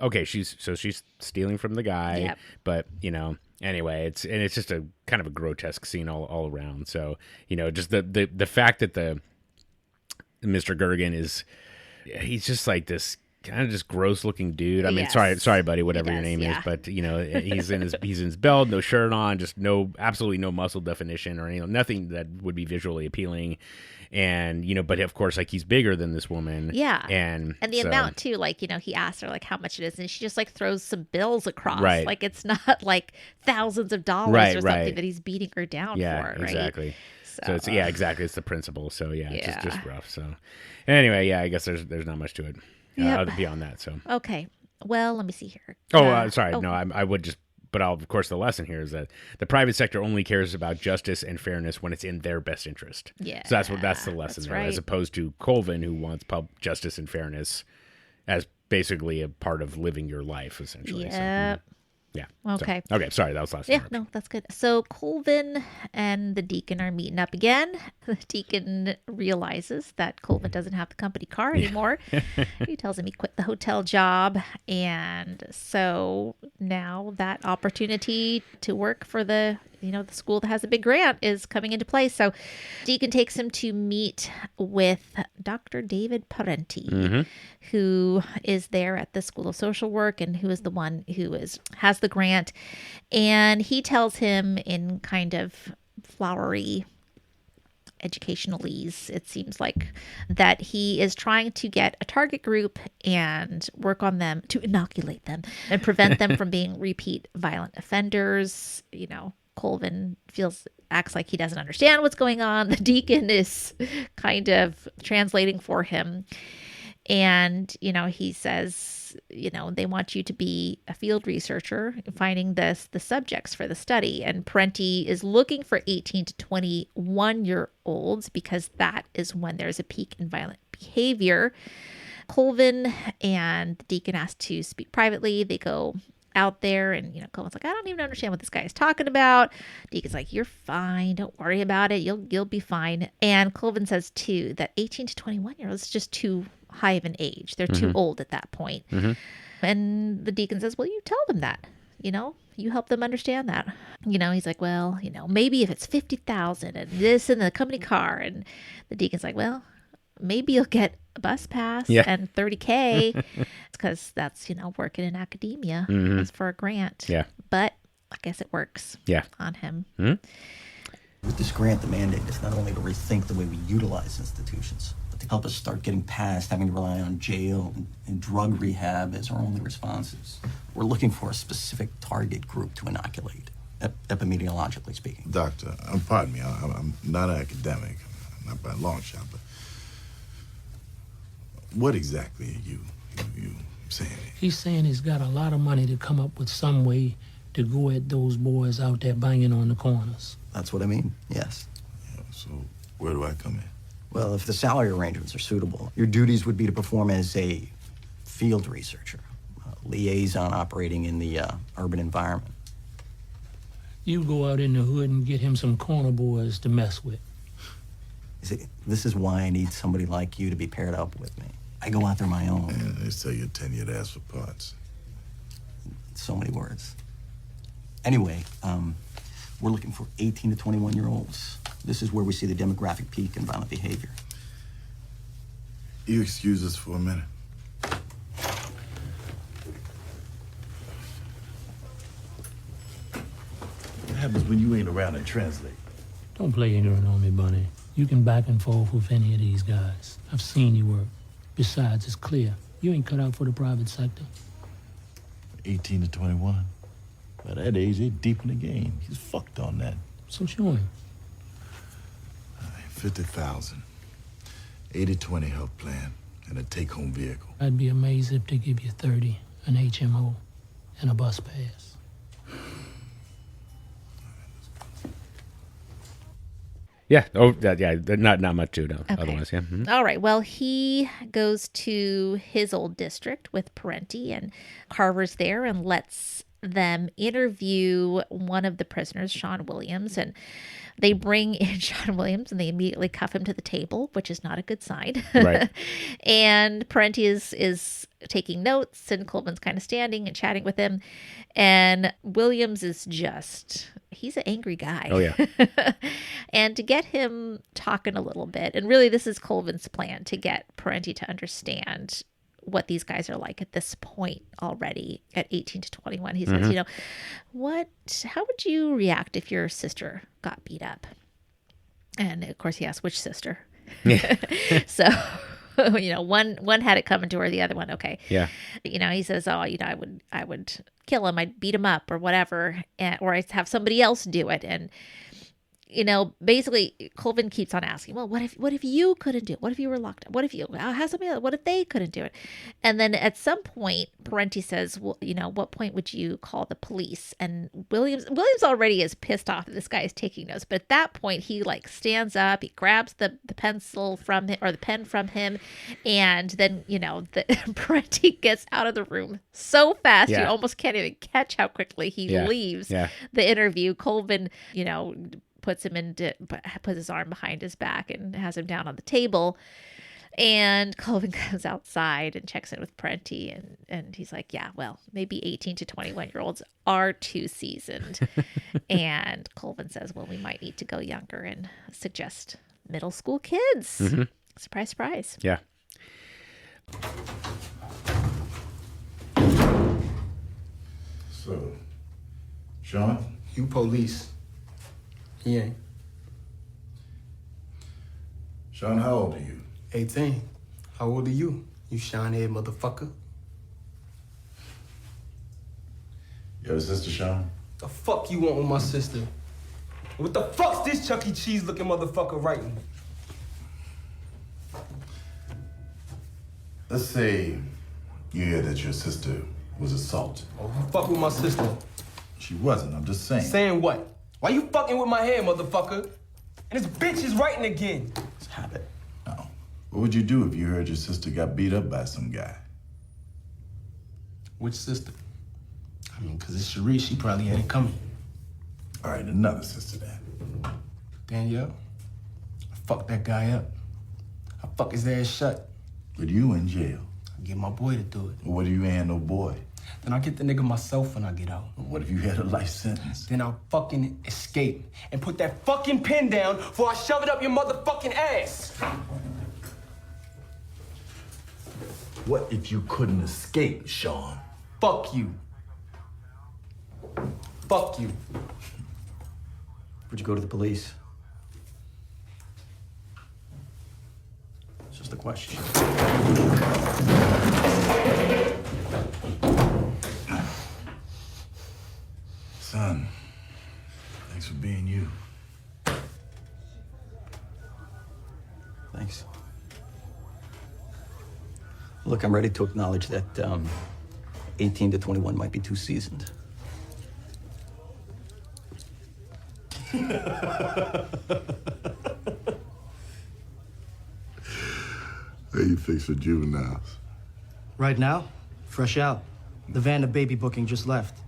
okay, she's stealing from the guy, but anyway, it's just a kind of a grotesque scene all around. So, just the fact that the Mr. Gergen he's just like this kind of just gross looking dude. I mean, sorry, buddy, whatever your name is, but he's in his belt, no shirt on, just absolutely no muscle definition or nothing that would be visually appealing. And, but of course, like he's bigger than this woman. Yeah. And the amount too, like, he asked her like how much it is and she just like throws some bills across. Right. Like it's not like thousands of dollars or something that he's beating her down for. Right. Exactly. So it's, exactly. It's the principle. So it's just rough. So anyway, I guess there's not much to it beyond that. So. Okay. Well, let me see here. Sorry. No, I would just, but of course, the lesson here is that the private sector only cares about justice and fairness when it's in their best interest. Yeah. So that's the lesson there, as opposed to Colvin, who wants justice and fairness as basically a part of living your life, essentially. Yeah. So, yeah. Okay. So, okay. Sorry, that was last. Yeah. No, that's good. So Colvin and the deacon are meeting up again. The deacon realizes that Colvin doesn't have the company car anymore. He tells him he quit the hotel job, and so now that opportunity to work for the school that has a big grant is coming into play. So Deacon takes him to meet with Dr. David Parenti, who is there at the School of Social Work and who is the one who has the grant. And he tells him in kind of flowery educationalese, it seems like, that he is trying to get a target group and work on them to inoculate them and prevent them from being repeat violent offenders. Colvin acts like he doesn't understand what's going on. The deacon is kind of translating for him. And, he sass, they want you to be a field researcher finding the subjects for the study. And Parenti is looking for 18 to 21-year-olds because that is when there's a peak in violent behavior. Colvin and the deacon asked to speak privately. They go out there and Colvin's like, I don't even understand what this guy is talking about. Deacon's like, you're fine, don't worry about it, you'll be fine. And Colvin says too that 18 to 21-year-olds is just too high of an age. They're too old at that point. And the deacon says, well, you tell them that, you help them understand that. He's like, well, maybe if it's 50,000 and this and the company car. And the deacon's like, well, maybe you'll get a bus pass and $30K. It's because that's, working in academia. It's for a grant. Yeah. But I guess it works on him. With this grant, the mandate is not only to rethink the way we utilize institutions, but to help us start getting past having to rely on jail and drug rehab as our only responses. We're looking for a specific target group to inoculate, epidemiologically speaking. Doctor, pardon me, I'm not an academic, not by a long shot, but what exactly are you saying? He's saying he's got a lot of money to come up with some way to go at those boys out there banging on the corners. That's what I mean, yes. Yeah, so where do I come in? Well, if the salary arrangements are suitable, your duties would be to perform as a field researcher, a liaison operating in the urban environment. You go out in the hood and get him some corner boys to mess with. You see, this is why I need somebody like you to be paired up with me. I go out there my own. And they say you're tenured ass for parts. So many words. Anyway, we're looking for 18 to 21-year-olds. This is where we see the demographic peak in violent behavior. You excuse us for a minute? What happens when you ain't around to translate? Don't play ignorant on me, Bunny. You can back and forth with any of these guys. I've seen you work. Besides, it's clear. You ain't cut out for the private sector. 18 to 21. By that age, they're deep in the game. He's fucked on that. So show him. 50,000. 80-20 health plan and a take-home vehicle. I'd be amazed if they give you 30, an HMO, and a bus pass. Yeah. Oh, yeah. Not much to know. Okay. Otherwise, yeah. Mm-hmm. All right. Well, he goes to his old district with Parenti, and Carver's there and lets them interview one of the prisoners, Sean Williams, and they bring in Sean Williams and they immediately cuff him to the table, which is not a good sign. Right. And Parenti is taking notes, and Colvin's kind of standing and chatting with him. And Williams is he's an angry guy. Oh, yeah. And to get him talking a little bit, and really this is Colvin's plan, to get Parenti to understand what these guys are like at this point already at 18 to 21. He says, how would you react if your sister got beat up? And of course he asks, which sister? Yeah. So, one had it coming to her, the other one, okay. Yeah. He says, I would kill him. I'd beat him up or whatever, or I'd have somebody else do it. And, basically Colvin keeps on asking, well, what if you couldn't do it? What if you were locked up? What if what if they couldn't do it? And then at some point, Parenti says, well, what point would you call the police? And Williams already is pissed off that this guy is taking notes. But at that point, he stands up, he grabs the pencil from him, or the pen from him. And then, Parenti gets out of the room so fast, you almost can't even catch how quickly he leaves the interview. Colvin, puts his arm behind his back and has him down on the table. And Colvin comes outside and checks in with Parenti, and he's like, yeah, well, maybe 18 to 21-year-olds are too seasoned. And Colvin says, well, we might need to go younger and suggest middle school kids. Mm-hmm. Surprise, surprise. Yeah. So, Sean? You police. He ain't. Sean, how old are you? 18. How old are you, you shine-head motherfucker? You have a sister, Sean? The fuck you want with my sister? What the fuck's this Chuck E. Cheese looking motherfucker writing? Let's say you hear that your sister was assaulted. Oh, who fuck with my sister? She wasn't, I'm just saying. Saying what? Why you fucking with my hair, motherfucker? And this bitch is writing again. It's a habit. No. What would you do if you heard your sister got beat up by some guy? Which sister? I mean, because it's Cherie, she probably had it coming. All right, another sister then. Danielle, I fucked that guy up. I fuck his ass shut. But you in jail. I get my boy to do it. Well, what if you ain't no boy? Then I'll get the nigga myself when I get out. What if you had a life sentence? Then I'll fucking escape and put that fucking pen down before I shove it up your motherfucking ass. What if you couldn't escape, Sean? Fuck you. Fuck you. Would you go to the police? It's just the question. Son, thanks for being you. Thanks. Look, I'm ready to acknowledge that 18 to 21 might be too seasoned. How you fix for juveniles? Right now, fresh out. The van of baby booking just left.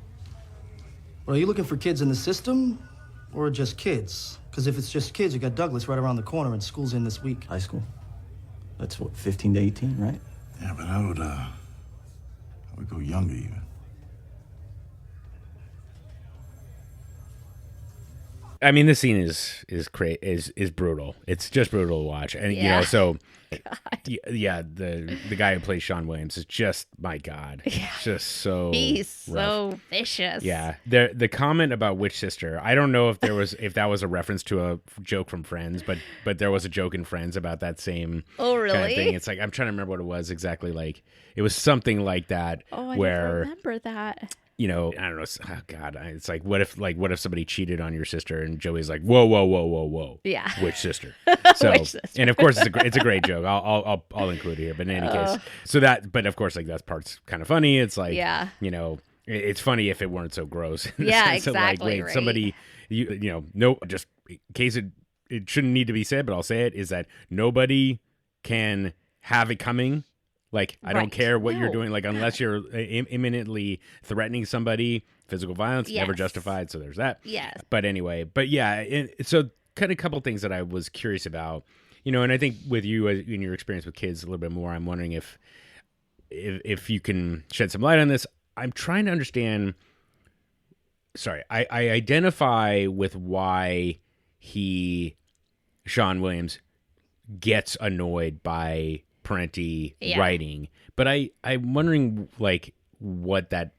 Well, are you looking for kids in the system or just kids? Because if it's just kids, you got Douglas right around the corner and school's in this week. High school? That's what, 15 to 18, right? Yeah, but I would go younger even. I mean, this scene is brutal. It's just brutal to watch, and you know, so yeah, the guy who plays Sean Williams is just, my God, just so he's rough. So vicious. Yeah, the comment about which sister, I don't know if that was a reference to a joke from Friends, but there was a joke in Friends about that same really kind of thing. It's like, I'm trying to remember what it was exactly. Like it was something like that. Oh, I where don't remember that. You know, I don't know. Oh God, it's like, what if somebody cheated on your sister? And Joey's like, whoa. Yeah. Which sister? So, Which sister? And of course, it's a great joke. I'll include it here. But in any case, so that, but of course, like that part's kind of funny. It's like, you know, it's funny if it weren't so gross. In the sense of, like, wait, right. somebody, you know, no, just in case it shouldn't need to be said, but I'll say it, is that nobody can have it coming. Like, I don't care what you're doing, like, unless you're imminently threatening somebody, physical violence, never justified, so there's that. Yes. But anyway, so kind of a couple things that I was curious about, you know, and I think with you, in your experience with kids a little bit more, I'm wondering if you can shed some light on this. I'm trying to understand, I identify with why Sean Williams gets annoyed by Parenti writing, but I'm wondering like what that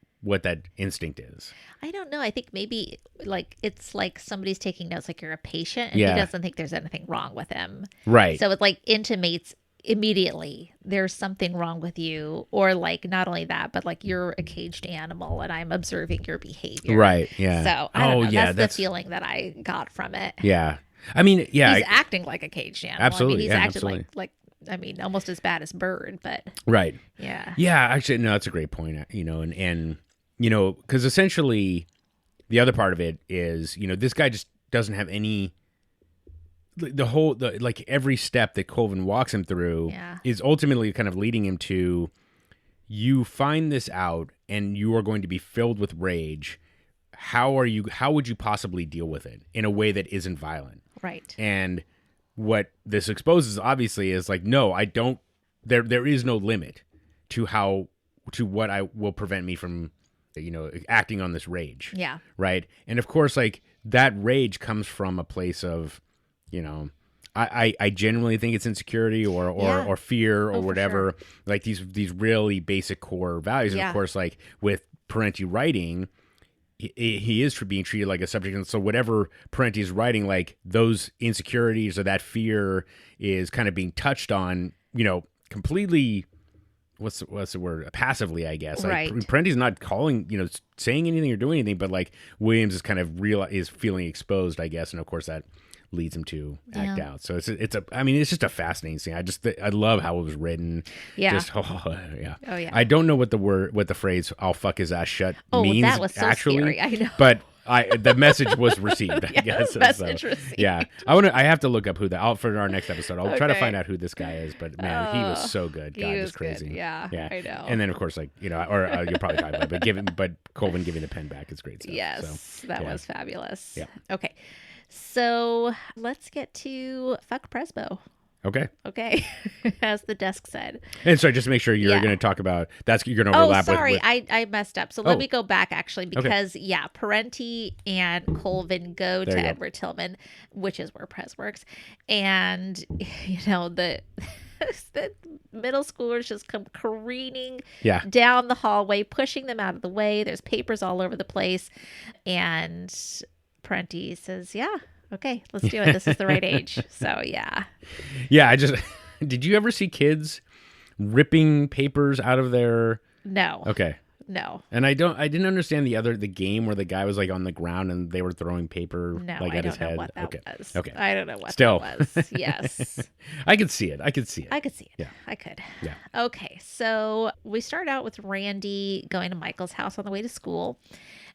instinct is. I don't know. I think maybe like it's like somebody's taking notes, like you're a patient and he doesn't think there's anything wrong with him. Right. So it like intimates immediately there's something wrong with you, or like not only that, but like you're a caged animal and I'm observing your behavior. Right. Yeah. So I don't know. That's the feeling that I got from it. Yeah. I mean, yeah. He's acting like a caged animal. Absolutely. I mean, he's acting absolutely. like I mean, almost as bad as Bird, but right. Yeah. Yeah. Actually, no, that's a great point. You know, and you know, because essentially, the other part of it is, you know, this guy just doesn't have any. Like every step that Colvin walks him through is ultimately kind of leading him to, you find this out and you are going to be filled with rage. How would you possibly deal with it in a way that isn't violent? Right. And what this exposes obviously is like, no, I don't, there is no limit to what I will prevent me from, you know, acting on this rage. Yeah. Right. And of course, like that rage comes from a place of, you know, I genuinely think it's insecurity or fear or whatever, sure. Like these really basic core values. And of course, like with Parenti writing, he is being treated like a subject, and so whatever Parenti's writing, like those insecurities or that fear is kind of being touched on, you know, completely. What's the word? Passively, I guess. Like, right. Parenti's not calling, you know, saying anything or doing anything, but like Williams is kind of is feeling exposed, I guess, and of course that leads him to act out. So it's just a fascinating scene. I love how it was written. Yeah. Just, yeah. Oh yeah. I don't know what the phrase "I'll fuck his ass shut" means. That was so actually, scary. I know. But the message was received. I guess. Message received. Yeah. I have to look up for our next episode. I'll try to find out who this guy is. But man, he was so good. God, it's crazy. Good. Yeah. I know. And then of course, like, you know, or you'll probably talk about it, but Colvin giving the pen back is great stuff. Yes, so, that was fabulous. Yeah. Okay. So let's get to fuck Prezbo. Okay. As the desk said. And sorry, just to make sure you're going to talk about you're going to overlap with. Oh, sorry, I messed up. So let me go back actually because Parenti and Colvin go to Edward Tilghman, which is where Prez works, and you know the middle schoolers just come careening down the hallway, pushing them out of the way. There's papers all over the place, and Parenti says, "Yeah, okay, let's do it. This is the right age." So yeah. Yeah, I just Did you ever see kids ripping papers out of their... No. Okay. No. And I didn't understand the game where the guy was like on the ground and they were throwing paper No, like I at his don't know head. what that okay. was. Okay. I don't know what Still. that was. Yes. I could see it. I could see it. Yeah. I could. Yeah. Okay. So we start out with Randy going to Michael's house on the way to school,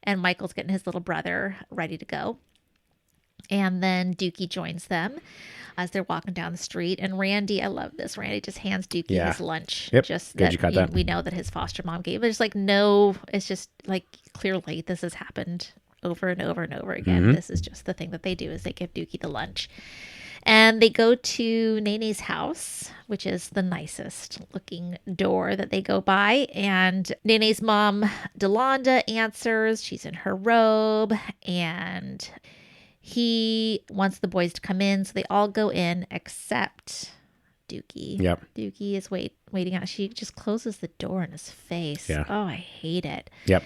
and Michael's getting his little brother ready to go. And then Dookie joins them as they're walking down the street. And Randy, I love this. Randy just hands Dookie his lunch. Yep. Just Good you caught that. We know that his foster mom gave. There's like no, it's just like clearly this has happened over and over and over again. Mhm. This is just the thing that they do is they give Dookie the lunch. And they go to Nene's house, which is the nicest looking door that they go by. And Nene's mom, Delonda, answers. She's in her robe. And he wants the boys to come in. So they all go in except Dookie. Yep. Dookie is waiting out. She just closes the door in his face. Yeah. Oh, I hate it. Yep.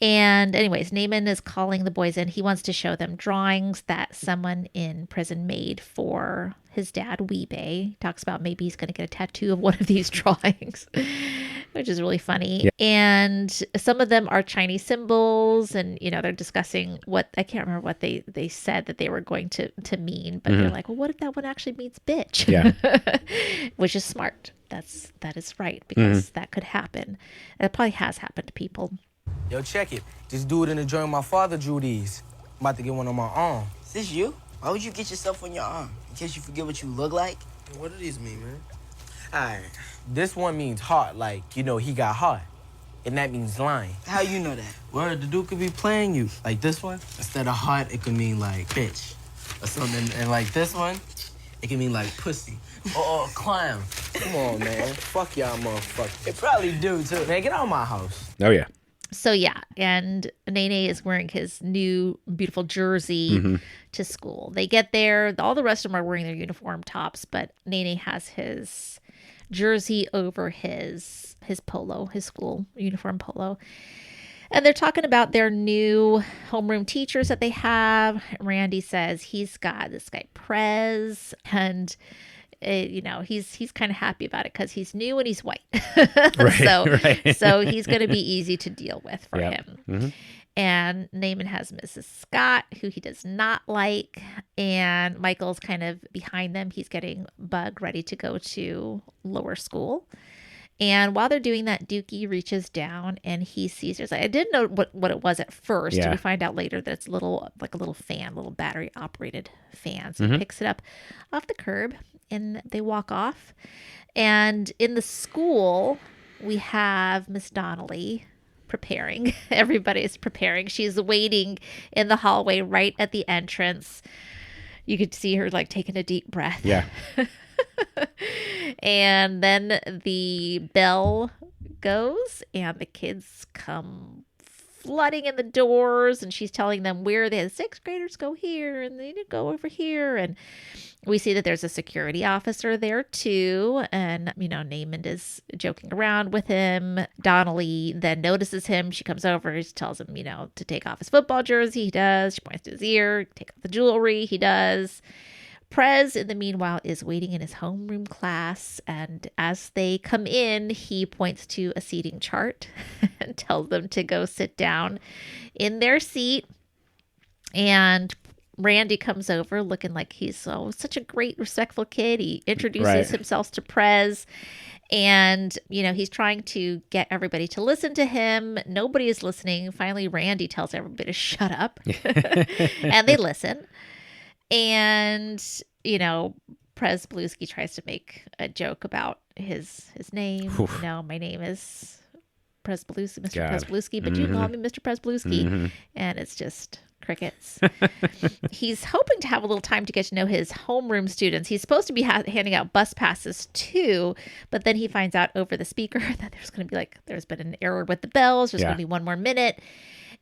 And anyways, Naaman is calling the boys in. He wants to show them drawings that someone in prison made for his dad, Weebay. Talks about maybe he's going to get a tattoo of one of these drawings, which is really funny. Yeah. And some of them are Chinese symbols. And, you know, they're discussing what, I can't remember what they said that they were going to mean. But they're like, well, what if that one actually means bitch? Yeah. Which is smart. That is right, because that could happen. And it probably has happened to people. Yo, check it. This dude in the joint my father drew these. I'm about to get one on my arm. Is this you? Why would you get yourself on your arm? In case you forget what you look like? What do these mean, man? Alright, this one means heart, like, you know, he got heart. And that means lying. How you know that? Word, the dude could be playing you. Like this one, instead of heart, it could mean like bitch. Or something, and like this one, it can mean like pussy. Or clown. Come on, man. Fuck y'all motherfuckers. It probably do, too. Man, get out of my house. Oh, yeah. So yeah, and Nene is wearing his new beautiful jersey to school. They get there, all the rest of them are wearing their uniform tops, but Nene has his jersey over his polo, his school uniform polo. And they're talking about their new homeroom teachers that they have. Randy says he's got this guy Prez, and you know, he's kind of happy about it because he's new and he's white. So he's going to be easy to deal with for him. And Naaman has Mrs. Scott, who he does not like. And Michael's kind of behind them. He's getting Bug ready to go to lower school. And while they're doing that, Dookie reaches down and he sees there's I didn't know what it was at first. Yeah. We find out later that it's like a little fan, little battery operated fan. So he picks it up off the curb and they walk off. And in the school, we have Miss Donnelly preparing. Everybody's preparing. She's waiting in the hallway right at the entrance. You could see her like taking a deep breath. Yeah. And then the bell goes and the kids come flooding in the doors, and she's telling them where the sixth graders go here and they need to go over here. And we see that there's a security officer there too. And, you know, Naaman is joking around with him. Donnelly then notices him. She comes over. She tells him, you know, to take off his football jersey. He does. She points to his ear. Take off the jewelry. He does. Prez, in the meanwhile, is waiting in his homeroom class, and as they come in, he points to a seating chart and tells them to go sit down in their seat. And Randy comes over looking like he's such a great, respectful kid. He introduces himself to Prez, and, you know, he's trying to get everybody to listen to him. Nobody is listening. Finally, Randy tells everybody to shut up, and they listen. And, you know, Prez Bluski tries to make a joke about his name. You know, my name is Prez Bluski, Mr. Prez Bluski, but you call me Mr. Prez Bluski. And it's just crickets. He's hoping to have a little time to get to know his homeroom students. He's supposed to be handing out bus passes too, but then he finds out over the speaker that there's been an error with the bells. There's going to be one more minute.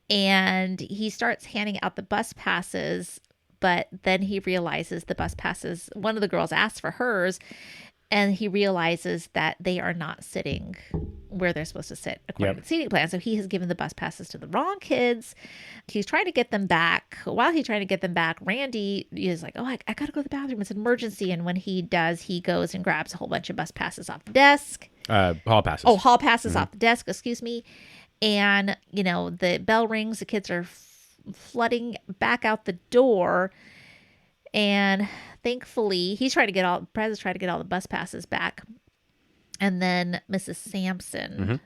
And he starts handing out the bus passes. But then he realizes the bus passes, one of the girls asks for hers, and he realizes that they are not sitting where they're supposed to sit according to the seating plan. So he has given the bus passes to the wrong kids. He's trying to get them back. While he's trying to get them back, Randy is like, oh, I got to go to the bathroom. It's an emergency. And when he does, he goes and grabs a whole bunch of bus passes off the desk. Hall passes. Oh, hall passes off the desk, excuse me. And, the bell rings. The kids are flooding back out the door. And thankfully, Prez is trying to get all the bus passes back. And then Mrs. Sampson,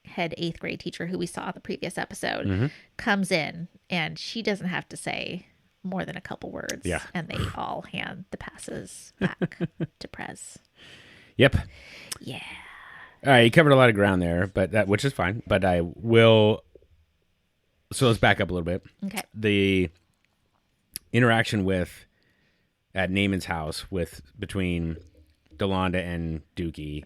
head 8th grade teacher who we saw in the previous episode, comes in, and she doesn't have to say more than a couple words. Yeah. And they all hand the passes back to Prez. Yep. Yeah. All right, you covered a lot of ground there, which is fine. But I will. So let's back up a little bit. Okay. The interaction at Naaman's house between Delonda and Dookie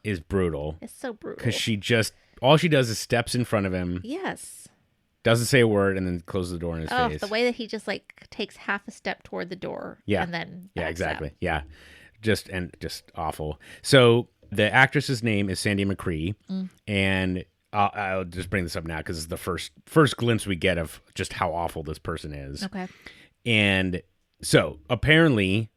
is brutal. It's so brutal. Because all she does is steps in front of him. Yes. Doesn't say a word and then closes the door in his face. The way that he just takes half a step toward the door. Yeah. And then yeah, backs exactly. up. Yeah. Just awful. So the actress's name is Sandy McCree. And I'll just bring this up now because it's the first glimpse we get of just how awful this person is. Okay. And so apparently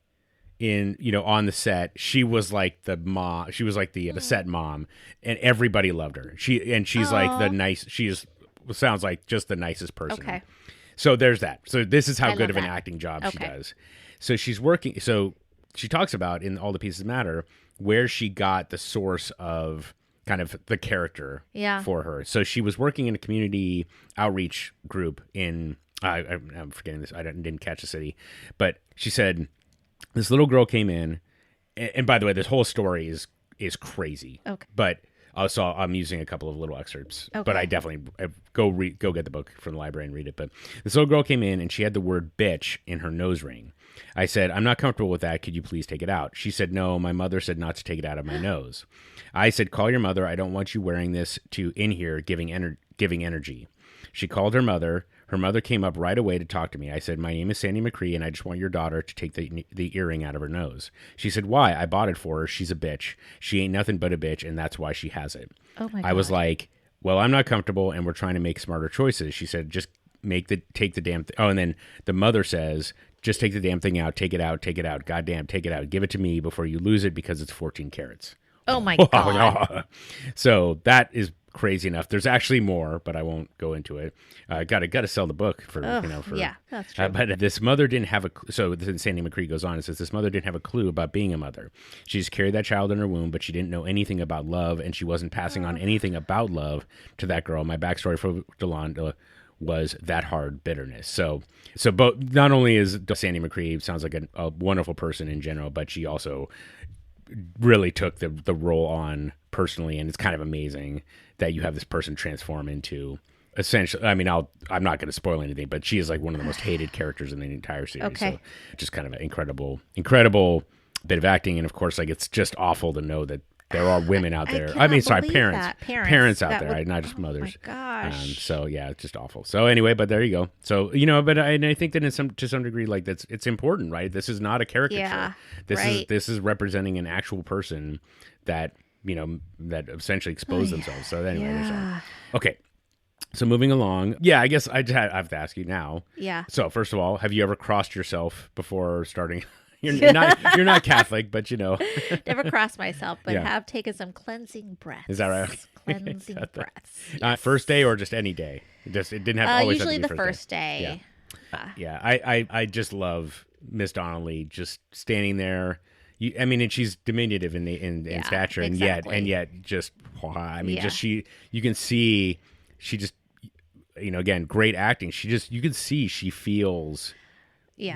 on the set, she was like the mom. She was like the set mom, and everybody loved her. She's like sounds like just the nicest person. Okay. So there's that. So this is how I good love of an that. acting job she does. So she's working. So she talks about in All the Pieces Matter where she got the source of kind of the character for her. So she was working in a community outreach group in, I'm forgetting this, I didn't catch the city, but she said this little girl came in, and by the way, this whole story is crazy. Okay. But also I'm using a couple of little excerpts, but I definitely go get the book from the library and read it. But this little girl came in and she had the word bitch in her nose ring. I said, I'm not comfortable with that. Could you please take it out? She said, no, my mother said not to take it out of my nose. I said, call your mother. I don't want you wearing this in here giving energy. She called her mother. Her mother came up right away to talk to me. I said, my name is Sandy McCree, and I just want your daughter to take the earring out of her nose. She said, why? I bought it for her. She's a bitch. She ain't nothing but a bitch, and that's why she has it. Oh, my God. I was like, well, I'm not comfortable, and we're trying to make smarter choices. She said, just take the damn thing. Oh, and then the mother says, just take the damn thing out. Take it out. Take it out. Goddamn, take it out. Give it to me before you lose it because it's 14 carats. Oh, my God. So that is crazy enough. There's actually more, but I won't go into it. Got to sell the book for. Yeah, that's true. But this mother didn't have a. So Sandy McCree goes on and says this mother didn't have a clue about being a mother. She just carried that child in her womb, but she didn't know anything about love, and she wasn't passing on anything about love to that girl. My backstory for Delonda was that hard bitterness. So both, not only is Sandy McCree sounds like a wonderful person in general, but she also really took the role on personally, and it's kind of amazing that you have this person transform into essentially, I mean, I'm not going to spoil anything, but she is like one of the most hated characters in the entire series. Okay. So just kind of an incredible bit of acting. And of course, like, it's just awful to know that there are women out there. Parents out there, not just mothers. Oh my gosh. So yeah, it's just awful. So anyway, but there you go. So, but I think that to some degree, like, it's important, right? This is not a caricature. Yeah, This is representing an actual person that, that essentially exposed themselves. So anyway, there's that. Okay. So moving along. Yeah, I guess I have to ask you now. Yeah. So first of all, have you ever crossed yourself before starting? You're not Catholic, but Never crossed myself, but Yeah. have taken some cleansing breaths. Is that right? Cleansing breaths. First day or just any day? It didn't have always have usually to be the first day. Yeah. I just love Miss Donnelly just standing there. And she's diminutive in stature, and yet just you can see she just again, great acting. You can see she feels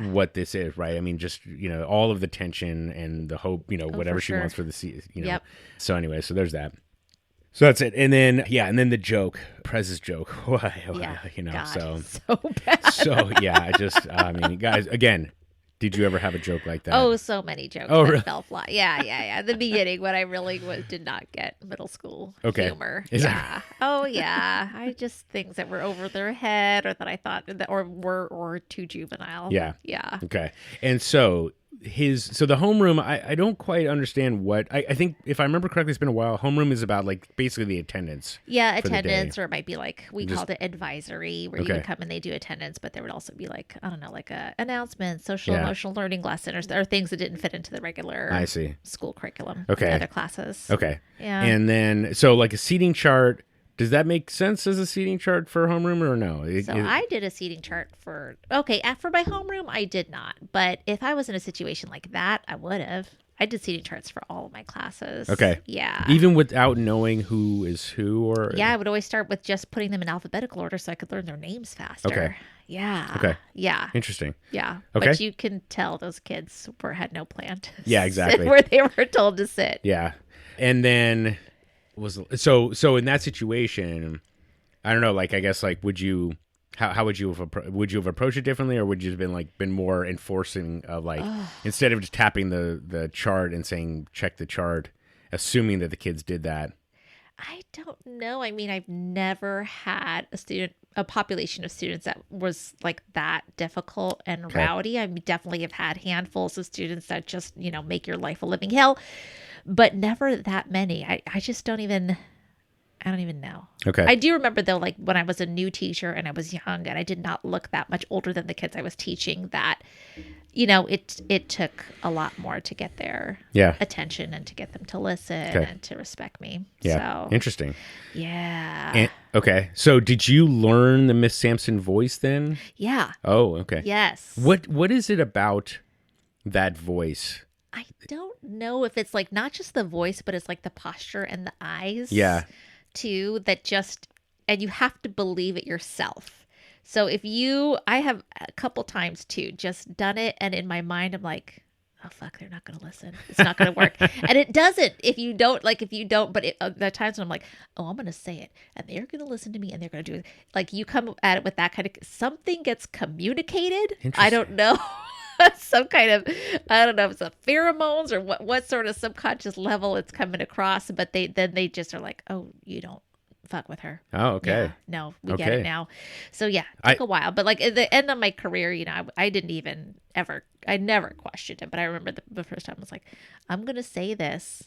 what this is, right? I mean, just all of the tension and the hope, whatever she wants for the season, Yep. So anyway, so there's that. So that's it. And then the joke, Prez's joke. Gosh, so bad. So yeah, guys, again, did you ever have a joke like that? Oh, so many jokes Oh, that really? fell flat. Yeah. The beginning when I really did not get middle school humor. Is yeah. that- Oh, yeah. Things that were over their head, or that I thought that were too juvenile. Yeah. Yeah. Okay. And so so the homeroom, I don't quite understand what I think, if I remember correctly, it's been a while. Homeroom is about like basically the attendance. Yeah, for the attendance, day. or it might be like we called it advisory, where you would come and they do attendance, but there would also be like, I don't know, like a announcement, social emotional learning lesson, or things that didn't fit into the regular school curriculum. Okay. The other classes. Okay. Yeah. And then so like a seating chart. Does that make sense as a seating chart for a homeroom or no? I did a seating chart for my homeroom. I did not, but if I was in a situation like that, I would have. I did seating charts for all of my classes. Okay. Yeah. Even without knowing who is who, or yeah, I would always start with just putting them in alphabetical order so I could learn their names faster. Okay. Yeah. Okay. Yeah. Interesting. Yeah. Okay. But you can tell those kids had no plan to Yeah, exactly. sit where they were told to sit. Yeah. And then so in that situation, I don't know, like, I guess, like, would you how would you have approached it differently, or would you have been more enforcing of, like, instead of just tapping the chart and saying check the chart, assuming that the kids did that? I don't know. I mean, I've never had a population of students that was like that difficult and rowdy. I definitely have had handfuls of students that just, make your life a living hell, but never that many. I just don't even know. Okay. I do remember though, like when I was a new teacher and I was young and I did not look that much older than the kids I was teaching, that, it took a lot more to get their attention and to get them to listen and to respect me. Yeah. So, interesting. Yeah. Okay. So did you learn the Miss Sampson voice then? Yeah. Oh, okay. Yes. What is it about that voice? I don't know if it's like not just the voice, but it's like the posture and the eyes. Yeah. Too, and you have to believe it yourself. So I have a couple times too just done it, and in my mind I'm like, oh fuck, they're not going to listen. It's not going to work. And it doesn't if you don't, but there are times when I'm like, oh, I'm going to say it and they're going to listen to me and they're going to do it. Like, you come at it with that kind of, something gets communicated. I don't know. Some kind of, I don't know if it's a pheromones or what sort of subconscious level it's coming across, but they just are like, oh, you don't fuck with her. Oh, okay. Yeah, no, we get it now. So yeah, it took a while, but like at the end of my career, I didn't even I never questioned it, but I remember the first time I was like, I'm going to say this,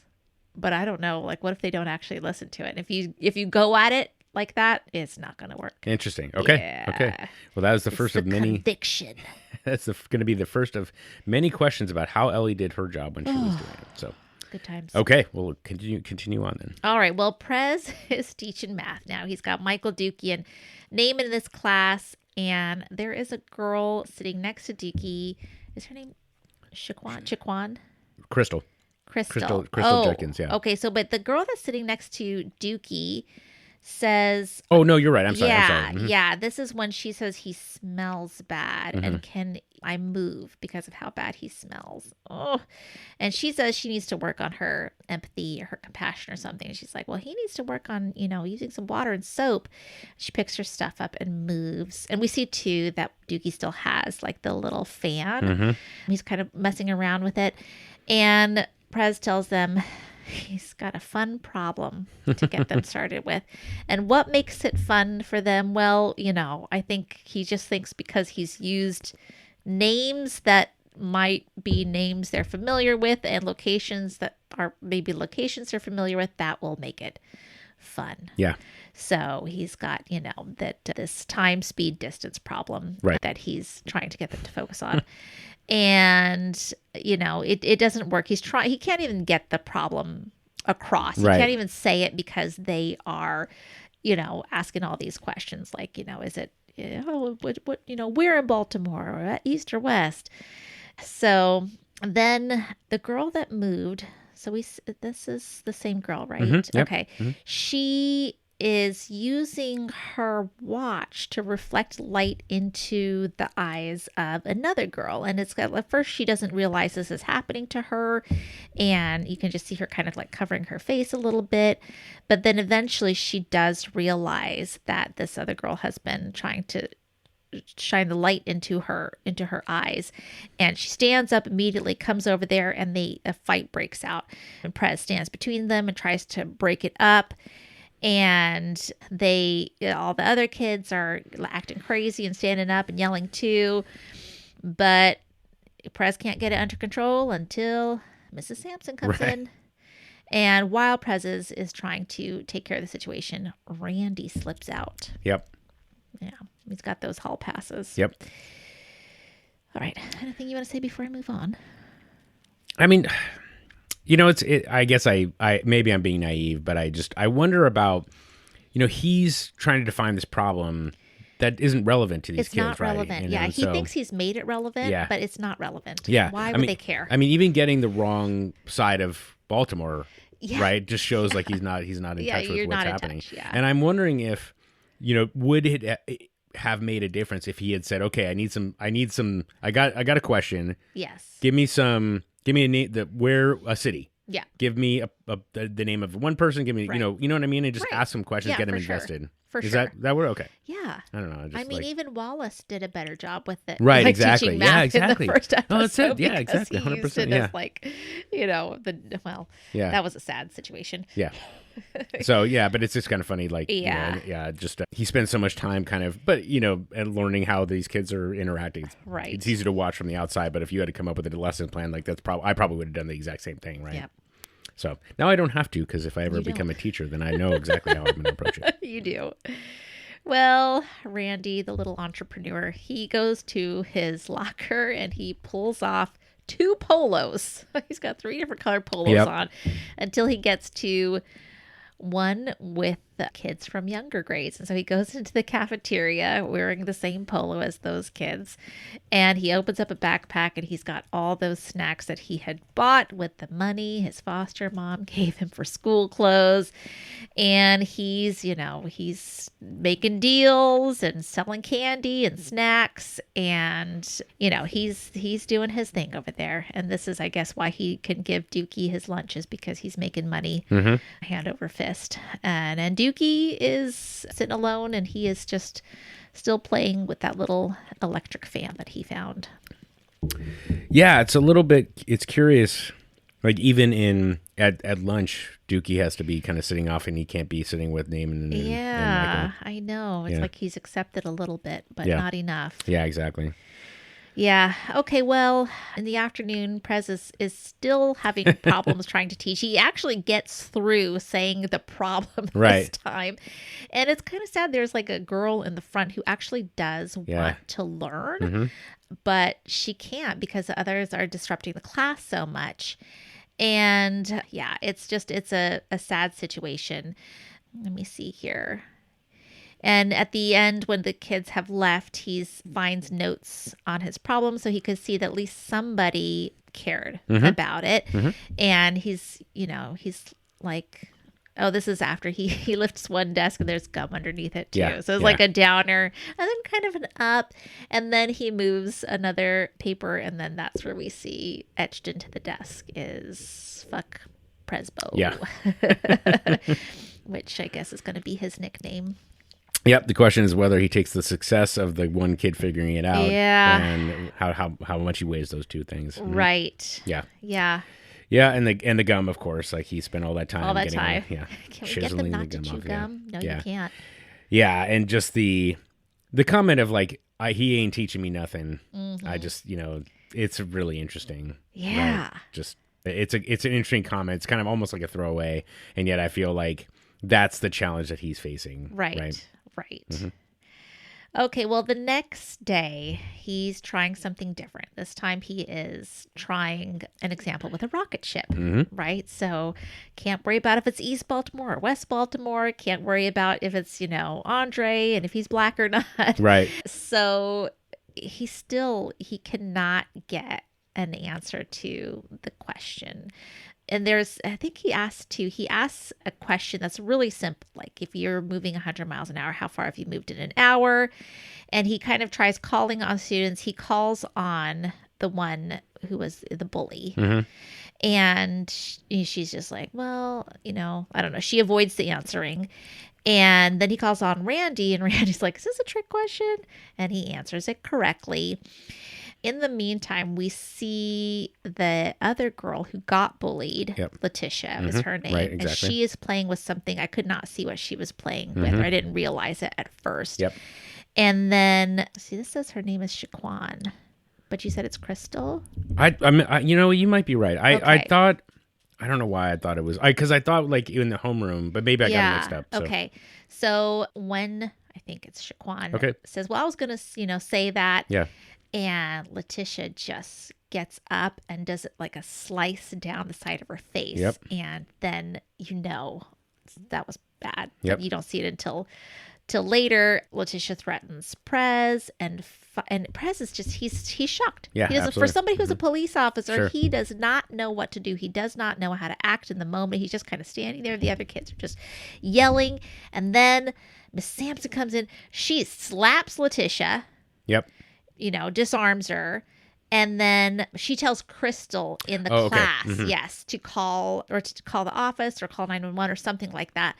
but I don't know, like, what if they don't actually listen to it? And if you go at it like that, it's not going to work. Interesting. Okay. Yeah. Okay. Well, that was the first of many conviction. That's going to be the first of many questions about how Ellie did her job when she was doing it. So good times. Okay. Well, continue on then. All right. Well, Prez is teaching math now. He's got Michael Dookie name in this class, and there is a girl sitting next to Dookie. Is her name Shaquan? Crystal Jenkins. Yeah. Okay. So, but the girl that's sitting next to Dookie says, oh no, you're right, I'm sorry. Mm-hmm. Yeah, this is when she says he smells bad, and can I move because of how bad he smells. And she says she needs to work on her empathy or her compassion or something, and she's like, well, he needs to work on using some water and soap. She picks her stuff up and moves, and we see too that Dookie still has like the little fan. He's kind of messing around with it, and Prez tells them he's got a fun problem to get them started with. And what makes it fun for them? Well, I think he just thinks because he's used names that might be names they're familiar with and locations that are maybe locations they're familiar with, that will make it fun. Yeah. So he's got, that this time, speed, distance problem that he's trying to get them to focus on. And, it doesn't work. He can't even get the problem across. He can't even say it because they are, asking all these questions like, is it, what, we're in Baltimore or east or west. So then the girl that moved, this is the same girl, right? Yep. Okay. She is using her watch to reflect light into the eyes of another girl. And at first she doesn't realize this is happening to her. And you can just see her kind of like covering her face a little bit. But then eventually she does realize that this other girl has been trying to shine the light into her eyes, and she stands up immediately, comes over there, and a fight breaks out, and Prez stands between them and tries to break it up. And all the other kids are acting crazy and standing up and yelling too. But Prez can't get it under control until Mrs. Sampson comes in. And while Prez is trying to take care of the situation, Randy slips out. Yep. Yeah, he's got those hall passes. Yep. All right. Anything you want to say before I move on? I mean, I guess I maybe I'm being naive, but I wonder about, he's trying to define this problem that isn't relevant to these kids, It's not right? relevant. Yeah, he thinks he's made it relevant, but it's not relevant. Yeah. Why would they care? I mean, even getting the wrong side of Baltimore, right, just shows like he's not in touch with what's happening. And I'm wording if, would it have made a difference if he had said, okay, I got a question. Yes. Give me a name, where a city. Yeah. Give me the name of one person. Give me, you know what I mean? And just ask some questions, get him invested. Sure. For Is sure. that where? Okay. Yeah. I don't know. I mean, even Wallace did a better job with it. Right. Like exactly. teaching Yeah. math Exactly. In the first episode, oh, that's it. Yeah. Exactly. 100%. He used it as like, that was a sad situation. Yeah. So but it's just kind of funny, like just he spends so much time kind of, but and learning how these kids are interacting. Right. It's easy to watch from the outside, but if you had to come up with a lesson plan, like I probably would have done the exact same thing, right? Yep. So now I don't have to, because if I ever become a teacher, then I know exactly how I'm going to approach it. You do. Well, Randy, the little entrepreneur, he goes to his locker and he pulls off 2 polos. He's got 3 different colored polos on until he gets to one with the kids from younger grades. And so he goes into the cafeteria wearing the same polo as those kids. And he opens up a backpack and he's got all those snacks that he had bought with the money his foster mom gave him for school clothes. And he's making deals and selling candy and snacks. And, he's doing his thing over there. And this is, I guess, why he can give Dookie his lunches, because he's making money hand over fist. And Dookie is sitting alone, and he is just still playing with that little electric fan that he found. Yeah, it's curious. Like even at lunch, Dookie has to be kind of sitting off, and he can't be sitting with Naaman and Michael. I know. It's like he's accepted a little bit, but not enough. Yeah, exactly. Yeah. Okay. Well, in the afternoon, Prez is still having problems trying to teach. He actually gets through saying the problem this time. And it's kind of sad. There's like a girl in the front who actually does want to learn, but she can't because the others are disrupting the class so much. And it's a sad situation. Let me see here. And at the end, when the kids have left, he finds notes on his problem so he could see that at least somebody cared about it. And he's like, oh, this is after he lifts one desk and there's gum underneath it too. So it's like a downer and then kind of an up. And then he moves another paper, and then that's where we see etched into the desk is fuck Prezbo. Yeah. Which I guess is going to be his nickname. Yep. The question is whether he takes the success of the one kid figuring it out, and how much he weighs those two things. Right. Yeah. Yeah. Yeah, and the gum, of course. Like he spent all that time. Can we get them not to gum chew off, gum? No, you can't. Yeah, and just the comment of like, he ain't teaching me nothing. I just, it's really interesting. Yeah. Right? Just it's an interesting comment. It's kind of almost like a throwaway, and yet I feel like that's the challenge that he's facing. Right. Okay, well, the next day, he's trying something different. This time he is trying an example with a rocket ship, right? So can't worry about if it's East Baltimore or West Baltimore. Can't worry about if it's, Andre and if he's black or not. Right. So he cannot get an answer to the question. And he asks a question that's really simple. Like if you're moving 100 miles an hour, how far have you moved in an hour? And he kind of tries calling on students. He calls on the one who was the bully. And she's just like, well, I don't know. She avoids the answering. And then he calls on Randy, and Randy's like, is this a trick question? And he answers it correctly. In the meantime, we see the other girl who got bullied, Letitia is her name, right, exactly. and she is playing with something. I could not see what she was playing with, or I didn't realize it at first. Yep. And then, this says her name is Shaquan, But you said it's Crystal? You might be right. I Okay. thought, I don't know why I thought it was, because I thought like in the homeroom, but maybe I got it mixed up. So. Okay. So when, I think it's Shaquan, says, well, I was going to, say that. Yeah. And Letitia just gets up and does it like a slice down the side of her face. Yep. And then that was bad. Yep. You don't see it until later. Letitia threatens Prez, and Prez is just he's shocked. Yeah, He doesn't, for absolutely. somebody who's a police officer, Sure. he does not know what to do. He does not know how to act in the moment. He's just kind of standing there. The other kids are just yelling, and then Miss Sampson comes in. She slaps Letitia. Yep. Disarms her. And then she tells Crystal in the Oh, okay. class, Mhm. yes, to call the office or call 911 or something like that.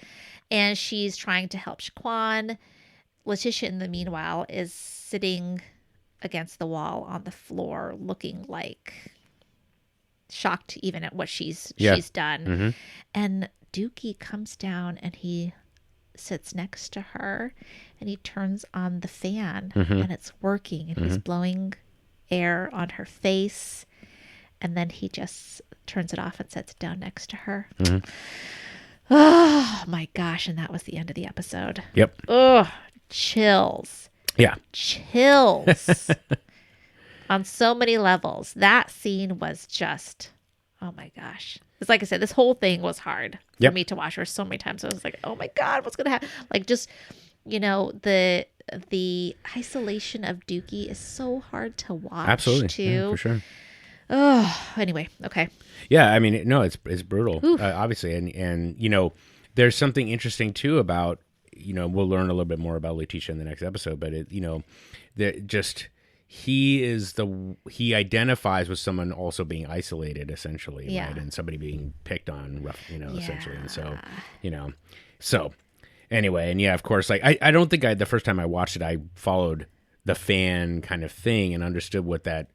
And she's trying to help Shaquan. Letitia, in the meanwhile, is sitting against the wall on the floor, looking like shocked even at what she's done. Mhm. And Dookie comes down and he sits next to her and he turns on the fan Mhm. and it's working and he's Mhm. blowing air on her face, and then he just turns it off and sits down next to her. Mhm. Oh my gosh, and that was the end of the episode. Yep. Oh, chills. Yeah. Chills. On so many levels. That scene was just, oh my gosh. It's like I said, this whole thing was hard for me to watch. There were so many times I was like, oh my God, what's going to happen? Like, just, the isolation of Dookie is so hard to watch. Absolutely. too. Yeah, for sure. Oh, anyway. Okay. Yeah, I mean, no, it's brutal, obviously, and there's something interesting too about we'll learn a little bit more about Letitia in the next episode, but he identifies with someone also being isolated, essentially, Yeah. right, and somebody being picked on, essentially, and so anyway, and yeah, of course, like I don't think the first time I watched it, I followed the fan kind of thing and understood what that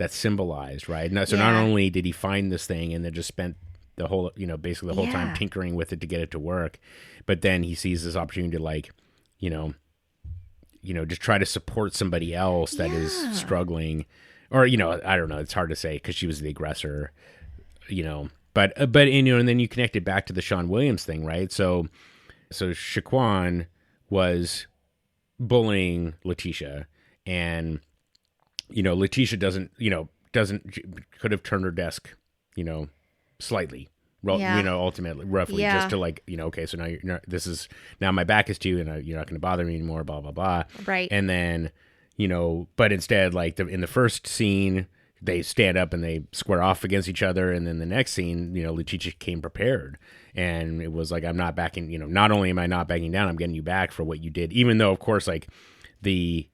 symbolized, right? So not only did he find this thing and then just spent the whole, basically the whole time tinkering with it to get it to work, but then he sees this opportunity to just try to support somebody else that is struggling, or, I don't know, it's hard to say because she was the aggressor, but and then you connect it back to the Sean Williams thing, right? So Shaquan was bullying Letitia, and Letitia could have turned her desk, slightly, ultimately, roughly, just to okay, so now my back is to you, and you're not going to bother me anymore, blah, blah, blah. Right. And then, but instead, like in the first scene, they stand up and they square off against each other. And then the next scene, Letitia came prepared, and it was like, I'm not backing, not only am I not backing down, I'm getting you back for what you did. Even though, of course, like the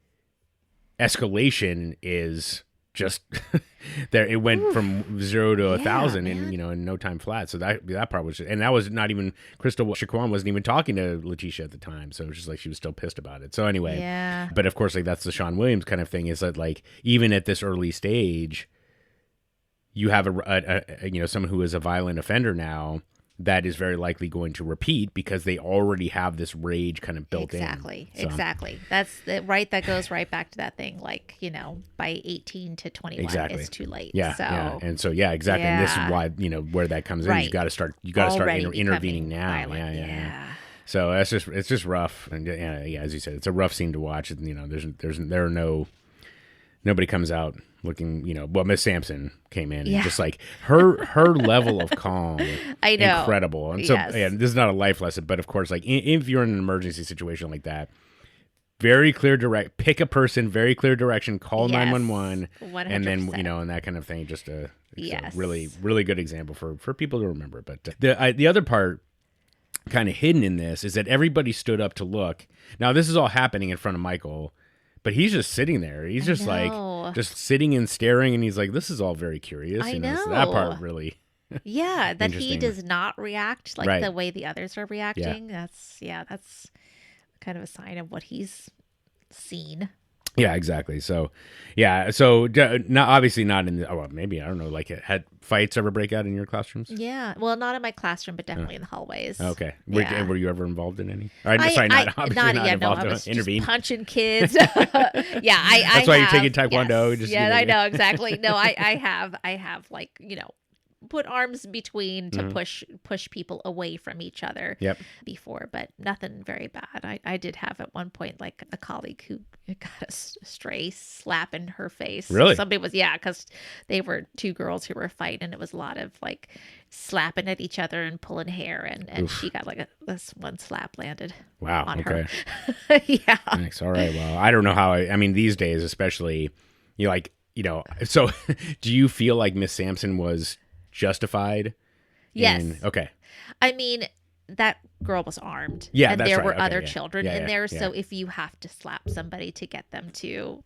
escalation is just there. It went from 0 to 1,000 in no time flat. So that part was just, and that was not even Shaquan wasn't even talking to Letitia at the time. So it was just like, she was still pissed about it. So anyway, but of course, like that's the Sean Williams kind of thing, is that like, even at this early stage, you have someone who is a violent offender now that is very likely going to repeat because they already have this rage kind of built in. Exactly. That's right. That goes right back to that thing. Like, by 18 to 21, it's too late. Yeah. So, yeah. And so, yeah, exactly. And this is why, where that comes in. You got to start intervening now. Violent. Yeah. So it's just rough. And as you said, it's a rough scene to watch. Nobody comes out looking, Miss Sampson came in and just like her level of calm, I know, incredible. And so, this is not a life lesson, but of course, like if you're in an emergency situation like that, very clear pick a person, very clear direction, call 911, 100%. And then, and that kind of thing. Just a really, really good example for people to remember. But the other part kind of hidden in this is that everybody stood up to look. Now, this is all happening in front of Michael, but he's just sitting there. He's just like, just sitting and staring. And he's like, this is all very curious. I know. So that part really. Yeah. That he does not react like the way the others are reacting. Yeah. That's kind of a sign of what he's seen. Yeah, exactly. So, yeah. So, not obviously not in the. Oh, well, maybe I don't know. Like, had fights ever break out in your classrooms? Yeah. Well, not in my classroom, but definitely in the hallways. Okay. Yeah. Were you ever involved in any? Sorry, not involved. I was intervene. just punching kids. Yeah, That's why you're taking Taekwondo. Yes. Yeah, I know exactly. No, I have like put arms between to push people away from each other before, but nothing very bad. I did have at one point like a colleague who got a stray slap in her face. Really? Somebody was, because they were two girls who were fighting, and it was a lot of like slapping at each other and pulling hair, and she got like this one slap landed on her. Yeah. Thanks. All right. Well, I don't know how, I mean, these days, especially, so do you feel like Miss Sampson was justified? Yes. Okay. I mean, that girl was armed. Yeah, and that's there right. were Okay, other yeah. children Yeah, in yeah, there. yeah. So if you have to slap somebody to get them to,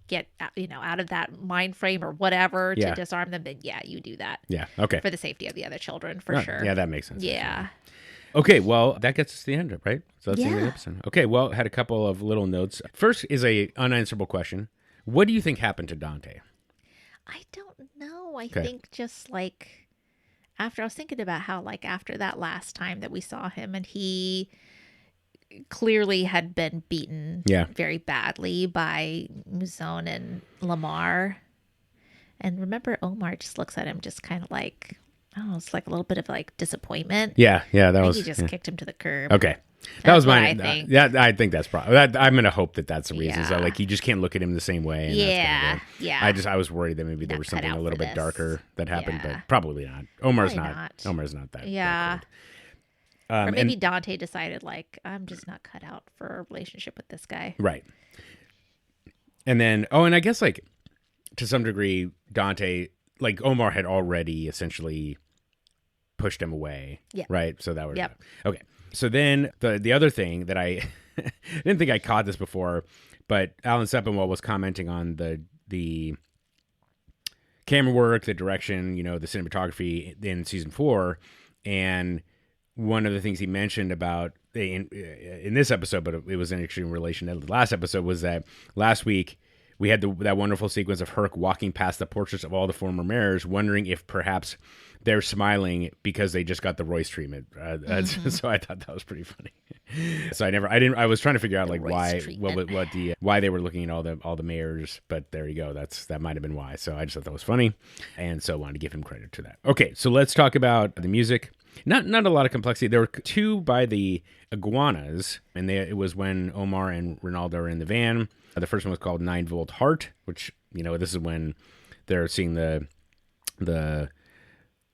get out of that mind frame or whatever to disarm them, then you do that. Yeah. Okay. For the safety of the other children, for sure. Yeah, that makes sense. Yeah. Okay, well, that gets us to the end, right? So that's the end of the Yeah. episode. Okay, well, had a couple of little notes. First is a unanswerable question. What do you think happened to Dante? I don't know. I think just like I was thinking about how like after that last time that we saw him, and he clearly had been beaten very badly by Muzon and Lamar. And remember, Omar just looks at him just kind of like, it's like a little bit of like disappointment. Yeah, that I think was. he just kicked him to the curb. Okay. That was mine. I think. I think that's probably. I'm going to hope that that's the reason. So, like, you just can't look at him the same way. And Yeah. I was worried that maybe there was something a little bit darker that happened, Yeah. but probably not. Omar's Probably not. not. Omar's not that. Yeah. That cold. Or maybe Dante decided like, I'm just not cut out for a relationship with this guy. Right. And then, and I guess like to some degree, Dante, like Omar had already essentially pushed him away. Yeah. Right. So that was Yep. okay. So then the other thing that I didn't think I caught this before, but Alan Sepinwall was commenting on the camera work, the direction, the cinematography in season 4, and one of the things he mentioned about in this episode, but it was actually in relation to the last episode, was that last week we had that wonderful sequence of Herc walking past the portraits of all the former mayors, wondering if perhaps they're smiling because they just got the Royce treatment. So I thought that was pretty funny. So I was trying to figure out like why they were looking at all the mayors, but there you go. That might have been why. So I just thought that was funny, and so wanted to give him credit to that. Okay, so let's talk about the music. Not a lot of complexity. There were 2 by the Iguanas, and it was when Omar and Ronaldo are in the van. The first one was called 9-Volt Heart, which, this is when they're seeing the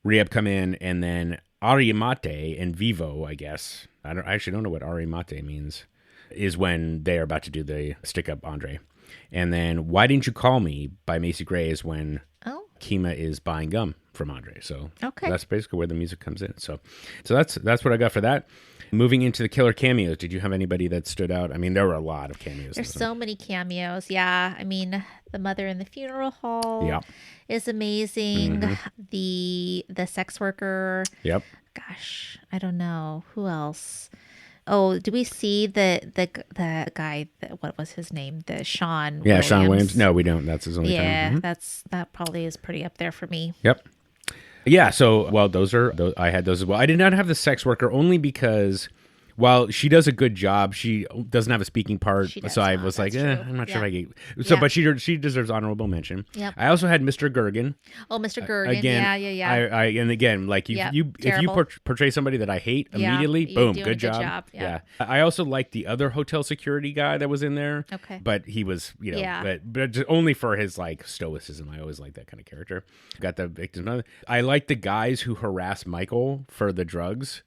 Rehab come in, and then Arimate and Vivo, I guess. I actually don't know what Arimate means, is when they are about to do the stick up Andre. And then Why Didn't You Call Me by Macy Gray is when Kima is buying gum from Andre. So that's basically where the music comes in. So that's what I got for that. Moving into the killer cameos, did you have anybody that stood out? I mean, there were a lot of cameos. There's so many cameos. Yeah. I mean, the mother in the funeral hall is amazing. Mm-hmm. The sex worker. Yep. Gosh, I don't know. Who else? Oh, do we see the guy? What was his name? The Sean. Yeah, Sean Williams. No, we don't. That's his only time. Yeah, Mm-hmm. that probably is pretty up there for me. Yep. Yeah. So, well, I had those as well. I did not have the sex worker only because, while she does a good job, she doesn't have a speaking part. So I was like, I'm not sure if I get. So, but she deserves honorable mention. Yep. I also had Mr. Gergen. Oh, Mr. Gergen. Again, Yeah. And again, like if you portray somebody that I hate immediately, boom, good job. Yeah. I also liked the other hotel security guy that was in there. Okay. But he was, but just only for his like stoicism. I always like that kind of character. Got the victim. I like the guys who harass Michael for the drugs.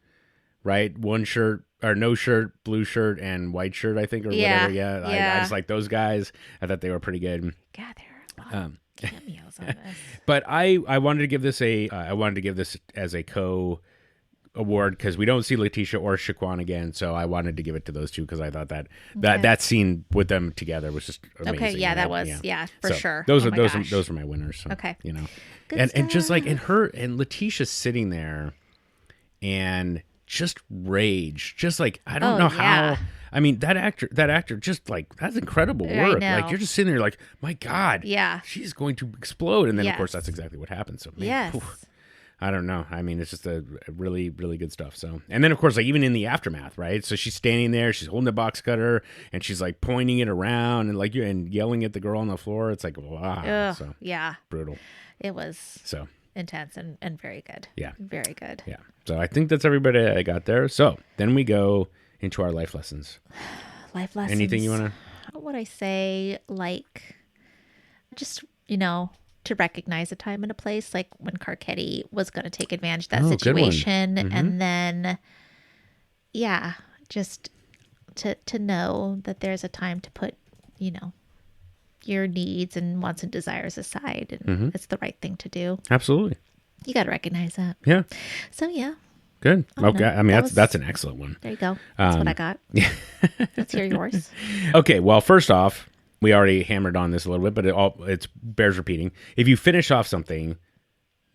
Right, one shirt or no shirt, blue shirt, and white shirt, I think, or whatever. Yeah. I just like those guys. I thought they were pretty good. God, there are a lot of cameos on this. But I wanted to give this as a co-award because we don't see Letitia or Shaquan again, so I wanted to give it to those 2 because I thought that scene with them together was just amazing. Okay, yeah, that was for sure. Those were my winners. So, okay, Good and just like and Letitia sitting there and just rage. Just like, I don't know how. I mean, that actor, just like, that's incredible work. Like, you're just sitting there like, my God, she's going to explode. And then, of course, that's exactly what happens. So, man, I don't know. I mean, it's just a really, really good stuff. So, and then, of course, like, even in the aftermath, right? So she's standing there, she's holding the box cutter, and she's like pointing it around and like, and yelling at the girl on the floor. It's like, wow. So, brutal. It was intense and very good. Yeah. Very good. Yeah. So I think that's everybody I got there. So then we go into our life lessons. Life lessons. Anything you want to? What would I say? Like, just, you know, to recognize a time and a place, like when Carcetti was going to take advantage of that situation. And then, just to know that there's a time to put, you know, your needs and wants and desires aside. And it's the right thing to do. Absolutely. You got to recognize that. Yeah. So, yeah. Good. Okay. Know. I mean, that's an excellent one. There you go. That's what I got. Let's hear yours. Okay. Well, first off, we already hammered on this a little bit, but it bears repeating. If you finish off something,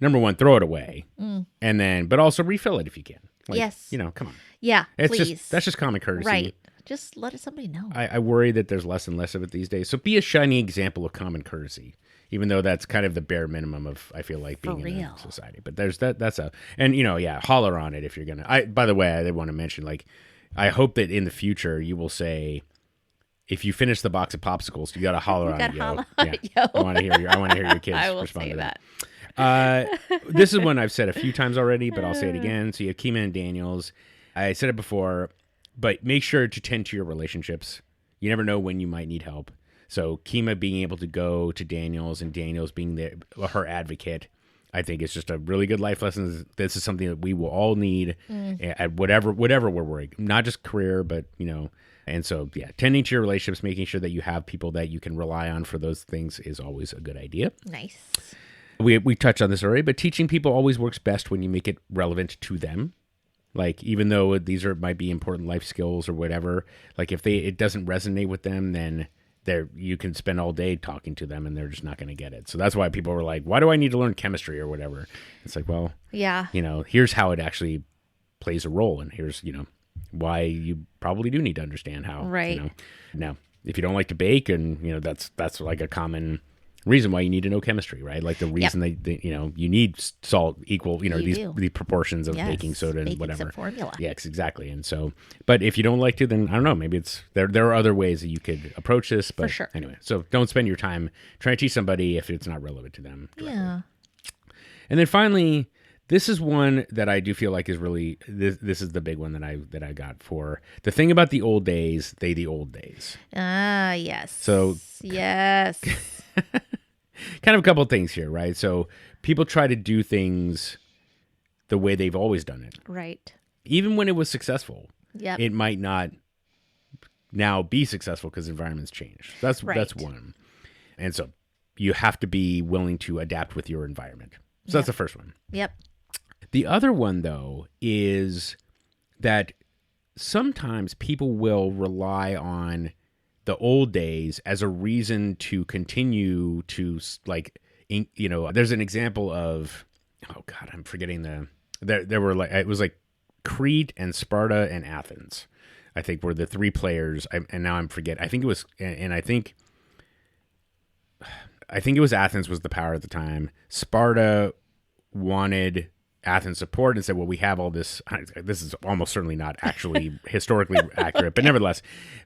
number one, throw it away, and then, but also refill it if you can. Like, yes. You know, come on. Yeah. Please. That's just common courtesy. Right. Just let somebody know. I worry that there's less and less of it these days. So be a shining example of common courtesy, even though that's kind of the bare minimum of, I feel like, being in a society. But there's and you know, holler on it if you're gonna. By the way, I did want to mention, like, I hope that in the future you will say, if you finish the box of popsicles, you got to holler on it, yo. I want to hear your kids I will respond say to that. This is one I've said a few times already, but I'll say it again. So you have Tilghman and Daniels. I said it before, but make sure to tend to your relationships. You never know when you might need help. So Kima being able to go to Daniels and Daniels being her advocate, I think it's just a really good life lesson. This is something that we will all need at whatever we're worried, not just career, but, you know. And so, tending to your relationships, making sure that you have people that you can rely on for those things is always a good idea. Nice. We touched on this already, but teaching people always works best when you make it relevant to them. Like, even though these might be important life skills or whatever, like if it doesn't resonate with them, then you can spend all day talking to them and they're just not going to get it. So that's why people were like, why do I need to learn chemistry or whatever? It's like, well, you know, here's how it actually plays a role. And here's, you know, why you probably do need to understand how. Right. You know? Now, if you don't like to bake, and, you know, that's like a common reason why you need to know chemistry, right? Like the reason they you know, you need salt equal, you know, these proportions of baking soda and whatever. Formula. Yes, exactly. And so, but if you don't like to, then I don't know, maybe there are other ways that you could approach this. But for sure. Anyway, so don't spend your time trying to teach somebody if it's not relevant to them directly. Yeah. And then finally, this is one that I do feel like is really this is the big one that I got for the thing about the old days. The old days. Ah, yes. So yes. Kind of a couple of things here, right? So people try to do things the way they've always done it. Right. Even when it was successful. Yep. It might not now be successful because environments change. That's one. And so you have to be willing to adapt with your environment. So that's the first one. Yep. The other one, though, is that sometimes people will rely on the old days as a reason to continue to, like, you know, there's an example of, oh God, I'm forgetting there were like, it was like Crete and Sparta and Athens, I think were the three players. And now I'm forgetting, I think it was, and I think it was Athens was the power at the time. Sparta wanted Athens support and said, well, we have all this. This is almost certainly not actually historically accurate, but nevertheless.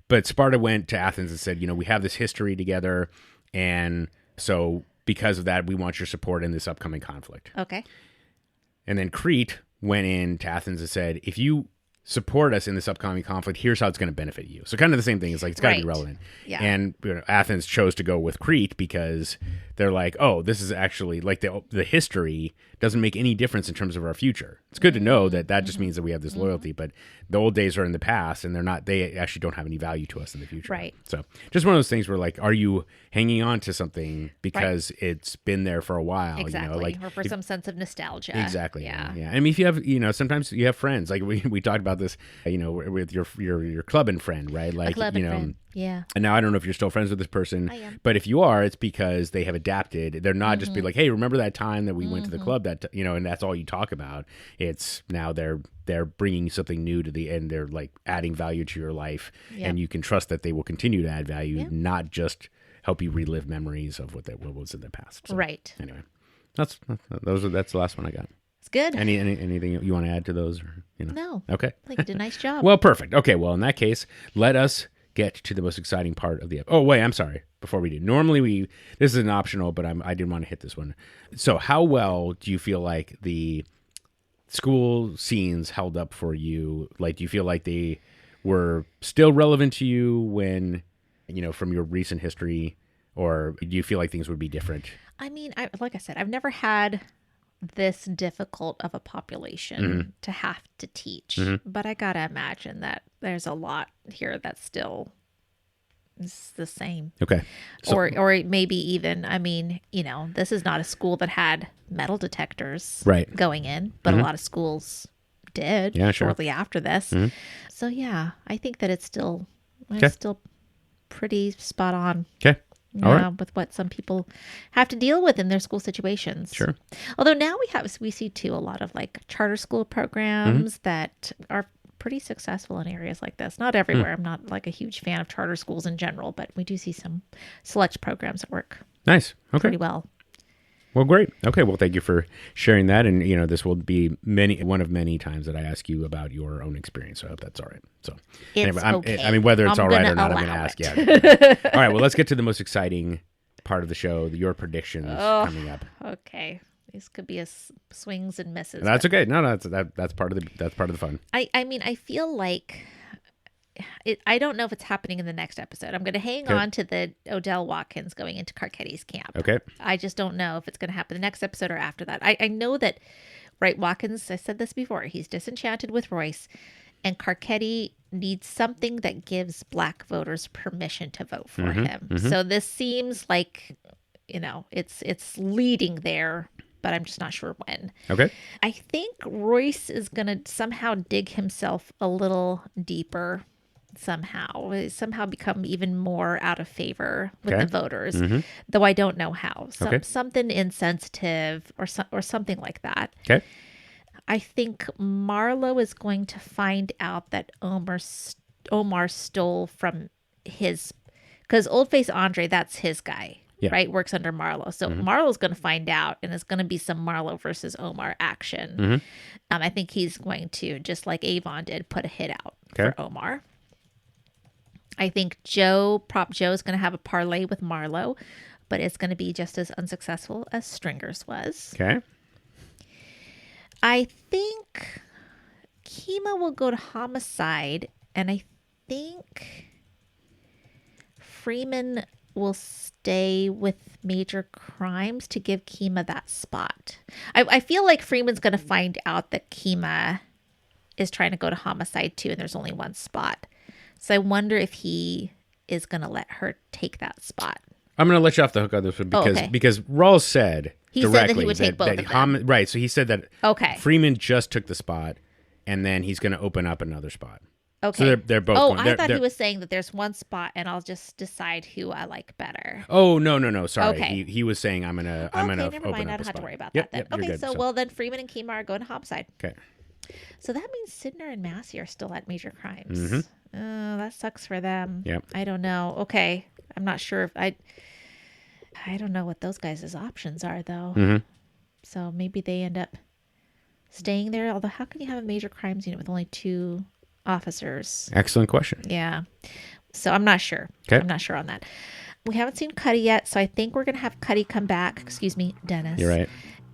But Sparta went to Athens and said, you know, we have this history together. And so because of that, we want your support in this upcoming conflict. Okay. And then Crete went in to Athens and said, if you support us in this upcoming conflict, here's how it's going to benefit you. So kind of the same thing. It's like, it's got to be relevant. Yeah. And you know, Athens chose to go with Crete because they're like, oh, this is actually like the history doesn't make any difference in terms of our future. It's good to know that just means that we have this loyalty, but the old days are in the past and they actually don't have any value to us in the future. Right. So just one of those things where, like, are you hanging on to something because it's been there for a while? Exactly. You know, like, or for some sense of nostalgia. Exactly. Yeah. I mean, if you have, you know, sometimes you have friends, like we talked about about this, with your clubbing friend, right? Like, friend. Yeah. And now I don't know if you're still friends with this person, I am. but if you are, it's because they have adapted. They're not just be like, hey, remember that time that we went to the club and that's all you talk about. It's now they're bringing something new to the end. They're like adding value to your life, and you can trust that they will continue to add value, not just help you relive memories of what was in the past. So, right. Anyway, that's the last one I got. It's good. Anything you want to add to those? Or, No. Okay. I think you did a nice job. Well, perfect. Okay. Well, in that case, let us get to the most exciting part of the episode. Oh, wait, I'm sorry. Before we do, normally this is an optional, but I didn't want to hit this one. So how well do you feel like the school scenes held up for you? Like, do you feel like they were still relevant to you when, from your recent history, or do you feel like things would be different? I mean, like I said, I've never had this difficult of a population to have to teach, but I gotta imagine that there's a lot here that still is the same. Okay. So, or maybe even, I mean, this is not a school that had metal detectors going in, but a lot of schools did shortly after this. So yeah, I think that it's still pretty spot on. Okay. All right. With what some people have to deal with in their school situations. Sure. Although now we see too a lot of like charter school programs that are pretty successful in areas like this. Not everywhere. I'm not like a huge fan of charter schools in general, but we do see some select programs that work nice. Okay. pretty well. Well, great. Okay. Well, thank you for sharing that. And, this will be one of many times that I ask you about your own experience. So I hope that's all right. So it's okay. I mean, whether it's all right or not, I'm going to ask. Yeah. All right. Well, let's get to the most exciting part of the show, your predictions coming up. Okay. This could be swings and misses. That's okay. No, that's part of the fun. I mean, I feel like I don't know if it's happening in the next episode. I'm going to hang on to the Odell Watkins going into Carcetti's camp. Okay. I just don't know if it's going to happen the next episode or after that. I know that, right, Watkins, I said this before, he's disenchanted with Royce, and Carcetti needs something that gives black voters permission to vote for him. So this seems like, it's leading there, but I'm just not sure when. Okay. I think Royce is going to somehow dig himself a little deeper somehow become even more out of favor with the voters, though I don't know how. Something insensitive or something like that. Okay. I think Marlo is going to find out that Omar stole from his, because Oldface Andre, that's his guy. Yeah. Right, works under Marlo. So Marlo's going to find out, and it's going to be some Marlo versus Omar action. I think he's going to, just like Avon did, put a hit out for Omar. I think Prop Joe is going to have a parlay with Marlo, but it's going to be just as unsuccessful as Stringer's was. Okay. I think Kima will go to homicide, and I think Freeman will stay with major crimes to give Kima that spot. I feel like Freeman's going to find out that Kima is trying to go to homicide too, and there's only one spot. So I wonder if he is going to let her take that spot. I'm going to let you off the hook on this one because Rawls said he directly said that he would take both of them. Right. So he said that Freeman just took the spot, and then he's going to open up another spot. Okay. So they're both. Oh, I thought he was saying that there's one spot, and I'll just decide who I like better. Oh no! Sorry, Okay. He was saying I'm gonna never open mind. up I a don't have spot. to worry about Yep, that then. you're Okay, good. well then Freeman and Kima are going to homicide. Okay. So that means Sidner and Massey are still at major crimes. That sucks for them. Yep. I don't know. Okay, I'm not sure if I don't know what those guys' options are though. So maybe they end up staying there. Although, how can you have a major crimes unit with only 2 officers? Excellent question. Yeah. So I'm not sure. Okay. I'm not sure on that. We haven't seen Cuddy yet, so I think we're going to have Cuddy come back. Excuse me, Dennis. You're right.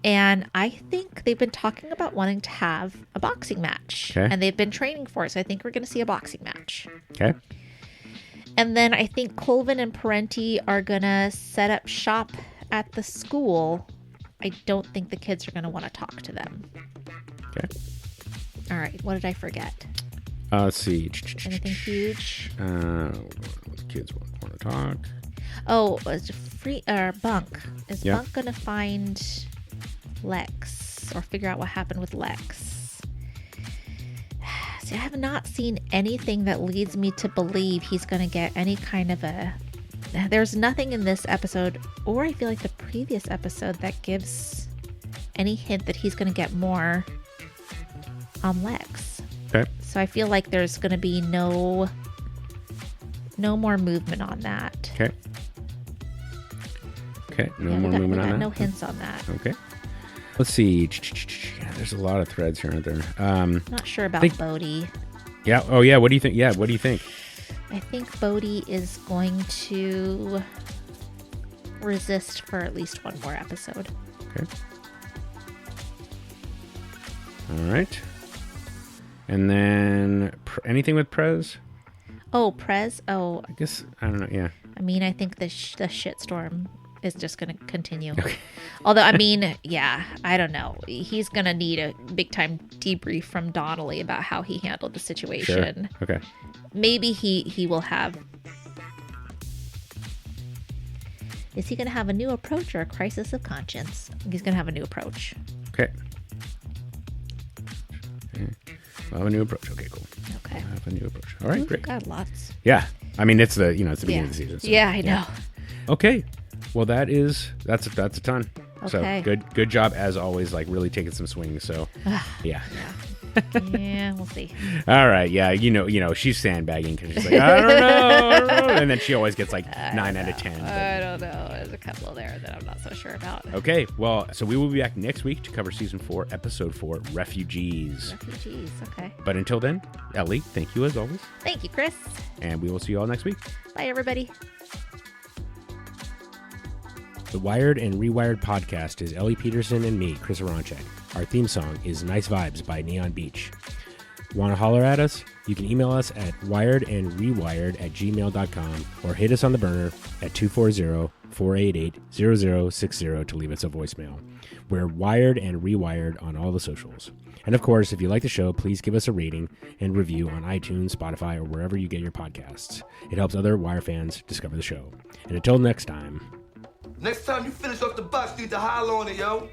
And I think they've been talking about wanting to have a boxing match. Okay. And they've been training for it, so I think we're going to see a boxing match. Okay. And then I think Colvin and Parenti are going to set up shop at the school. I don't think the kids are going to want to talk to them. Okay. All right. What did I forget? Let's see. Anything huge? The kids want to talk. Oh, it's Bunk. Is Yeah. Bunk going to find Lex or figure out what happened with Lex? See, I have not seen anything that leads me to believe he's going to get any kind of a... There's nothing in this episode, or I feel like the previous episode, that gives any hint that he's going to get more on Lex. Okay. So I feel like there's going to be no more movement on that. Okay. No more movement on that. No hints on that. Okay. Let's see. Yeah, there's a lot of threads here, aren't there? Not sure about Bodie. Yeah. Oh, yeah. What do you think? Yeah. What do you think? I think Bodie is going to resist for at least one more episode. Okay. All right. And then anything with Prez? Oh, Prez? Oh. I guess, I don't know. Yeah. I mean, I think the shitstorm is just going to continue. Okay. Although, I mean, yeah, I don't know. He's going to need a big time debrief from Donnelly about how he handled the situation. Sure. Okay. Maybe he will have... Is he going to have a new approach or a crisis of conscience? I think he's going to have a new approach. Okay. I'll have a new approach. Okay, cool. Okay. I'll have a new approach. All right, great. Got lots. Yeah. I mean, it's the beginning of the season. So, yeah, I know. Okay. Well, that's a ton. Okay. So good job as always, like really taking some swings. So yeah. Yeah, we'll see. All right. Yeah. You know, she's sandbagging because she's like, I don't know. And then she always gets like 9 out of 10. I don't know. There's a couple there that I'm not so sure about. Okay. Well, so we will be back next week to cover season 4, episode 4, Refugees. Okay. But until then, Ellie, thank you as always. Thank you, Chris. And we will see you all next week. Bye, everybody. The Wired and Rewired podcast is Ellie Peterson and me, Chris Aronchek. Our theme song is Nice Vibes by Neon Beach. Want to holler at us? You can email us at wiredandrewired@gmail.com or hit us on the burner at 240-488-0060 to leave us a voicemail. We're Wired and Rewired on all the socials. And of course, if you like the show, please give us a rating and review on iTunes, Spotify, or wherever you get your podcasts. It helps other Wire fans discover the show. And until next time... Next time you finish off the box, you need to holler on it, yo.